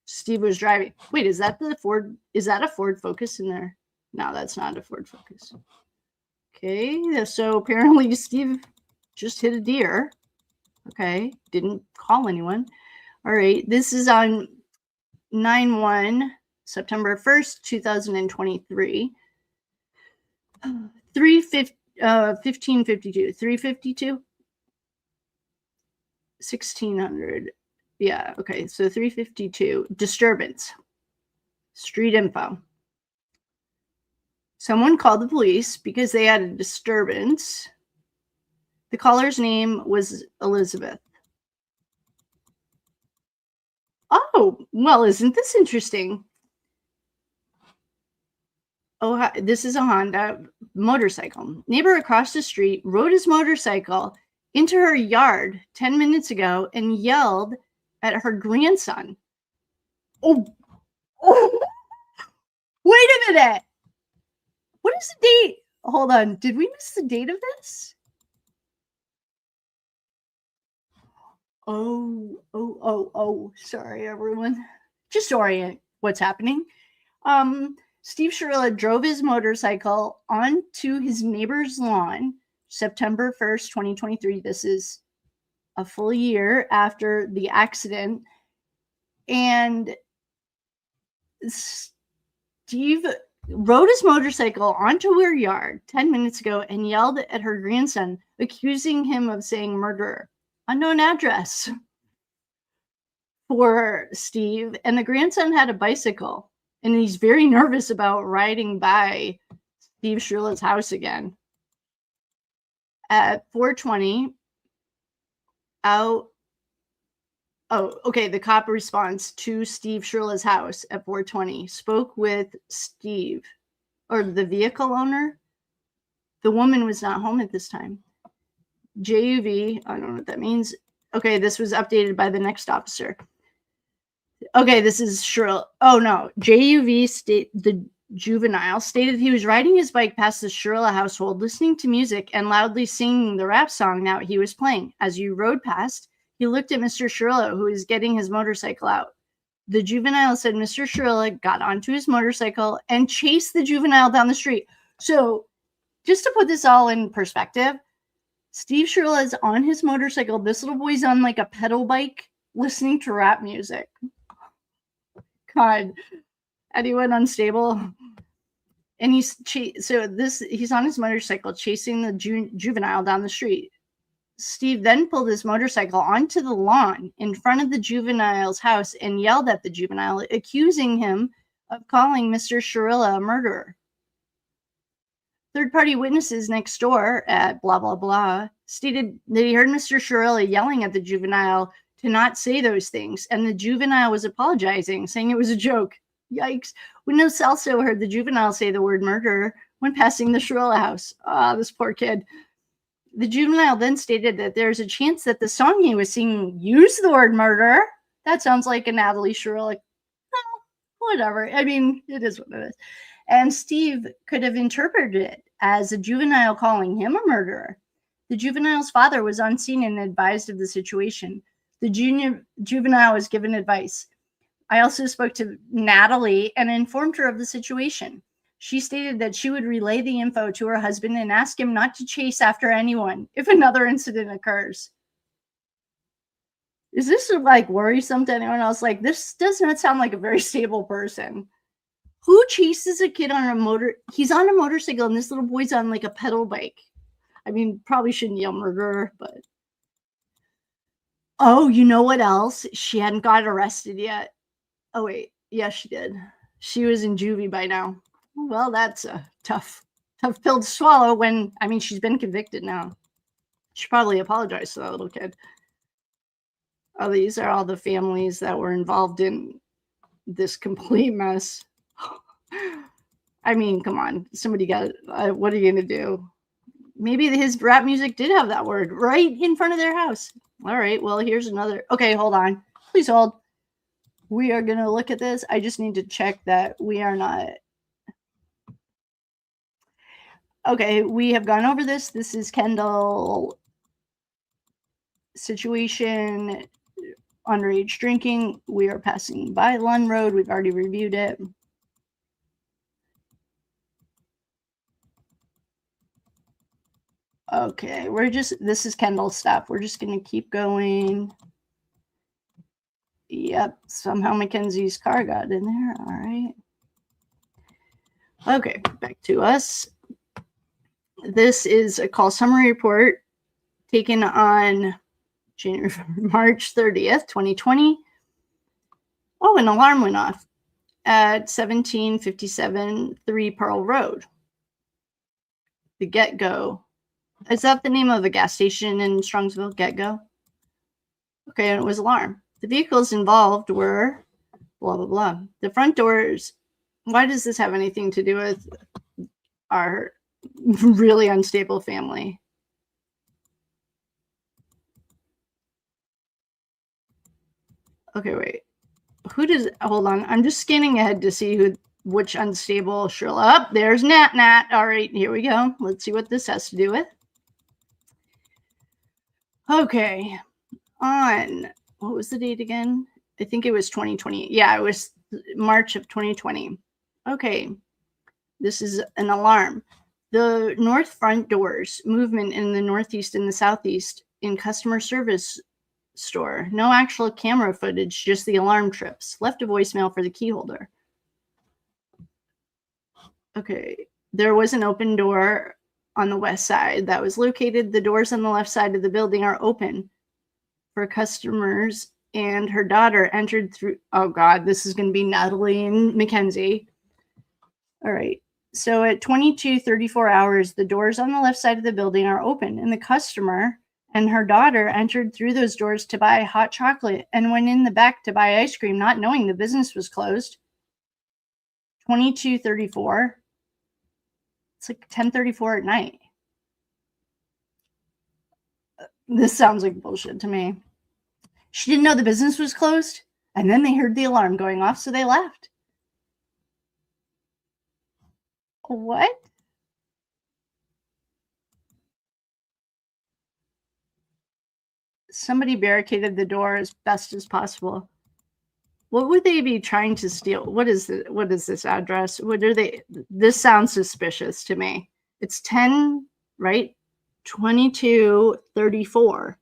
Steve was driving. Wait, is that the Ford? Is that a Ford Focus in there? No, that's not a Ford Focus. Okay, so apparently Steve just hit a deer. Okay, didn't call anyone. All right, this is on 9/1, September 1st, 2023. 1552, 352, 1600. Yeah, okay, so 352. Disturbance. Street info. Someone called the police because they had a disturbance. The caller's name was Elizabeth. Oh, well, isn't this interesting? Oh, this is a Honda motorcycle. Neighbor across the street rode his motorcycle into her yard 10 minutes ago and yelled at her grandson. Oh, wait a minute. What is the date? Hold on. Did we miss the date of this? Oh, sorry, everyone. Just orient what's happening. Steve Shirilla drove his motorcycle onto his neighbor's lawn September 1st, 2023. This is a full year after the accident. And Steve rode his motorcycle onto her yard 10 minutes ago and yelled at her grandson, accusing him of saying murderer. Unknown address for Steve. And the grandson had a bicycle. And he's very nervous about riding by Steve Shirilla's house again. At 4:20, the cop responds to Steve Shirilla's house at 4:20. Spoke with Steve, or the vehicle owner. The woman was not home at this time. JUV, I don't know what that means. Okay, this was updated by the next officer. Okay, this is Shirilla. Oh no, JUV the juvenile stated he was riding his bike past the Shirilla household, listening to music and loudly singing the rap song that he was playing. As you rode past, he looked at Mr. Shirilla, who was getting his motorcycle out. The juvenile said Mr. Shirilla got onto his motorcycle and chased the juvenile down the street. So, just to put this all in perspective, Steve Shirilla is on his motorcycle. This little boy's on like a pedal bike listening to rap music. God, anyone unstable? And he's on his motorcycle chasing the juvenile down the street. Steve then pulled his motorcycle onto the lawn in front of the juvenile's house and yelled at the juvenile, accusing him of calling Mr. Shirilla a murderer. Third-party witnesses next door at blah, blah, blah stated that he heard Mr. Shirilla yelling at the juvenile to not say those things, and the juvenile was apologizing, saying it was a joke. Yikes. Witness also heard the juvenile say the word murderer when passing the Shirilla house. Ah, this poor kid. The juvenile then stated that there's a chance that the song he was singing used the word murder. That sounds like a Natalie Shirilla. Oh, whatever. I mean, it is what it is. And Steve could have interpreted it as a juvenile calling him a murderer. The juvenile's father was on scene and advised of the situation. The juvenile was given advice. I also spoke to Natalie and informed her of the situation. She stated that she would relay the info to her husband and ask him not to chase after anyone if another incident occurs. Is this like worrisome to anyone else? Like, this does not sound like a very stable person. Who chases a kid on a motor? He's on a motorcycle and this little boy's on like a pedal bike. I mean, probably shouldn't yell murderer, but. Oh, you know what else? She hadn't got arrested yet. Oh, wait. Yeah, she did. She was in juvie by now. Well, that's a tough pill to swallow when, I mean, she's been convicted now. She probably apologized to that little kid. Oh, these are all the families that were involved in this complete mess. I mean, come on. Somebody got, what are you going to do? Maybe his rap music did have that word right in front of their house. All right, well, here's another. Okay, hold on. Please hold. We are going to look at this. I just need to check that we are not. Okay, we have gone over this. This is Kendall situation, underage drinking. We are passing by Lund Road. We've already reviewed it. Okay, this is Kendall's stuff. We're just going to keep going. Yep, somehow Mackenzie's car got in there. All right. Okay, back to us. This is a call summary report taken on March 30th, 2020. Oh, an alarm went off at 1757 3 Pearl Road. The Get Go. Is that the name of a gas station in Strongsville? Get Go? Okay, and it was alarm. The vehicles involved were blah, blah, blah. The front doors. Why does this have anything to do with our really unstable family? Okay, wait. Who does, hold on. I'm just scanning ahead to see which unstable Shirilla. Oh, there's Nat. All right, here we go. Let's see what this has to do with. Okay. On, what was the date again? I think it was 2020. Yeah, it was March of 2020. Okay. This is an alarm. The north front doors movement in the northeast and the southeast in customer service store. No actual camera footage, just the alarm trips. Left a voicemail for the key holder. Okay. There was an open door on the west side that was located. The doors on the left side of the building are open for customers, and her daughter entered through. Oh God, this is going to be Natalie and Mackenzie. All right. So at 22:34 hours, the doors on the left side of the building are open, and the customer and her daughter entered through those doors to buy hot chocolate and went in the back to buy ice cream, not knowing the business was closed. 22:34. It's like 10:34 at night. This sounds like bullshit to me. She didn't know the business was closed, and then they heard the alarm going off, so they left. What? Somebody barricaded the door as best as possible. What would they be trying to steal? What is this address? What are they? This sounds suspicious to me. It's 10, right? 22:34.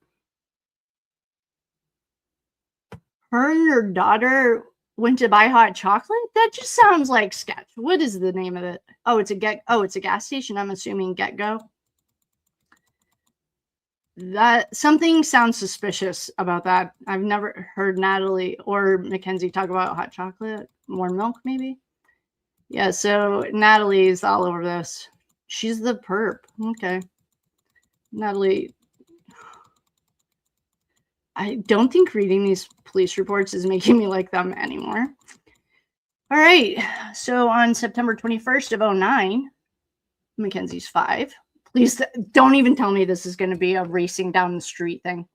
Her and her daughter went to buy hot chocolate? That just sounds like sketch. What is the name of it? Oh, it's a gas station. I'm assuming Get Go. That something sounds suspicious about that. I've never heard Natalie or Mackenzie talk about hot chocolate, more milk, maybe. Yeah, so Natalie's all over this. She's the perp. Okay. Natalie, I don't think reading these police reports is making me like them anymore. All right. So on September 21st of 2009, Mackenzie's 5. Please don't even tell me this is going to be a racing down the street thing.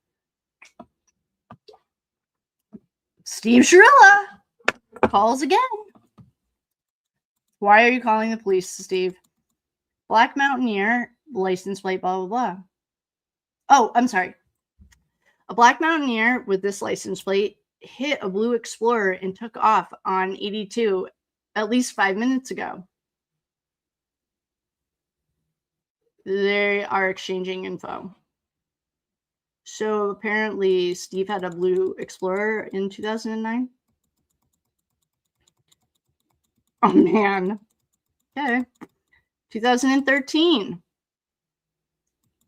Steve Shirilla calls again. Why are you calling the police, Steve? Black Mountaineer, license plate, blah, blah, blah. Oh, I'm sorry. A black Mountaineer with this license plate hit a blue Explorer and took off on 82 at least 5 minutes ago. They are exchanging info. So apparently Steve had a blue Explorer in 2009. Oh, man. Okay. 2013.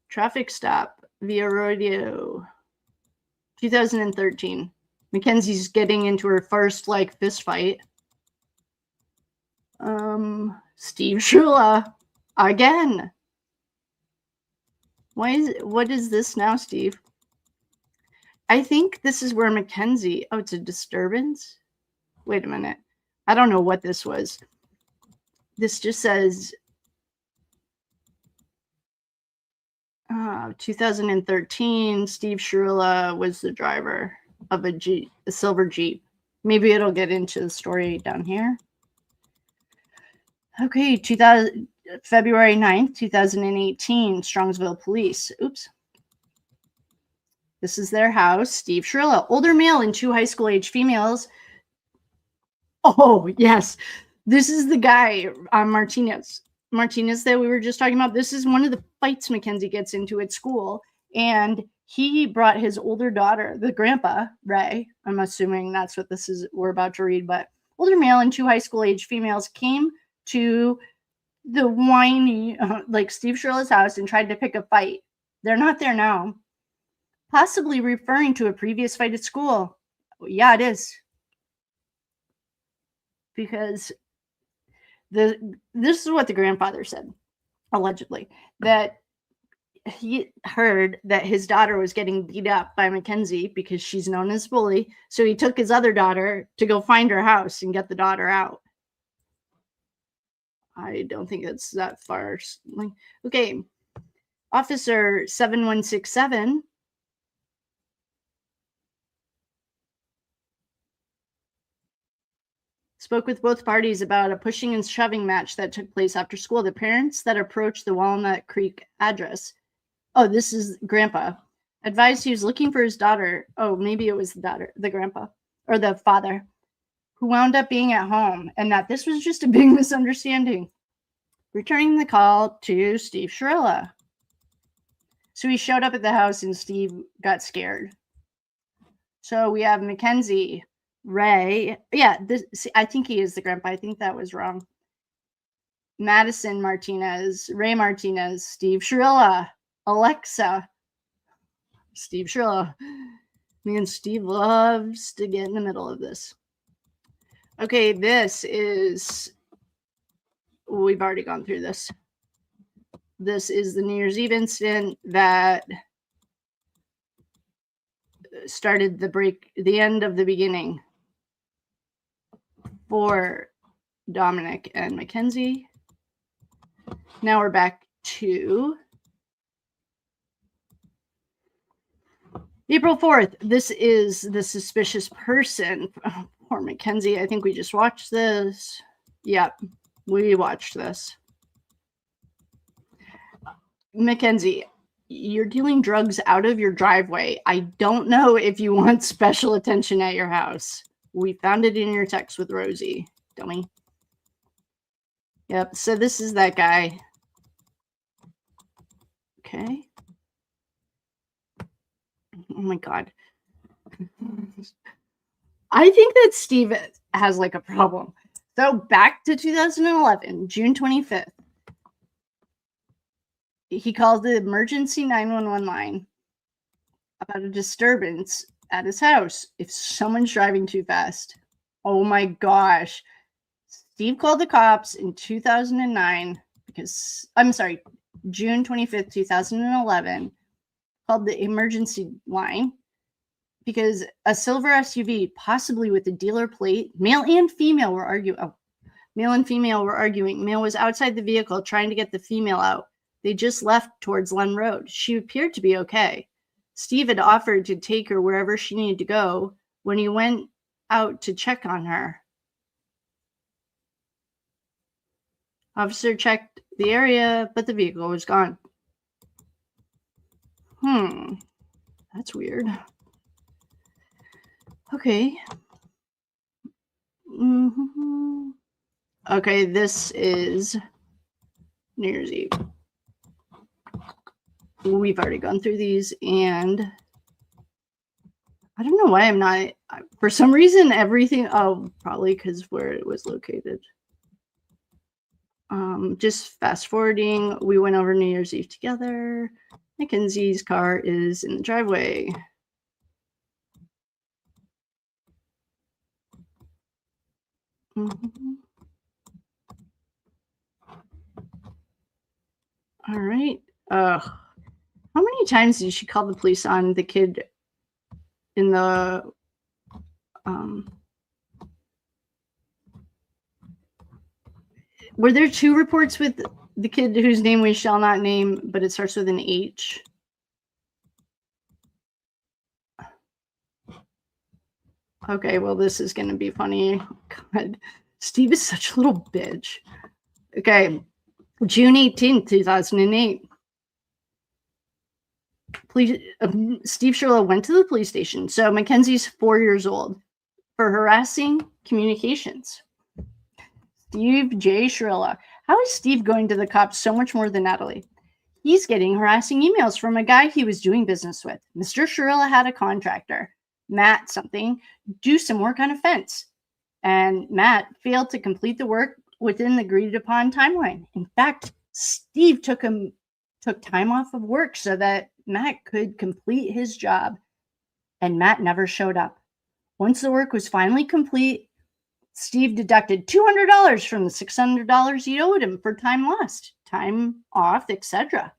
Traffic stop via rodeo. 2013. Mackenzie's getting into her first, like, fist fight. Steve Shirilla. Again. What is this now, Steve? I think this is where Mackenzie... Oh, it's a disturbance? Wait a minute. I don't know what this was. This just says... 2013, Steve Shirilla was the driver of a silver Jeep. Maybe it'll get into the story down here. Okay, February 9th, 2018, Strongsville Police. Oops. This is their house. Steve Shirilla, older male and 2 high school age females. Oh, yes. This is the guy, Martinez that we were just talking about. This is one of the fights Mackenzie gets into at school. And he brought his older daughter, the grandpa, Ray. I'm assuming that's what this is we're about to read. But older male and 2 high school age females came to the whiny, like Steve Shirilla's house and tried to pick a fight. They're not there now. Possibly referring to a previous fight at school. Yeah, it is. Because this is what the grandfather said, allegedly, that he heard that his daughter was getting beat up by Mackenzie because she's known as bully. So he took his other daughter to go find her house and get the daughter out. I don't think it's that far. Okay. Officer 7167. Spoke with both parties about a pushing and shoving match that took place after school. The parents that approached the Walnut Creek address. Oh, this is grandpa. Advised he was looking for his daughter. Oh, maybe it was the daughter, the grandpa, or the father, who wound up being at home, and that this was just a big misunderstanding. Returning the call to Steve Shirilla. So he showed up at the house and Steve got scared. So we have Mackenzie, Ray. Yeah, I think he is the grandpa. I think that was wrong. Madison Martinez, Ray Martinez, Steve Shirilla, Alexa, Steve Shirilla. Man, Steve loves to get in the middle of this. Okay, this is... We've already gone through this. This is the New Year's Eve incident that started the end of the beginning for Dominic and Mackenzie. Now we're back to April 4th. This is the suspicious person. Oh, poor Mackenzie. I think we just watched this. Yep. We watched this. Mackenzie, you're dealing drugs out of your driveway. I don't know if you want special attention at your house. We found it in your text with Rosie, dummy. Yep, so this is that guy. Okay. Oh my God. I think that Steve has like a problem. So back to 2011, June 25th. He called the emergency 911 line about a disturbance at his house if someone's driving too fast. Oh my gosh. Steve called the cops in 2009 because, I'm sorry, June 25th, 2011, called the emergency line because a silver SUV, possibly with a dealer plate, male and female were arguing. Oh, male and female were arguing. Male was outside the vehicle trying to get the female out. They just left towards Len Road. She appeared to be okay. Steve had offered to take her wherever she needed to go when he went out to check on her. Officer checked the area, but the vehicle was gone. That's weird. Okay. Okay, this is New Year's Eve. We've already gone through these, and I don't know why I'm not. For some reason, everything. Oh, probably because where it was located. Just fast forwarding. We went over New Year's Eve together. Mackenzie's car is in the driveway. All right. How many times did she call the police on the kid in the were there 2 reports with the kid whose name we shall not name, but it starts with an H? Okay, well, this is going to be funny. God, Steve is such a little bitch. Okay, June 18th, 2008. Steve Shirilla went to the police station. So Mackenzie's 4 years old for harassing communications. Steve J. Shirilla. How is Steve going to the cops so much more than Natalie? He's getting harassing emails from a guy he was doing business with. Mr. Shirilla had a contractor, Matt something, do some work on a fence. And Matt failed to complete the work within the agreed upon timeline. In fact, Steve took time off of work so that Matt could complete his job, and Matt never showed up. Once the work was finally complete, Steve deducted $200 from the $600 he owed him for time lost, time off, etc.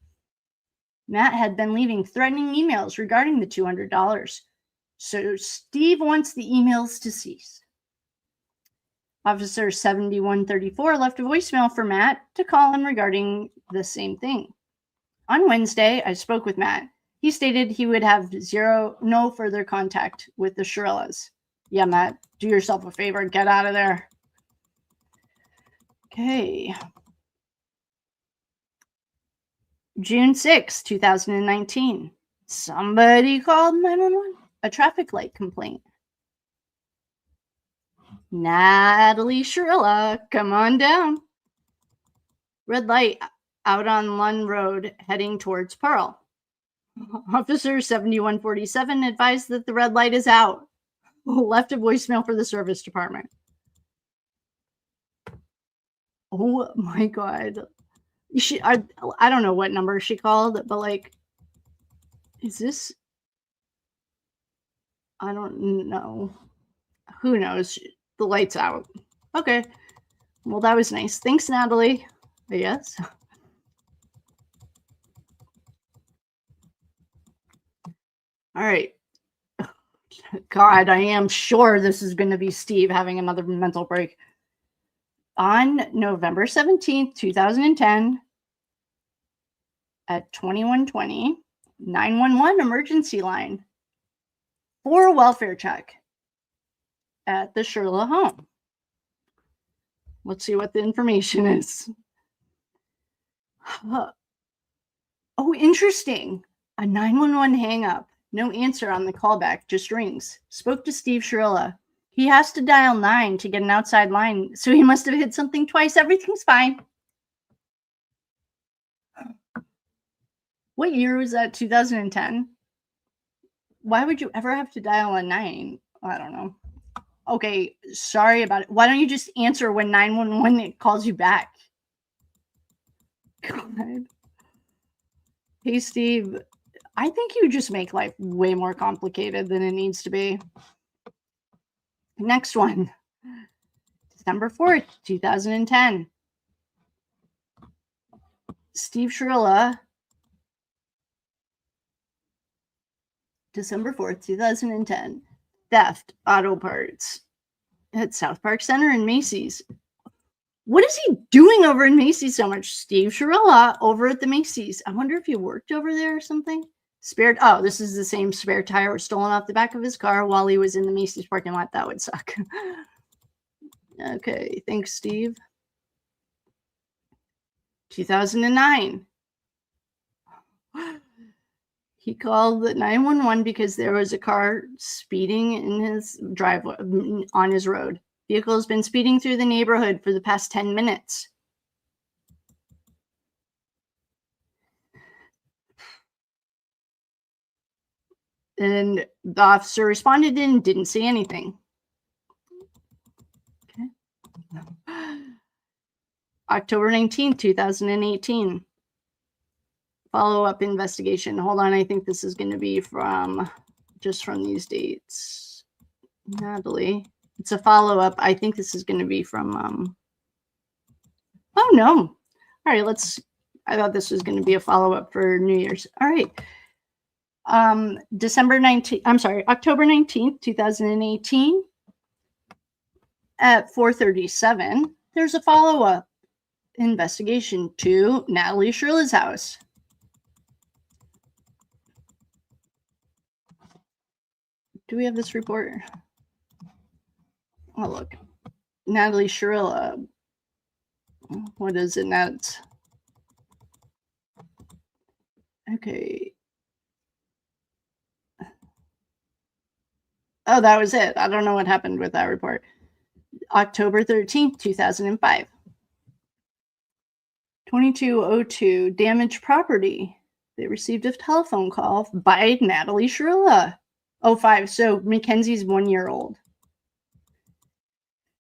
Matt had been leaving threatening emails regarding the $200, so Steve wants the emails to cease. Officer 7134 left a voicemail for Matt to call him regarding the same thing. On Wednesday, I spoke with Matt. He stated he would have no further contact with the Shirillas. Yeah, Matt, do yourself a favor and get out of there. Okay. June 6, 2019. Somebody called 911. A traffic light complaint. Natalie Shirilla, come on down. Red light out on Lund Road heading towards Pearl. Officer 7147 advised that the red light is out. Left a voicemail for the service department. Oh my God. I don't know what number she called, but like, is this? I don't know. Who knows? The light's out. Okay. Well, that was nice. Thanks, Natalie. I guess. All right. God, I am sure this is going to be Steve having another mental break. On November 17th, 2010, at 2120, 911 emergency line for a welfare check at the Shirilla home. Let's see what the information is. Oh, interesting. A 911 hang up. No answer on the callback, just rings. Spoke to Steve Shirilla. He has to dial 9 to get an outside line, so he must have hit something twice. Everything's fine. What year was that? 2010? Why would you ever have to dial a 9? I don't know. Okay, sorry about it. Why don't you just answer when 911 calls you back? God. Hey, Steve. I think you just make life way more complicated than it needs to be. Next one. December 4th, 2010. Steve Shirilla. December 4th, 2010. Theft, auto parts at South Park Center and Macy's. What is he doing over in Macy's so much? Steve Shirilla over at the Macy's. I wonder if he worked over there or something. Spared. Oh, this is the same spare tire was stolen off the back of his car while he was in the Macy's parking lot. That would suck. Okay, thanks, Steve. 2009. He called 911 because there was a car speeding in his driveway on his road. Vehicle has been speeding through the neighborhood for the past 10 minutes. And the officer responded and didn't say anything. Okay. October 19th, 2018. Follow-up investigation. Hold on, I think this is going to be from these dates. Natalie. It's a follow-up. I think this is going to be from oh no. All right, I thought this was going to be a follow-up for New Year's. All right. October 19th, 2018 at 4:37, there's a follow-up investigation to Natalie Shirilla's house. Do we have this report? Oh, look. Natalie Shirilla. What is it, Nat? Okay. Oh, that was it. I don't know what happened with that report. October 13th, 2005. 2202, damaged property. They received a telephone call by Natalie Shirilla. 05, so Mackenzie's 1 year old.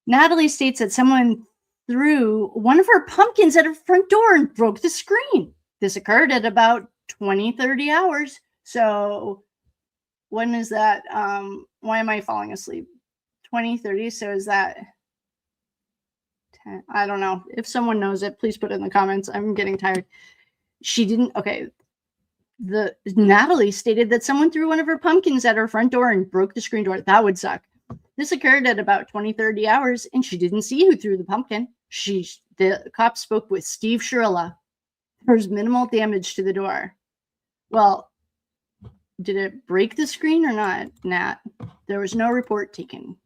Natalie states that someone threw one of her pumpkins at her front door and broke the screen. This occurred at about 20-30 hours. So when is that? Why am I falling asleep? 20-30, so is that 10? I don't know. If someone knows it, please put it in the comments. I'm getting tired. She didn't, okay. Natalie stated that someone threw one of her pumpkins at her front door and broke the screen door. That would suck. This occurred at about 20-30 hours, and she didn't see who threw the pumpkin. The cop spoke with Steve Shirilla. There was minimal damage to the door. Well, did it break the screen or not, Nat? There was no report taken.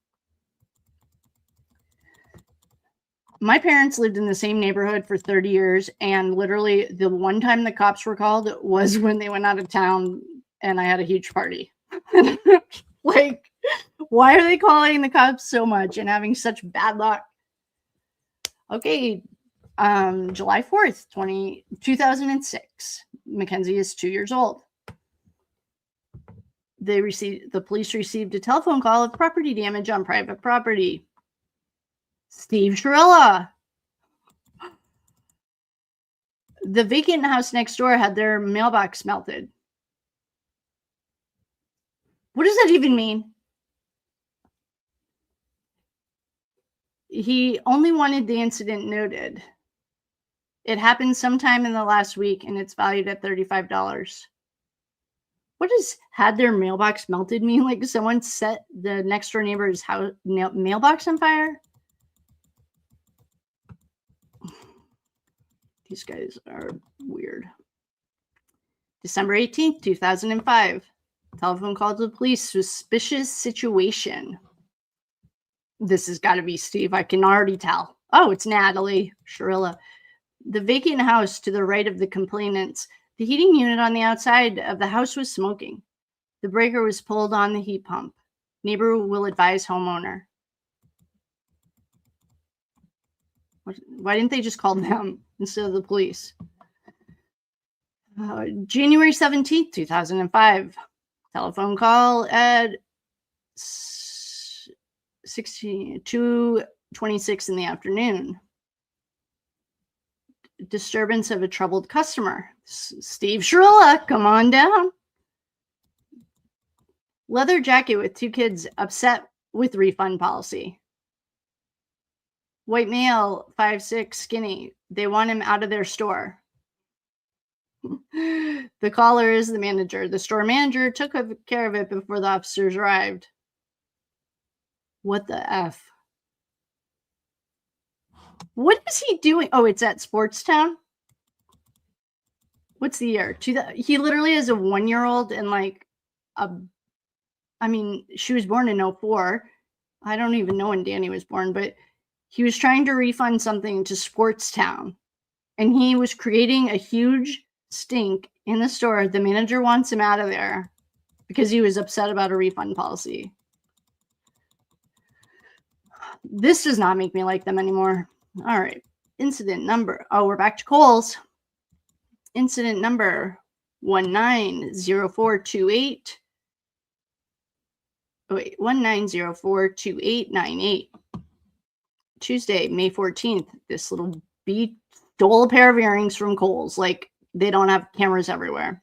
My parents lived in the same neighborhood for 30 years, and literally the one time the cops were called was when they went out of town and I had a huge party. Like, why are they calling the cops so much and having such bad luck? Okay, July 4th, 2006. Mackenzie is 2 years old. The police received a telephone call of property damage on private property. Steve Shirilla. The vacant house next door had their mailbox melted. What does that even mean? He only wanted the incident noted. It happened sometime in the last week, and it's valued at $35. What does had their mailbox melted mean? Like someone set the next door neighbor's house mailbox on fire? These guys are weird. December 18th, 2005. Telephone call to the police. Suspicious situation. This has got to be Steve. I can already tell. Oh, it's Natalie Shirilla. The vacant house to the right of the complainants. The heating unit on the outside of the house was smoking. The breaker was pulled on the heat pump. Neighbor will advise homeowner. Why didn't they just call them instead of the police? January 17th, 2005. Telephone call at 2:26 in the afternoon. Disturbance of a troubled customer. Steve Shirilla, come on down. Leather jacket with 2 kids upset with refund policy. White male, 5'6", skinny. They want him out of their store. The caller is the manager. The store manager took care of it before the officers arrived. What the F? What is he doing? Oh, it's at Sportstown? What's the year? He literally is a 1-year-old and like she was born in 04. I don't even know when Danny was born, but he was trying to refund something to Sportstown and he was creating a huge stink in the store. The manager wants him out of there because he was upset about a refund policy. This does not make me like them anymore. All right. Incident number. Oh, we're back to Kohl's. Incident number 190428. Oh, wait, 19042898. Tuesday, May 14th. This little bee stole a pair of earrings from Kohl's. Like, they don't have cameras everywhere.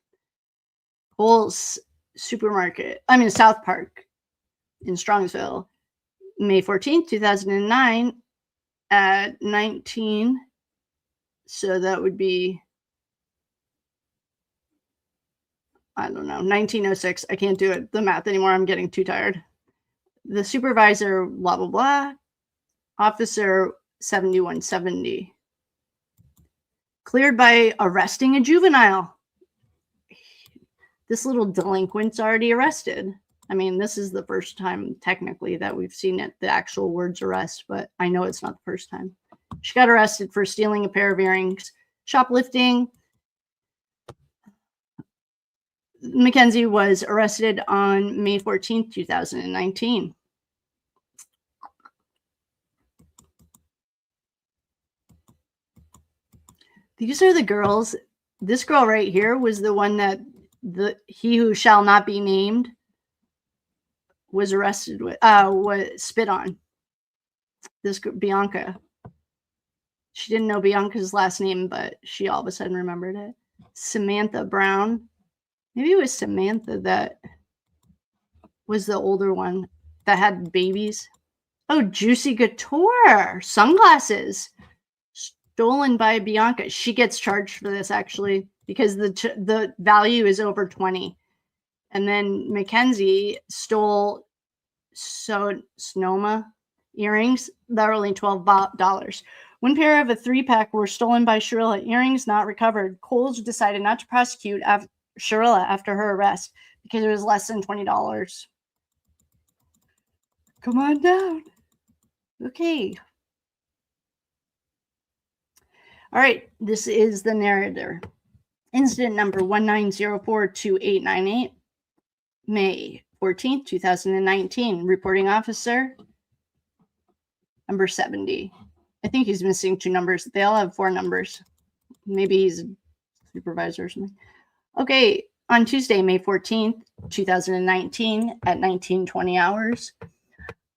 Kohl's supermarket. South Park in Strongsville. May 14th, 2009 at 19. So that would be, I don't know, 1906. I can't do it, the math anymore. I'm getting too tired. The supervisor, blah, blah, blah. Officer 7170. Cleared by arresting a juvenile. This little delinquent's already arrested. This is the first time technically that we've seen it, the actual words arrest, but I know it's not the first time. She got arrested for stealing a pair of earrings, shoplifting. Mackenzie was arrested on May 14th, 2019. These are the girls. This girl right here was the one that he who shall not be named was arrested with, was spit on. This Bianca. She didn't know Bianca's last name, but she all of a sudden remembered it. Samantha Brown. Maybe it was Samantha that was the older one that had babies. Oh, Juicy Couture. Sunglasses. Stolen by Bianca. She gets charged for this, actually, because the value is over 20. And then Mackenzie stole Sonoma earrings that were only $12. One pair of a 3-pack were stolen by Shirilla. Earrings not recovered. Kohl's decided not to prosecute Shirilla after her arrest because it was less than $20. Come on down. Okay. All right. This is the narrator. Incident number 19042898. May 14th, 2019. Reporting officer, number 70. I think he's missing 2 numbers. They all have 4 numbers. Maybe he's a supervisor or something. Okay, on Tuesday, May 14th, 2019 at 19:20 hours,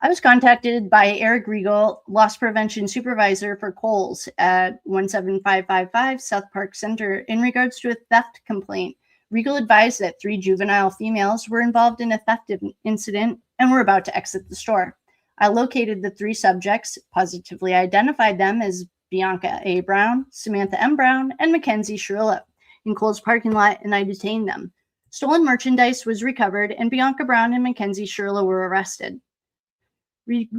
I was contacted by Eric Regal, loss prevention supervisor for Kohl's at 17555 South Park Center in regards to a theft complaint. Regal advised that 3 juvenile females were involved in a theft incident and were about to exit the store. I located the 3 subjects, positively identified them as Bianca A. Brown, Samantha M. Brown, and Mackenzie Shirilla in Kohl's parking lot, and I detained them. Stolen merchandise was recovered, and Bianca Brown and Mackenzie Shirilla were arrested.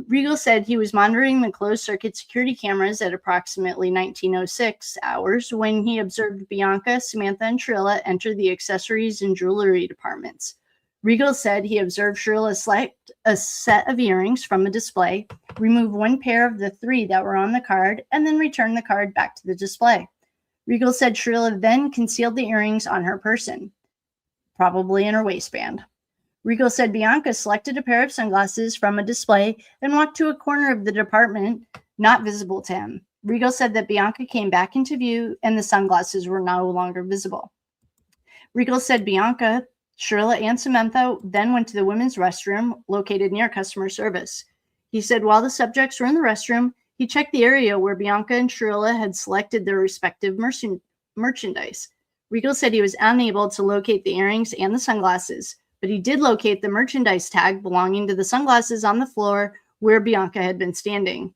Regal said he was monitoring the closed-circuit security cameras at approximately 1906 hours when he observed Bianca, Samantha, and Shirilla enter the accessories and jewelry departments. Regal said he observed Shirilla select a set of earrings from a display, remove 1 pair of the 3 that were on the card, and then return the card back to the display. Regal said Shirilla then concealed the earrings on her person, probably in her waistband. Regal said Bianca selected a pair of sunglasses from a display and walked to a corner of the department not visible to him. Regal said that Bianca came back into view and the sunglasses were no longer visible. Regal said Bianca, Shirilla, and Samantha then went to the women's restroom located near customer service. He said while the subjects were in the restroom, he checked the area where Bianca and Shirilla had selected their respective merchandise. Regal said he was unable to locate the earrings and the sunglasses, but he did locate the merchandise tag belonging to the sunglasses on the floor where Bianca had been standing.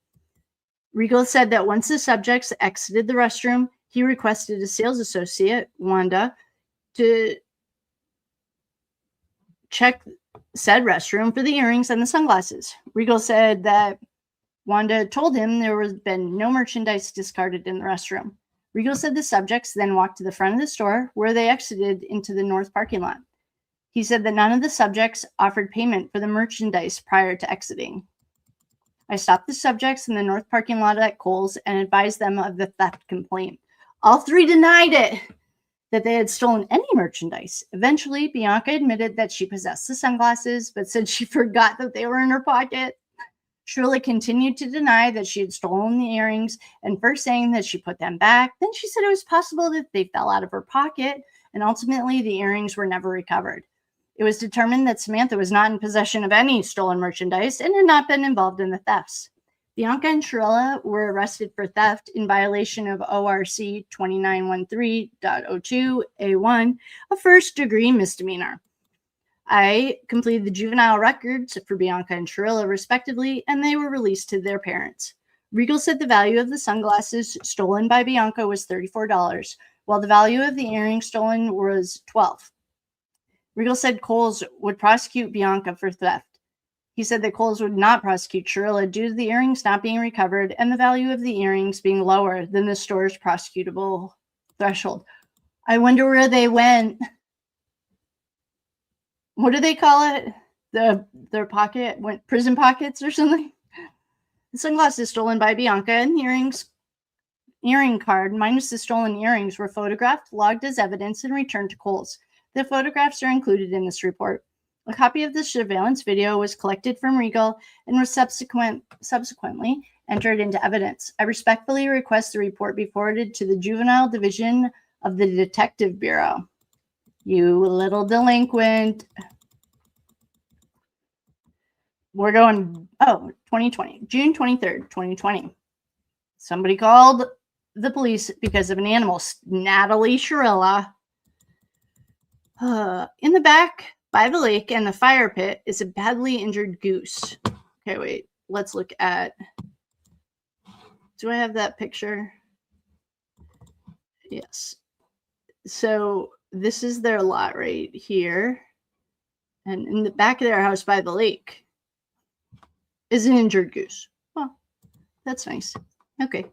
Regal said that once the subjects exited the restroom, he requested a sales associate, Wanda, to check said restroom for the earrings and the sunglasses. Regal said that Wanda told him there was been no merchandise discarded in the restroom. Regal said the subjects then walked to the front of the store where they exited into the north parking lot. He said that none of the subjects offered payment for the merchandise prior to exiting. I stopped the subjects in the north parking lot at Kohl's and advised them of the theft complaint. All three denied it, that they had stolen any merchandise. Eventually, Bianca admitted that she possessed the sunglasses, but said she forgot that they were in her pocket. Shirilla continued to deny that she had stolen the earrings, and first saying that she put them back. Then she said it was possible that they fell out of her pocket, and ultimately the earrings were never recovered. It was determined that Samantha was not in possession of any stolen merchandise and had not been involved in the thefts. Bianca and Shirilla were arrested for theft in violation of ORC 2913.02A1, a first-degree misdemeanor. I completed the juvenile records for Bianca and Shirilla, respectively, and they were released to their parents. Regal said the value of the sunglasses stolen by Bianca was $34, while the value of the earrings stolen was $12. Regal said Kohl's would prosecute Bianca for theft. He said that Kohl's would not prosecute Shirilla due to the earrings not being recovered and the value of the earrings being lower than the store's prosecutable threshold. I wonder where they went. What do they call it? Their pocket went prison pockets or something? The sunglasses stolen by Bianca and the earring card minus the stolen earrings were photographed, logged as evidence, and returned to Kohl's. The photographs are included in this report. A copy of the surveillance video was collected from Regal and was subsequently entered into evidence. I respectfully request the report be forwarded to the Juvenile Division of the Detective Bureau. You little delinquent. We're going, 2020, June 23rd, 2020. Somebody called the police because of an animal, Natalie Shirilla. In the back by the lake and the fire pit is a badly injured goose. Okay, wait. Let's look at. Do I have that picture? Yes. So this is their lot right here. And in the back of their house by the lake is an injured goose. Well, that's nice. Okay.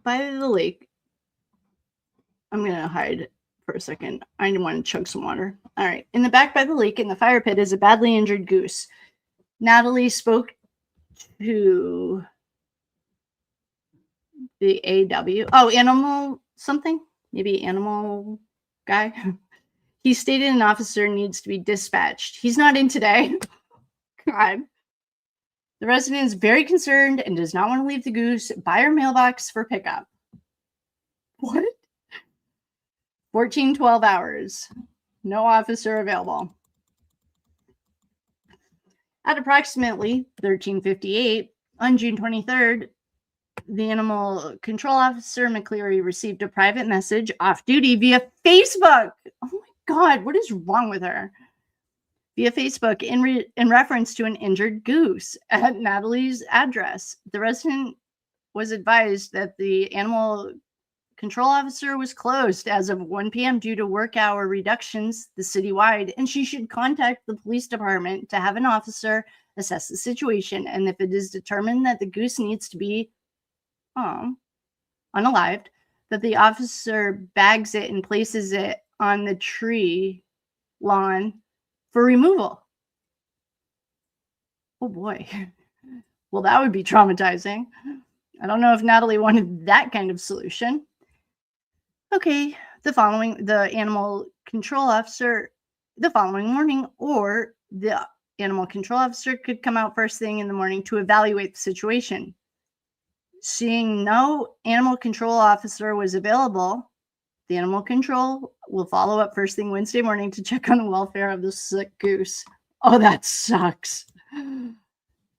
By the lake, I'm going to hide for a second. I want to chug some water. All right. In the back by the lake in the fire pit is a badly injured goose. Natalie spoke to the AW. Oh, animal something? Maybe animal guy. He stated an officer needs to be dispatched. He's not in today. God. The resident is very concerned and does not want to leave the goose by her mailbox for pickup. What? 12 hours. No officer available. At approximately 13:58 on June 23rd, the animal control officer McCleary received a private message off duty via Facebook. Oh my God, what is wrong with her? Via Facebook in reference to an injured goose at Natalie's address. The resident was advised that the animal control officer was closed as of 1 p.m. due to work hour reductions citywide, and she should contact the police department to have an officer assess the situation. And if it is determined that the goose needs to be unalived, that the officer bags it and places it on the tree lawn for removal. Oh boy. Well, that would be traumatizing. I don't know if Natalie wanted that kind of solution. Okay, the animal control officer, the following morning, or the animal control officer could come out first thing in the morning to evaluate the situation. Seeing no animal control officer was available, the animal control will follow up first thing Wednesday morning to check on the welfare of the sick goose. Oh, that sucks.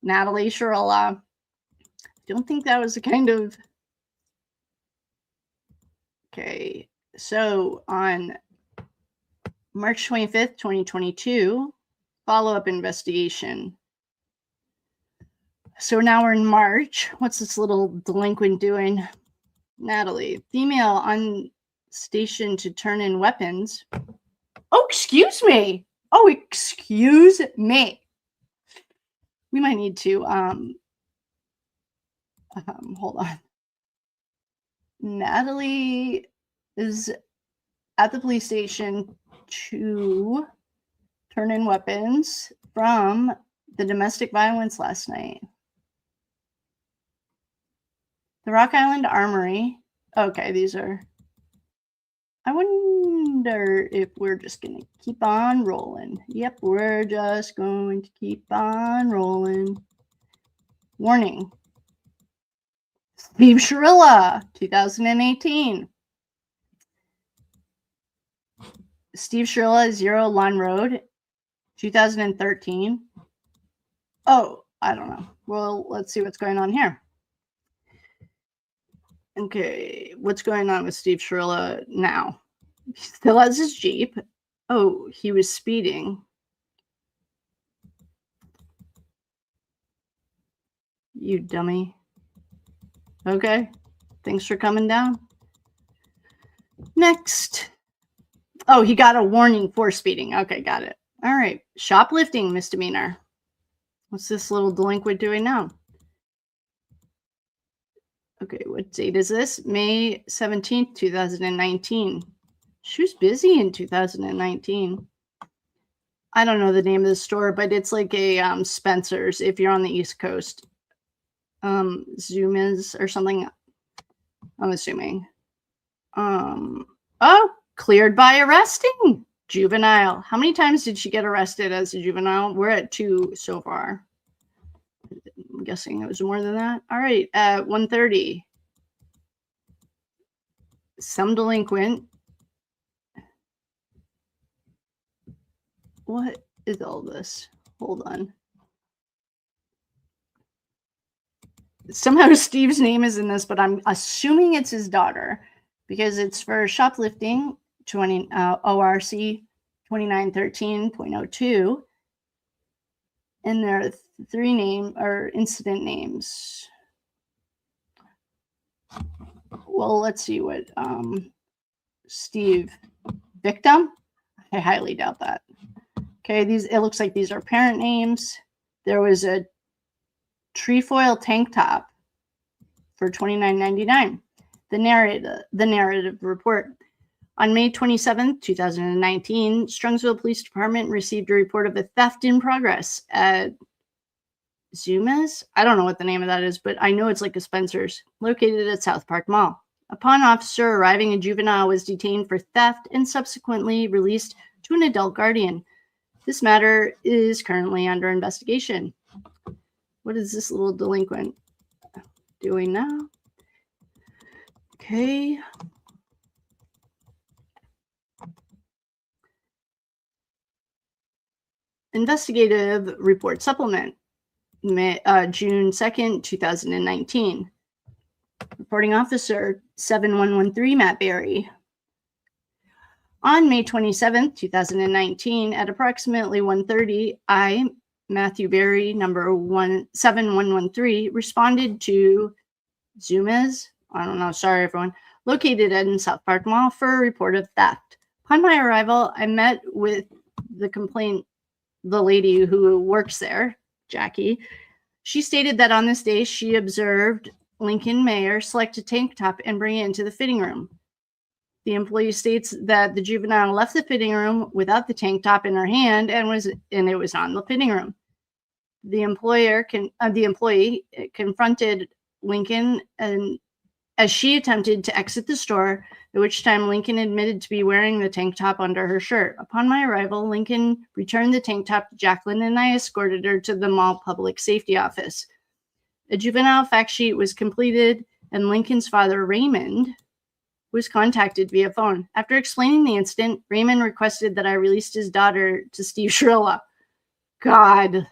Natalie Shirilla. Don't think that was the kind of... Okay. So on March 25th, 2022, follow-up investigation. So now we're in March. What's this little delinquent doing? Natalie, female on station to turn in weapons. Oh, excuse me. Oh, excuse me. We might need to, hold on. Natalie is at the police station to turn in weapons from the domestic violence last night. The Rock Island Armory. Okay, these are... I wonder if we're just going to keep on rolling. Yep, we're just going to keep on rolling. Warning. Steve Shirilla, 2018. Steve Shirilla, 0 Lawn Road, 2013. Oh, I don't know. Well, let's see what's going on here. Okay, what's going on with Steve Shirilla now? He still has his Jeep. Oh, he was speeding. You dummy. Okay, thanks for coming down. Next. Oh, he got a warning for speeding. Okay, got it. All right, shoplifting misdemeanor. What's this little delinquent doing now? Okay, what date is this? May 17th, 2019. She was busy in 2019. I don't know the name of the store, but it's like a Spencer's if you're on the East Coast. Zuma's or something, I'm assuming. Oh, cleared by arresting. Juvenile. How many times did she get arrested as a juvenile? We're at 2 so far. I'm guessing it was more than that. All right, at 1:30. Some delinquent. What is all this? Hold on. Somehow Steve's name is in this, but I'm assuming it's his daughter because it's for shoplifting, ORC 2913.02. And there are 3 name or incident names. Well, let's see what Steve victim. I highly doubt that. Okay, it looks like these are parent names. There was a trefoil tank top for $29.99. The narrative report. On May 27th, 2019, Strongsville Police Department received a report of a theft in progress at Zuma's. I don't know what the name of that is, but I know it's like a Spencer's, located at South Park Mall. Upon officer arriving, a juvenile was detained for theft and subsequently released to an adult guardian. This matter is currently under investigation. What is this little delinquent doing now? Okay. Investigative report supplement, June 2nd, 2019. Reporting officer 7113, Matt Berry. On May 27th, 2019, at approximately 1:30, I, Matthew Berry, number 7113, responded to Zuma's, I don't know, sorry everyone, located in South Park Mall for a report of theft. Upon my arrival, I met with the lady who works there, Jackie. She stated that on this day, she observed Lincoln Mayer select a tank top and bring it into the fitting room. The employee states that the juvenile left the fitting room without the tank top in her hand and it was on the fitting room. The employee confronted Lincoln and as she attempted to exit the store, at which time Lincoln admitted to be wearing the tank top under her shirt. Upon my arrival, Lincoln returned the tank top to Jacqueline and I escorted her to the mall public safety office. A juvenile fact sheet was completed and Lincoln's father, Raymond, was contacted via phone. After explaining the incident, Raymond requested that I released his daughter to Steve Shirilla. God.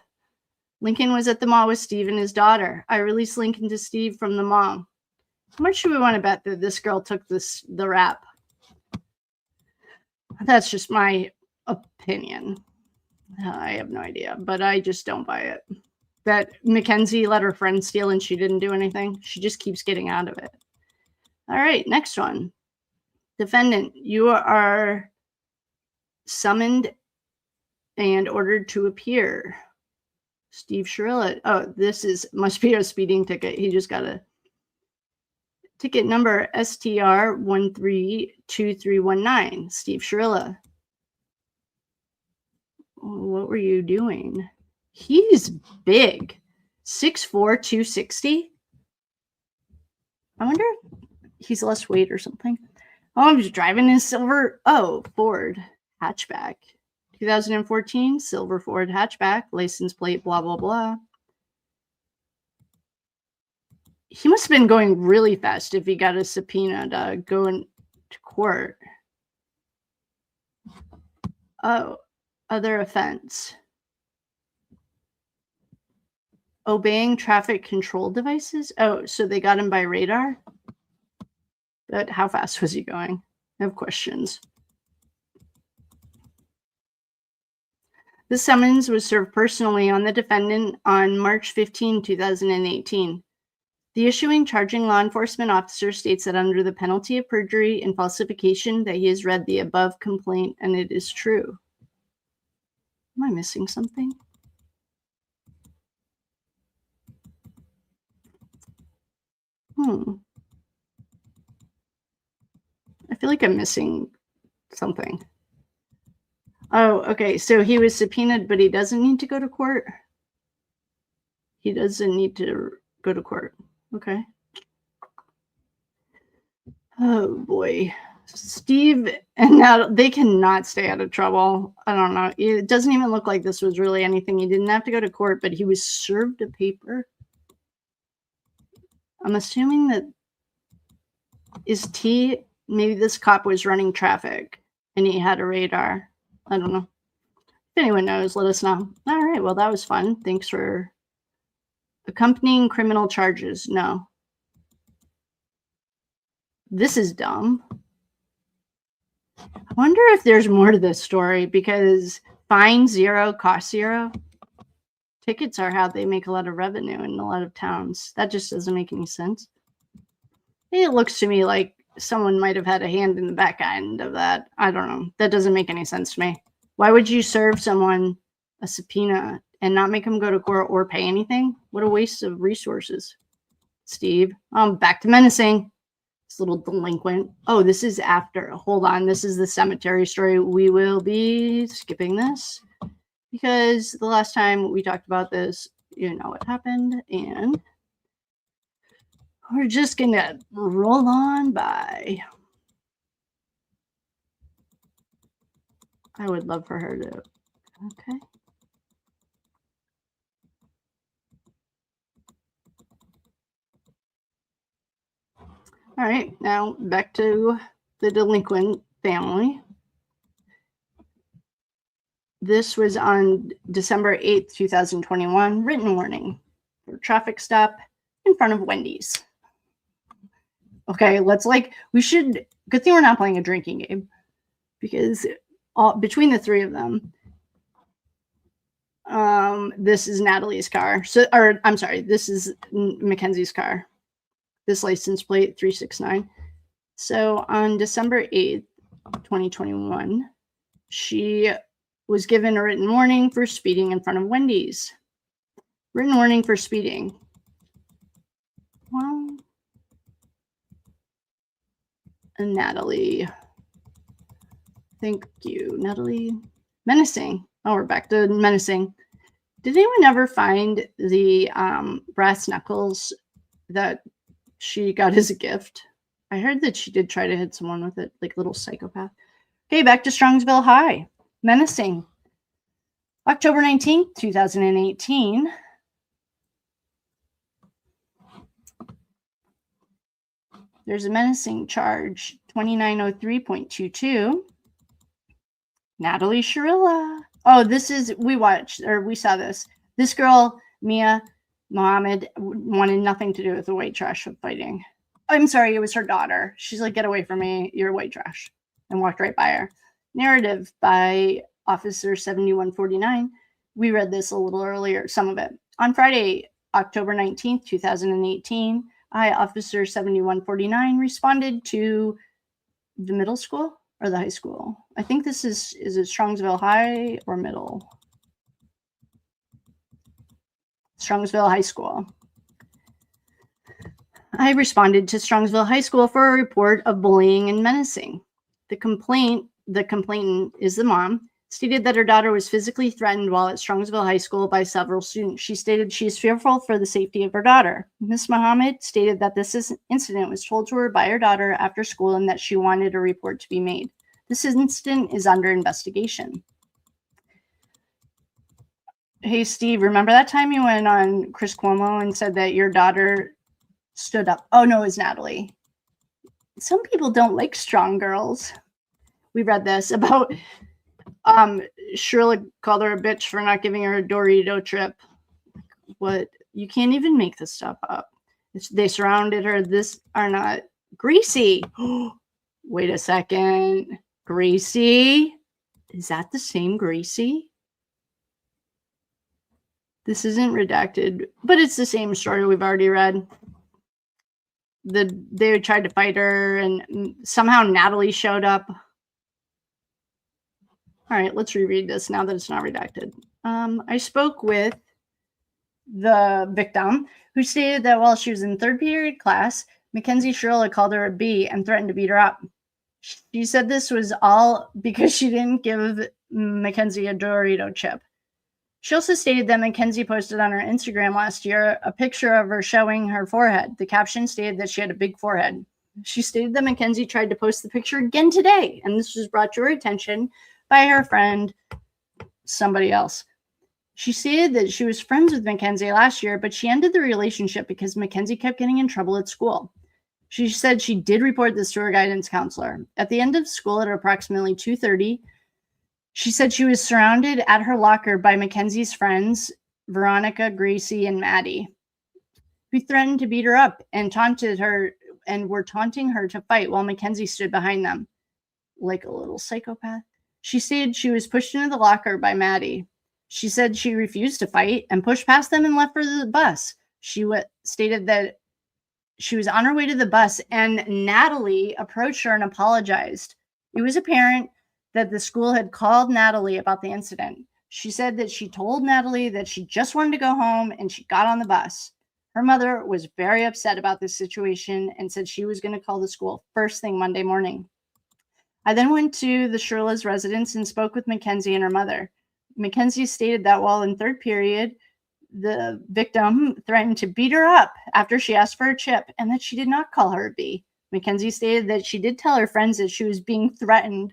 Lincoln was at the mall with Steve and his daughter. I released Lincoln to Steve from the mall. How much do we want to bet that this girl took the rap? That's just my opinion. I have no idea, but I just don't buy it. That Mackenzie let her friend steal and she didn't do anything. She just keeps getting out of it. All right, next one. Defendant, you are summoned and ordered to appear. Steve Shirilla. Oh, must be a speeding ticket. He just got a ticket number STR132319. Steve Shirilla. What were you doing? He's big. 6'4", 260. I wonder if he's less weight or something. Oh, I'm just driving his silver. Oh, Ford hatchback. 2014 silver Ford hatchback. License plate, blah, blah, blah. He must have been going really fast if he got a subpoena to go into court. Oh, other offense. Obeying traffic control devices? Oh, so they got him by radar? But how fast was he going? I have questions. The summons was served personally on the defendant on March 15, 2018. The issuing charging law enforcement officer states that under the penalty of perjury and falsification that he has read the above complaint and it is true. Am I missing something? I feel like I'm missing something. Oh, okay. So he was subpoenaed, but he doesn't need to go to court. He doesn't need to go to court. Okay. Oh boy. Steve and now they cannot stay out of trouble. I don't know. It doesn't even look like this was really anything. He didn't have to go to court, but he was served a paper. I'm assuming that maybe this cop was running traffic and he had a radar. I don't know. If anyone knows, let us know. All right. Well, that was fun. Thanks for accompanying criminal charges. No. This is dumb. I wonder if there's more to this story because fine zero, cost zero. Tickets are how they make a lot of revenue in a lot of towns. That just doesn't make any sense. It looks to me like someone might have had a hand in the back end of that. I don't know. That doesn't make any sense to me. Why would you serve someone a subpoena and not make them go to court or pay anything? What a waste of resources. Steve, back to menacing. This little delinquent. Oh, this is after. Hold on. This is the cemetery story. We will be skipping this because the last time we talked about this, you know what happened. And we're just going to roll on by. I would love for her to. Okay. All right. Now back to the delinquent family. This was on December 8th, 2021. Written warning for traffic stop in front of Wendy's. Okay, we should, good thing we're not playing a drinking game because between the three of them, this is Natalie's car. I'm sorry, this is Mackenzie's car. This license plate 369. So on December 8th, 2021, she was given a written warning for speeding in front of Wendy's. Written warning for speeding. Well, and Natalie. Thank you, Natalie. Menacing. Oh, we're back to menacing. Did anyone ever find the brass knuckles that she got as a gift? I heard that she did try to hit someone with it, like a little psychopath. Okay, back to Strongsville High. Menacing. October 19th, 2018. There's a menacing charge, 2903.22. Natalie Shirilla. Oh, we saw this. This girl, Mia Mohammed, wanted nothing to do with the white trash fighting. I'm sorry, it was her daughter. She's like, get away from me, you're white trash. And walked right by her. Narrative by Officer 7149. We read this a little earlier, some of it. On Friday, October 19th, 2018, I, Officer 7149, responded to the middle school or the high school. I think this is it Strongsville High or middle? Strongsville High School. I responded to Strongsville High School for a report of bullying and menacing. The complainant is the mom, stated that her daughter was physically threatened while at Strongsville High School by several students. She stated she is fearful for the safety of her daughter. Ms. Muhammad stated that this incident was told to her by her daughter after school and that she wanted a report to be made. This incident is under investigation. Hey, Steve, remember that time you went on Chris Cuomo and said that your daughter stood up? Oh, no, it was Natalie. Some people don't like strong girls. We read this about Shirilla called her a bitch for not giving her a Dorito trip. What? You can't even make this stuff up. They surrounded her. This are not Greasy. Wait a second. Greasy? Is that the same Greasy? This isn't redacted, but it's the same story we've already read. They tried to fight her, and somehow Natalie showed up. All right, let's reread this now that it's not redacted. I spoke with the victim, who stated that while she was in third period class, Mackenzie Shirilla called her a B and threatened to beat her up. She said this was all because she didn't give Mackenzie a Dorito chip. She also stated that Mackenzie posted on her Instagram last year a picture of her showing her forehead. The caption stated that she had a big forehead. She stated that Mackenzie tried to post the picture again today, and this was brought to her attention by her friend, somebody else. She stated that she was friends with Mackenzie last year, but she ended the relationship because Mackenzie kept getting in trouble at school. She said she did report this to her guidance counselor. At the end of school at approximately 2:30, she said she was surrounded at her locker by Mackenzie's friends, Veronica, Gracie, and Maddie, who threatened to beat her up and taunted her and were taunting her to fight while Mackenzie stood behind them like a little psychopath. She stated she was pushed into the locker by Maddie. She said she refused to fight and pushed past them and left for the bus. She stated that she was on her way to the bus and Natalie approached her and apologized. It was apparent that the school had called Natalie about the incident. She said that she told Natalie that she just wanted to go home and she got on the bus. Her mother was very upset about this situation and said she was going to call the school first thing Monday morning. I then went to the Shirilla's residence and spoke with Mackenzie and her mother. Mackenzie stated that while in third period, the victim threatened to beat her up after she asked for a chip and that she did not call her a B. Mackenzie stated that she did tell her friends that she was being threatened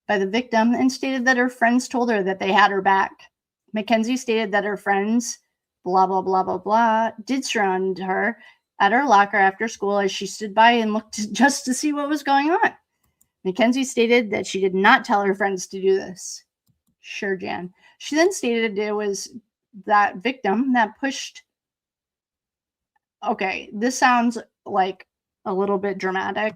by the victim and stated that her friends told her that they had her back. Mackenzie stated that her friends, blah, blah, blah, blah, blah, did surround her at her locker after school as she stood by and looked just to see what was going on. Mackenzie stated that she did not tell her friends to do this. Sure, Jan. She then stated it was that victim that pushed. Okay, this sounds like a little bit dramatic.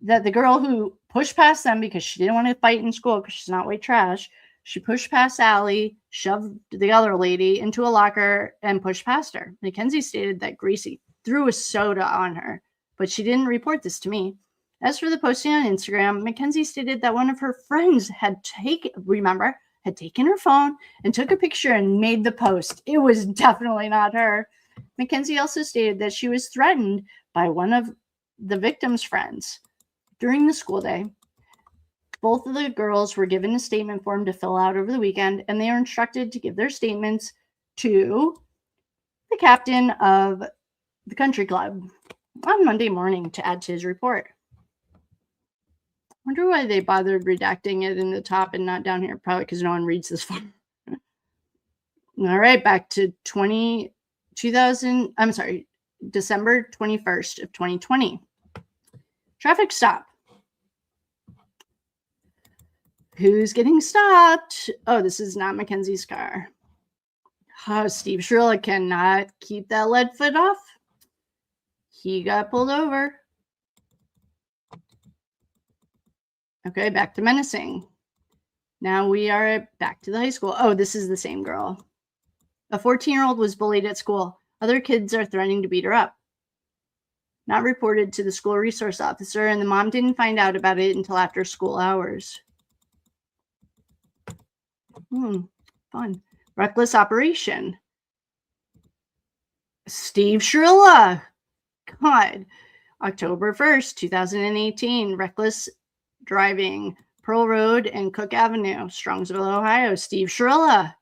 That the girl who pushed past them because she didn't want to fight in school because she's not white trash, she pushed past Allie, shoved the other lady into a locker, and pushed past her. Mackenzie stated that Gracie threw a soda on her, but she didn't report this to me. As for the posting on Instagram, Mackenzie stated that one of her friends had taken her phone and took a picture and made the post. It was definitely not her. Mackenzie also stated that she was threatened by one of the victim's friends. During the school day, both of the girls were given a statement form to fill out over the weekend, and they were instructed to give their statements to the captain of the country club on Monday morning to add to his report. I wonder why they bothered redacting it in the top and not down here. Probably because no one reads this form. All right, back to December 21st of 2020. Traffic stop. Who's getting stopped? Oh, this is not Mackenzie's car. Oh, Steve Shirilla cannot keep that lead foot off. He got pulled over. Okay, back to Menacing. Now we are back to the high school. Oh, this is the same girl. A 14-year-old was bullied at school. Other kids are threatening to beat her up. Not reported to the school resource officer, and the mom didn't find out about it until after school hours. Fun. Reckless operation. Steve Shirilla. God. October 1st, 2018. Reckless driving. Pearl Road and Cook Avenue, Strongsville, Ohio. Steve Shirilla.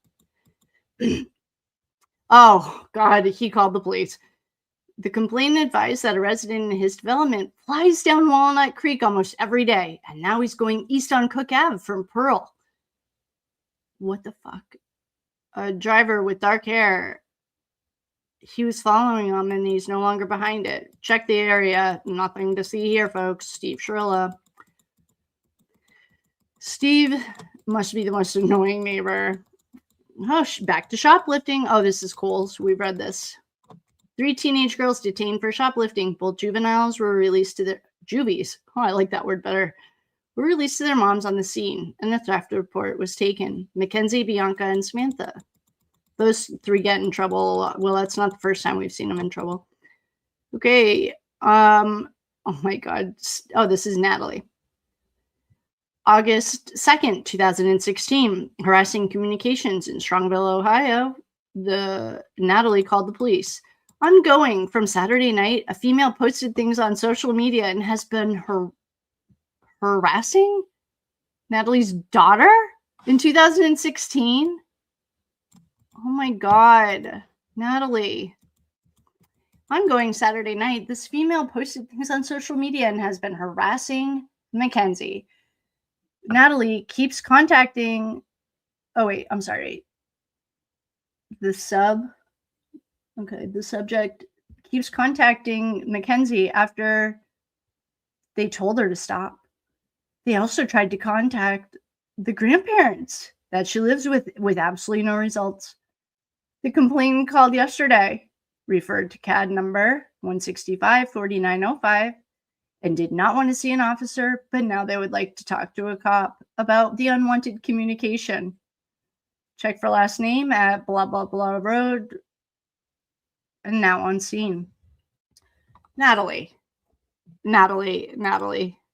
Oh, God, he called the police. The complainant advised that a resident in his development flies down Walnut Creek almost every day, and now he's going east on Cook Ave from Pearl. What the fuck? A driver with dark hair. He was following him, and he's no longer behind it. Check the area. Nothing to see here, folks. Steve Shirilla. Steve must be the most annoying neighbor. Oh, back to shoplifting. Oh, this is cool. So we've read this. 3 teenage girls detained for shoplifting. Both juveniles were released to their juvies. Oh, I like that word better. Were released to their moms on the scene, and the theft report was taken. Mackenzie, Bianca, and Samantha. Those 3 get in trouble a lot. Well, that's not the first time we've seen them in trouble. Okay. Oh my God. Oh, this is Natalie. August 2nd, 2016. Harassing communications in Strongsville, Ohio. Natalie called the police. Ongoing from Saturday night, a female posted things on social media and has been harassing Natalie's daughter in 2016. Oh my God, Natalie. Ongoing Saturday night, this female posted things on social media and has been harassing Mackenzie. Natalie keeps contacting. Oh, wait, I'm sorry. The subject keeps contacting Mackenzie after they told her to stop. They also tried to contact the grandparents that she lives with absolutely no results. The complainant called yesterday, referred to CAD number 165-4905, and did not want to see an officer, but now they would like to talk to a cop about the unwanted communication. Check for last name at blah, blah, blah road, and now on scene. Natalie.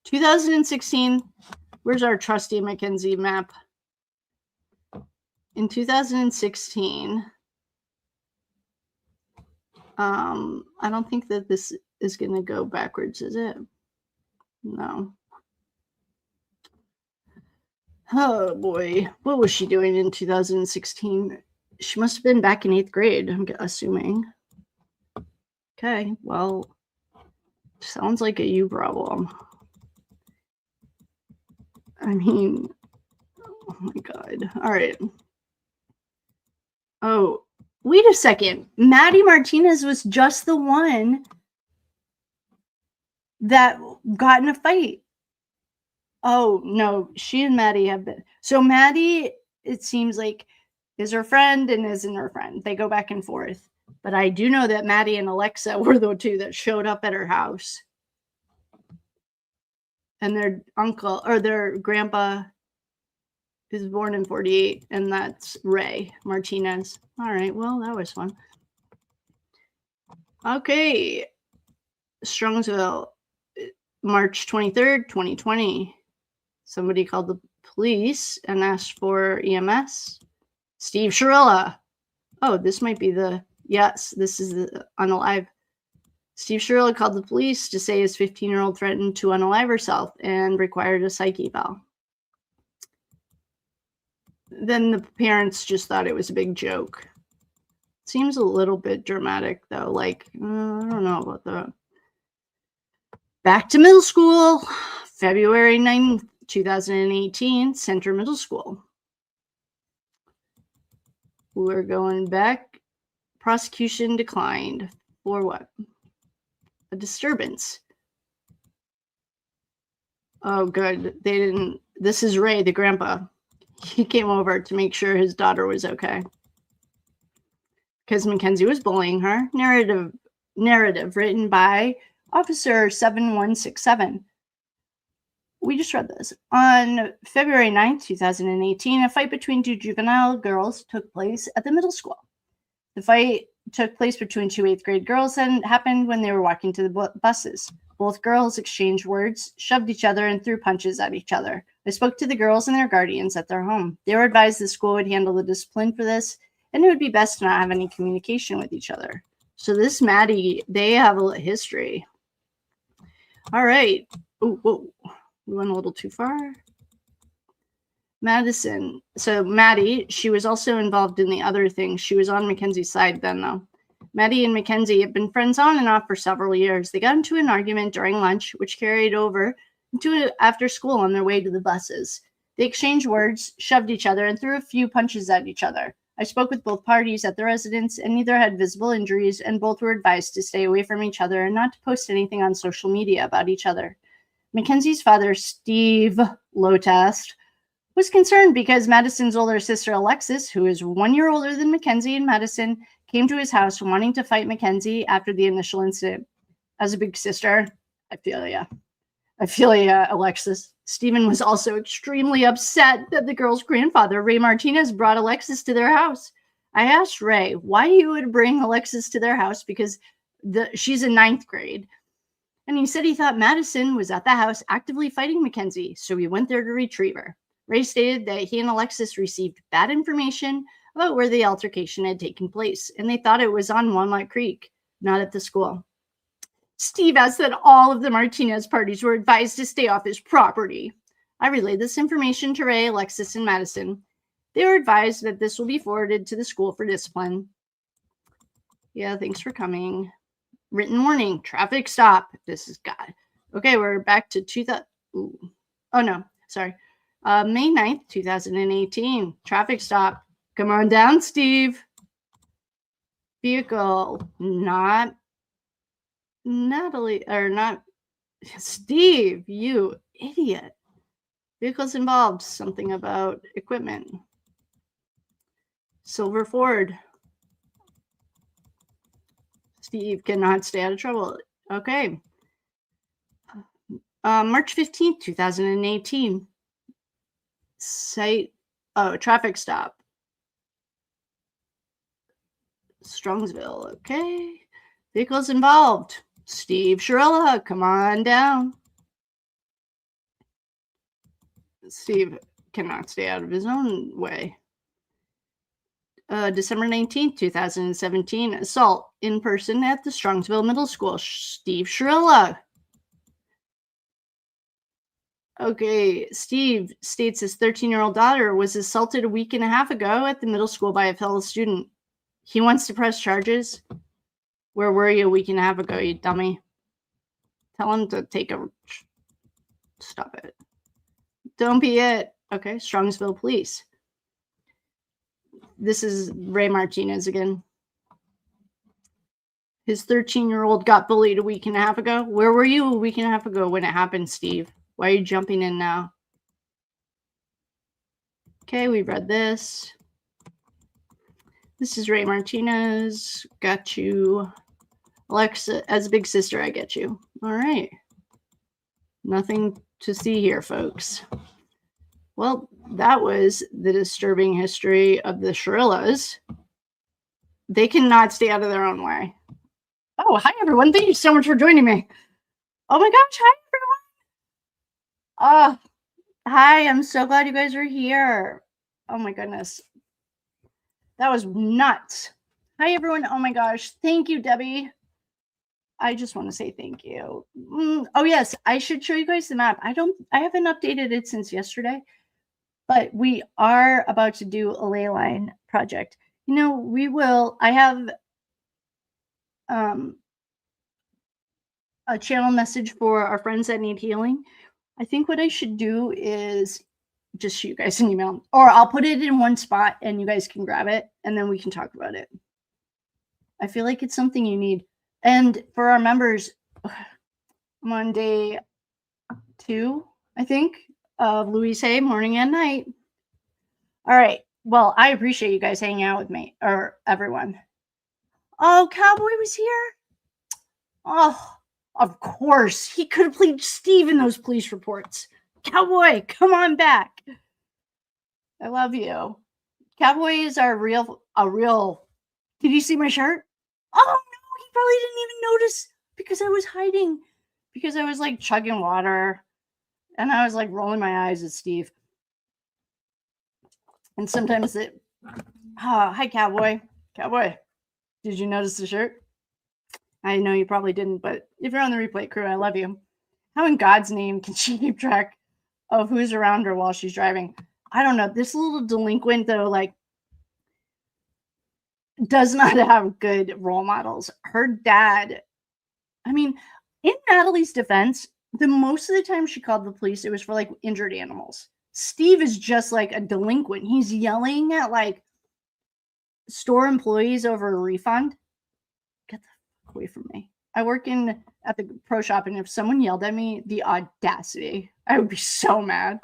2016, where's our trusty Mackenzie map? In 2016, I don't think that this is going to go backwards, is it? No. Oh boy, what was she doing in 2016? She must have been back in 8th grade, I'm assuming. Okay, well, sounds like a you problem. I mean, oh my God. All right. Oh, wait a second. Maddie Martinez was just the one that got in a fight. Oh, no, she and Maddie have been. So Maddie, it seems like, is her friend and isn't her friend. They go back and forth. But I do know that Maddie and Alexa were the 2 that showed up at her house. And their uncle, or their grandpa, is born in 48, and that's Ray Martinez. All right, well, that was fun. Okay. Strongsville, March 23rd, 2020. Somebody called the police and asked for EMS. Steve Shirilla. Oh, this might be yes, this is the unalive. Steve Shirilla called the police to say his 15-year-old threatened to unalive herself and required a psych eval. Then the parents just thought it was a big joke. Seems a little bit dramatic, though. Like, I don't know about that. Back to middle school. February 9th, 2018, Center Middle School. We're going back. Prosecution declined. For what? A disturbance. Oh, good. They didn't. This is Ray, the grandpa. He came over to make sure his daughter was okay. Because Mackenzie was bullying her. Narrative written by Officer 7167. we just read this. On February 9th, 2018, a fight between two juvenile girls took place at the middle school. The fight took place between two 8th grade girls and happened when they were walking to the buses. Both girls exchanged words, shoved each other, and threw punches at each other. I spoke to the girls and their guardians at their home. They were advised the school would handle the discipline for this, and it would be best to not have any communication with each other. So this Maddie, they have a history. All right. Oh, whoa. We went a little too far. Madison. So Maddie, she was also involved in the other thing. She was on Mackenzie's side then, though. Maddie and Mackenzie have been friends on and off for several years. They got into an argument during lunch, which carried over into after school on their way to the buses. They exchanged words, shoved each other, and threw a few punches at each other. I spoke with both parties at the residence, and neither had visible injuries, and both were advised to stay away from each other and not to post anything on social media about each other. Mackenzie's father, Steve Lotast, was concerned because Madison's older sister, Alexis, who is 1 year older than Mackenzie and Madison, came to his house wanting to fight Mackenzie after the initial incident. As a big sister, I feel ya. I feel ya, Alexis. Stephen was also extremely upset that the girl's grandfather, Ray Martinez, brought Alexis to their house. I asked Ray why he would bring Alexis to their house because she's in 9th grade. And he said he thought Madison was at the house actively fighting Mackenzie, so he went there to retrieve her. Ray stated that he and Alexis received bad information about where the altercation had taken place, and they thought it was on Walnut Creek, not at the school. Steve asked that all of the Martinez parties were advised to stay off his property. I relayed this information to Ray, Alexis, and Madison. They were advised that this will be forwarded to the school for discipline. Yeah, thanks for coming. Written warning, traffic stop. This is God. Okay, we're back to 2000. Oh, no, sorry. May 9th, 2018. Traffic stop. Come on down, Steve. Vehicle, not Natalie, or not Steve, you idiot. Vehicles involved, something about equipment. Silver Ford. Steve cannot stay out of trouble. Okay. March 15th, 2018. Traffic stop. Strongsville, okay. Vehicles involved. Steve Shirilla, come on down. Steve cannot stay out of his own way. December 19th, 2017. Assault in person at the Strongsville Middle School. Steve Shirilla. Okay, Steve states his 13-year-old daughter was assaulted a week and a half ago at the middle school by a fellow student. He wants to press charges. Where were you a week and a half ago, you dummy? Tell him to take a... Stop it. Don't be it. Okay, Strongsville Police. This is Ray Martinez again. His 13-year-old got bullied a week and a half ago. Where were you a week and a half ago when it happened, Steve? Why are you jumping in now? Okay, we read this. This is Ray Martinez. Got you. Alexa, as a big sister, I get you. All right. Nothing to see here, folks. Well, that was the disturbing history of the Shirillas. They cannot stay out of their own way. Oh, hi, everyone. Thank you so much for joining me. Oh, my gosh. Hi, everyone. Hi. I'm so glad you guys are here. Oh, my goodness. That was nuts. Hi, everyone. Oh, my gosh. Thank you, Debbie. I just want to say thank you. Oh, yes. I should show you guys the map. I haven't updated it since yesterday, but we are about to do a ley line project. You know, we will. I have a channel message for our friends that need healing. I think what I should do is just shoot you guys an email, or I'll put it in one spot and you guys can grab it and then we can talk about it. I feel like it's something you need. And for our members, I'm on day 2, I think, of Louise Hay, morning and night. All right. Well, I appreciate you guys hanging out with me, or everyone. Oh, Cowboy was here. Oh, of course. He could have played Steve in those police reports. Cowboy, come on back. I love you. Cowboy is a real. Did you see my shirt? Oh no, he probably didn't even notice because I was hiding. Because I was like chugging water and I was like rolling my eyes at Steve. And sometimes hi, Cowboy. Cowboy, did you notice the shirt? I know you probably didn't, but if you're on the replay crew, I love you. How in God's name can she keep track of who's around her while she's driving? I don't know. This little delinquent, though, like, does not have good role models. Her dad, I mean, in Natalie's defense, the most of the time she called the police, it was for like injured animals. Steve is just like a delinquent. He's yelling at like store employees over a refund. Get the fuck away from me. I work at the pro shop, and if someone yelled at me, the audacity, I would be so mad.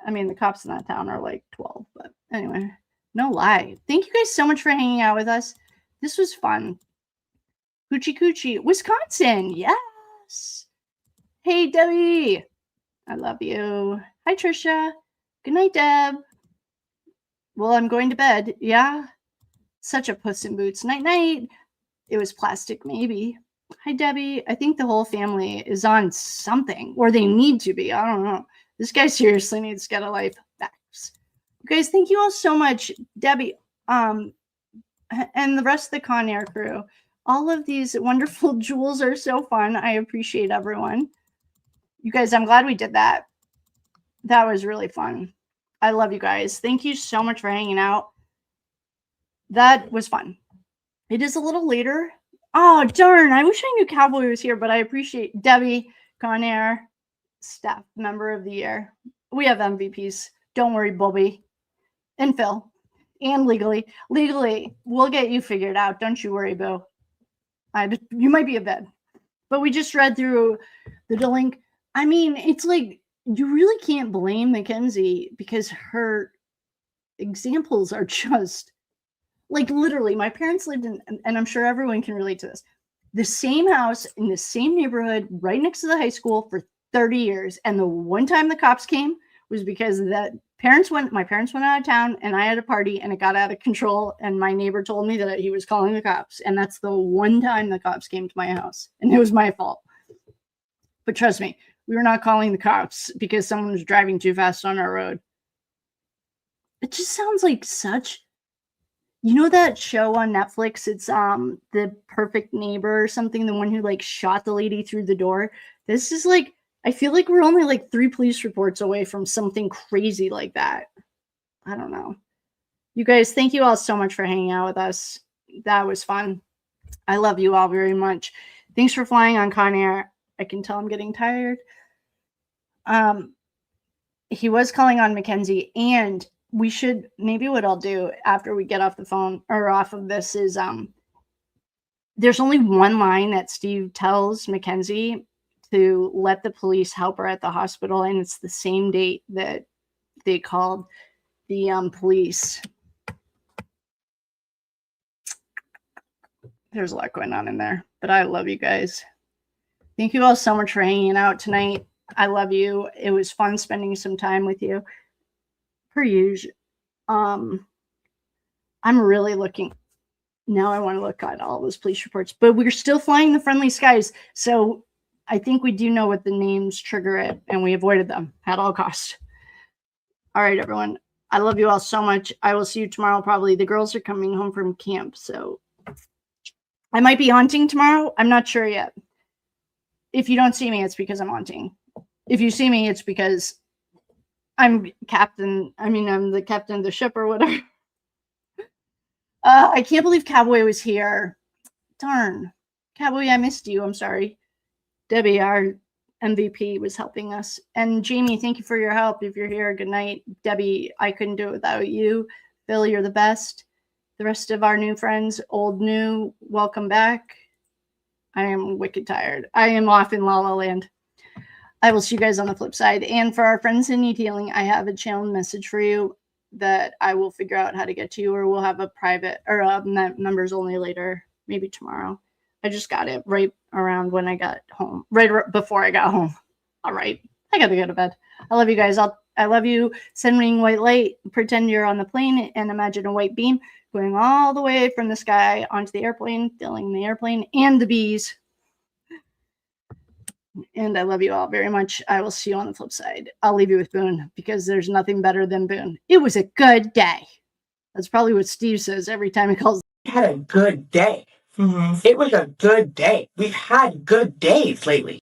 I mean, the cops in that town are like 12, but anyway, no lie. Thank you guys so much for hanging out with us. This was fun. Coochie Coochie, Wisconsin. Yes. Hey, Debbie. I love you. Hi, Trisha. Good night, Deb. Well, I'm going to bed. Yeah. Such a Puss in Boots. Night, night. It was plastic, maybe. Hi, Debbie. I think the whole family is on something, or they need to be. I don't know. This guy seriously needs to get a life. Facts. You guys, thank you all so much. Debbie, and the rest of the Con Air crew. All of these wonderful jewels are so fun. I appreciate everyone. You guys, I'm glad we did that. That was really fun. I love you guys. Thank you so much for hanging out. That was fun. It is a little later. Oh, darn. I wish I knew Cowboy was here, but I appreciate Debbie, Con Air, staff member of the year. We have MVPs. Don't worry, Bobby. And Phil. And legally. Legally, we'll get you figured out. Don't you worry, Boo. You might be a bed. But we just read through the link. I mean, it's like, you really can't blame Mackenzie because her examples are just, like, literally, my parents lived in, and I'm sure everyone can relate to this, the same house in the same neighborhood right next to the high school for 30 years. And the one time the cops came was because my parents went out of town and I had a party and it got out of control. And my neighbor told me that he was calling the cops. And that's the one time the cops came to my house. And it was my fault. But trust me, we were not calling the cops because someone was driving too fast on our road. It just sounds like such, you know, that show on Netflix, it's The Perfect Neighbor or something, the one who like shot the lady through the door. This is like, I feel like we're only like 3 police reports away from something crazy like that. I don't know. You guys, thank you all so much for hanging out with us. That was fun. I love you all very much. Thanks for flying on Con Air. I can tell I'm getting tired. He was calling on Mackenzie, and we should, maybe what I'll do after we get off the phone or off of this is, there's only one line that Steve tells Mackenzie to let the police help her at the hospital. And it's the same date that they called the police. There's a lot going on in there, but I love you guys. Thank you all so much for hanging out tonight. I love you. It was fun spending some time with you. Per usual. I'm really looking. Now I want to look at all those police reports, but we're still flying the friendly skies. So I think we do know what the names trigger it, and we avoided them at all costs. All right, everyone. I love you all so much. I will see you tomorrow. Probably the girls are coming home from camp, so I might be haunting tomorrow. I'm not sure yet. If you don't see me, it's because I'm haunting. If you see me, it's because I'm the captain of the ship or whatever. I can't believe Cowboy was here. Darn. Cowboy, I missed you. I'm sorry. Debbie, our MVP, was helping us. And Jamie, thank you for your help. If you're here, good night. Debbie, I couldn't do it without you. Phil, you're the best. The rest of our new friends, old, new, welcome back. I am wicked tired. I am off in La La Land. I will see you guys on the flip side. And for our friends who need healing, I have a channel message for you that I will figure out how to get to you, or we'll have a private or members only later, maybe tomorrow. I just got it right around when I got home, right before I got home. All right. I gotta go to bed. I love you guys. I love you. Sending white light. Pretend you're on the plane and imagine a white beam going all the way from the sky onto the airplane, filling the airplane and the bees. And I love you all very much. I will see you on the flip side. I'll leave you with Boone because there's nothing better than Boone. It was a good day. That's probably what Steve says every time he calls. Had a good day. It was a good day. We've had good days lately.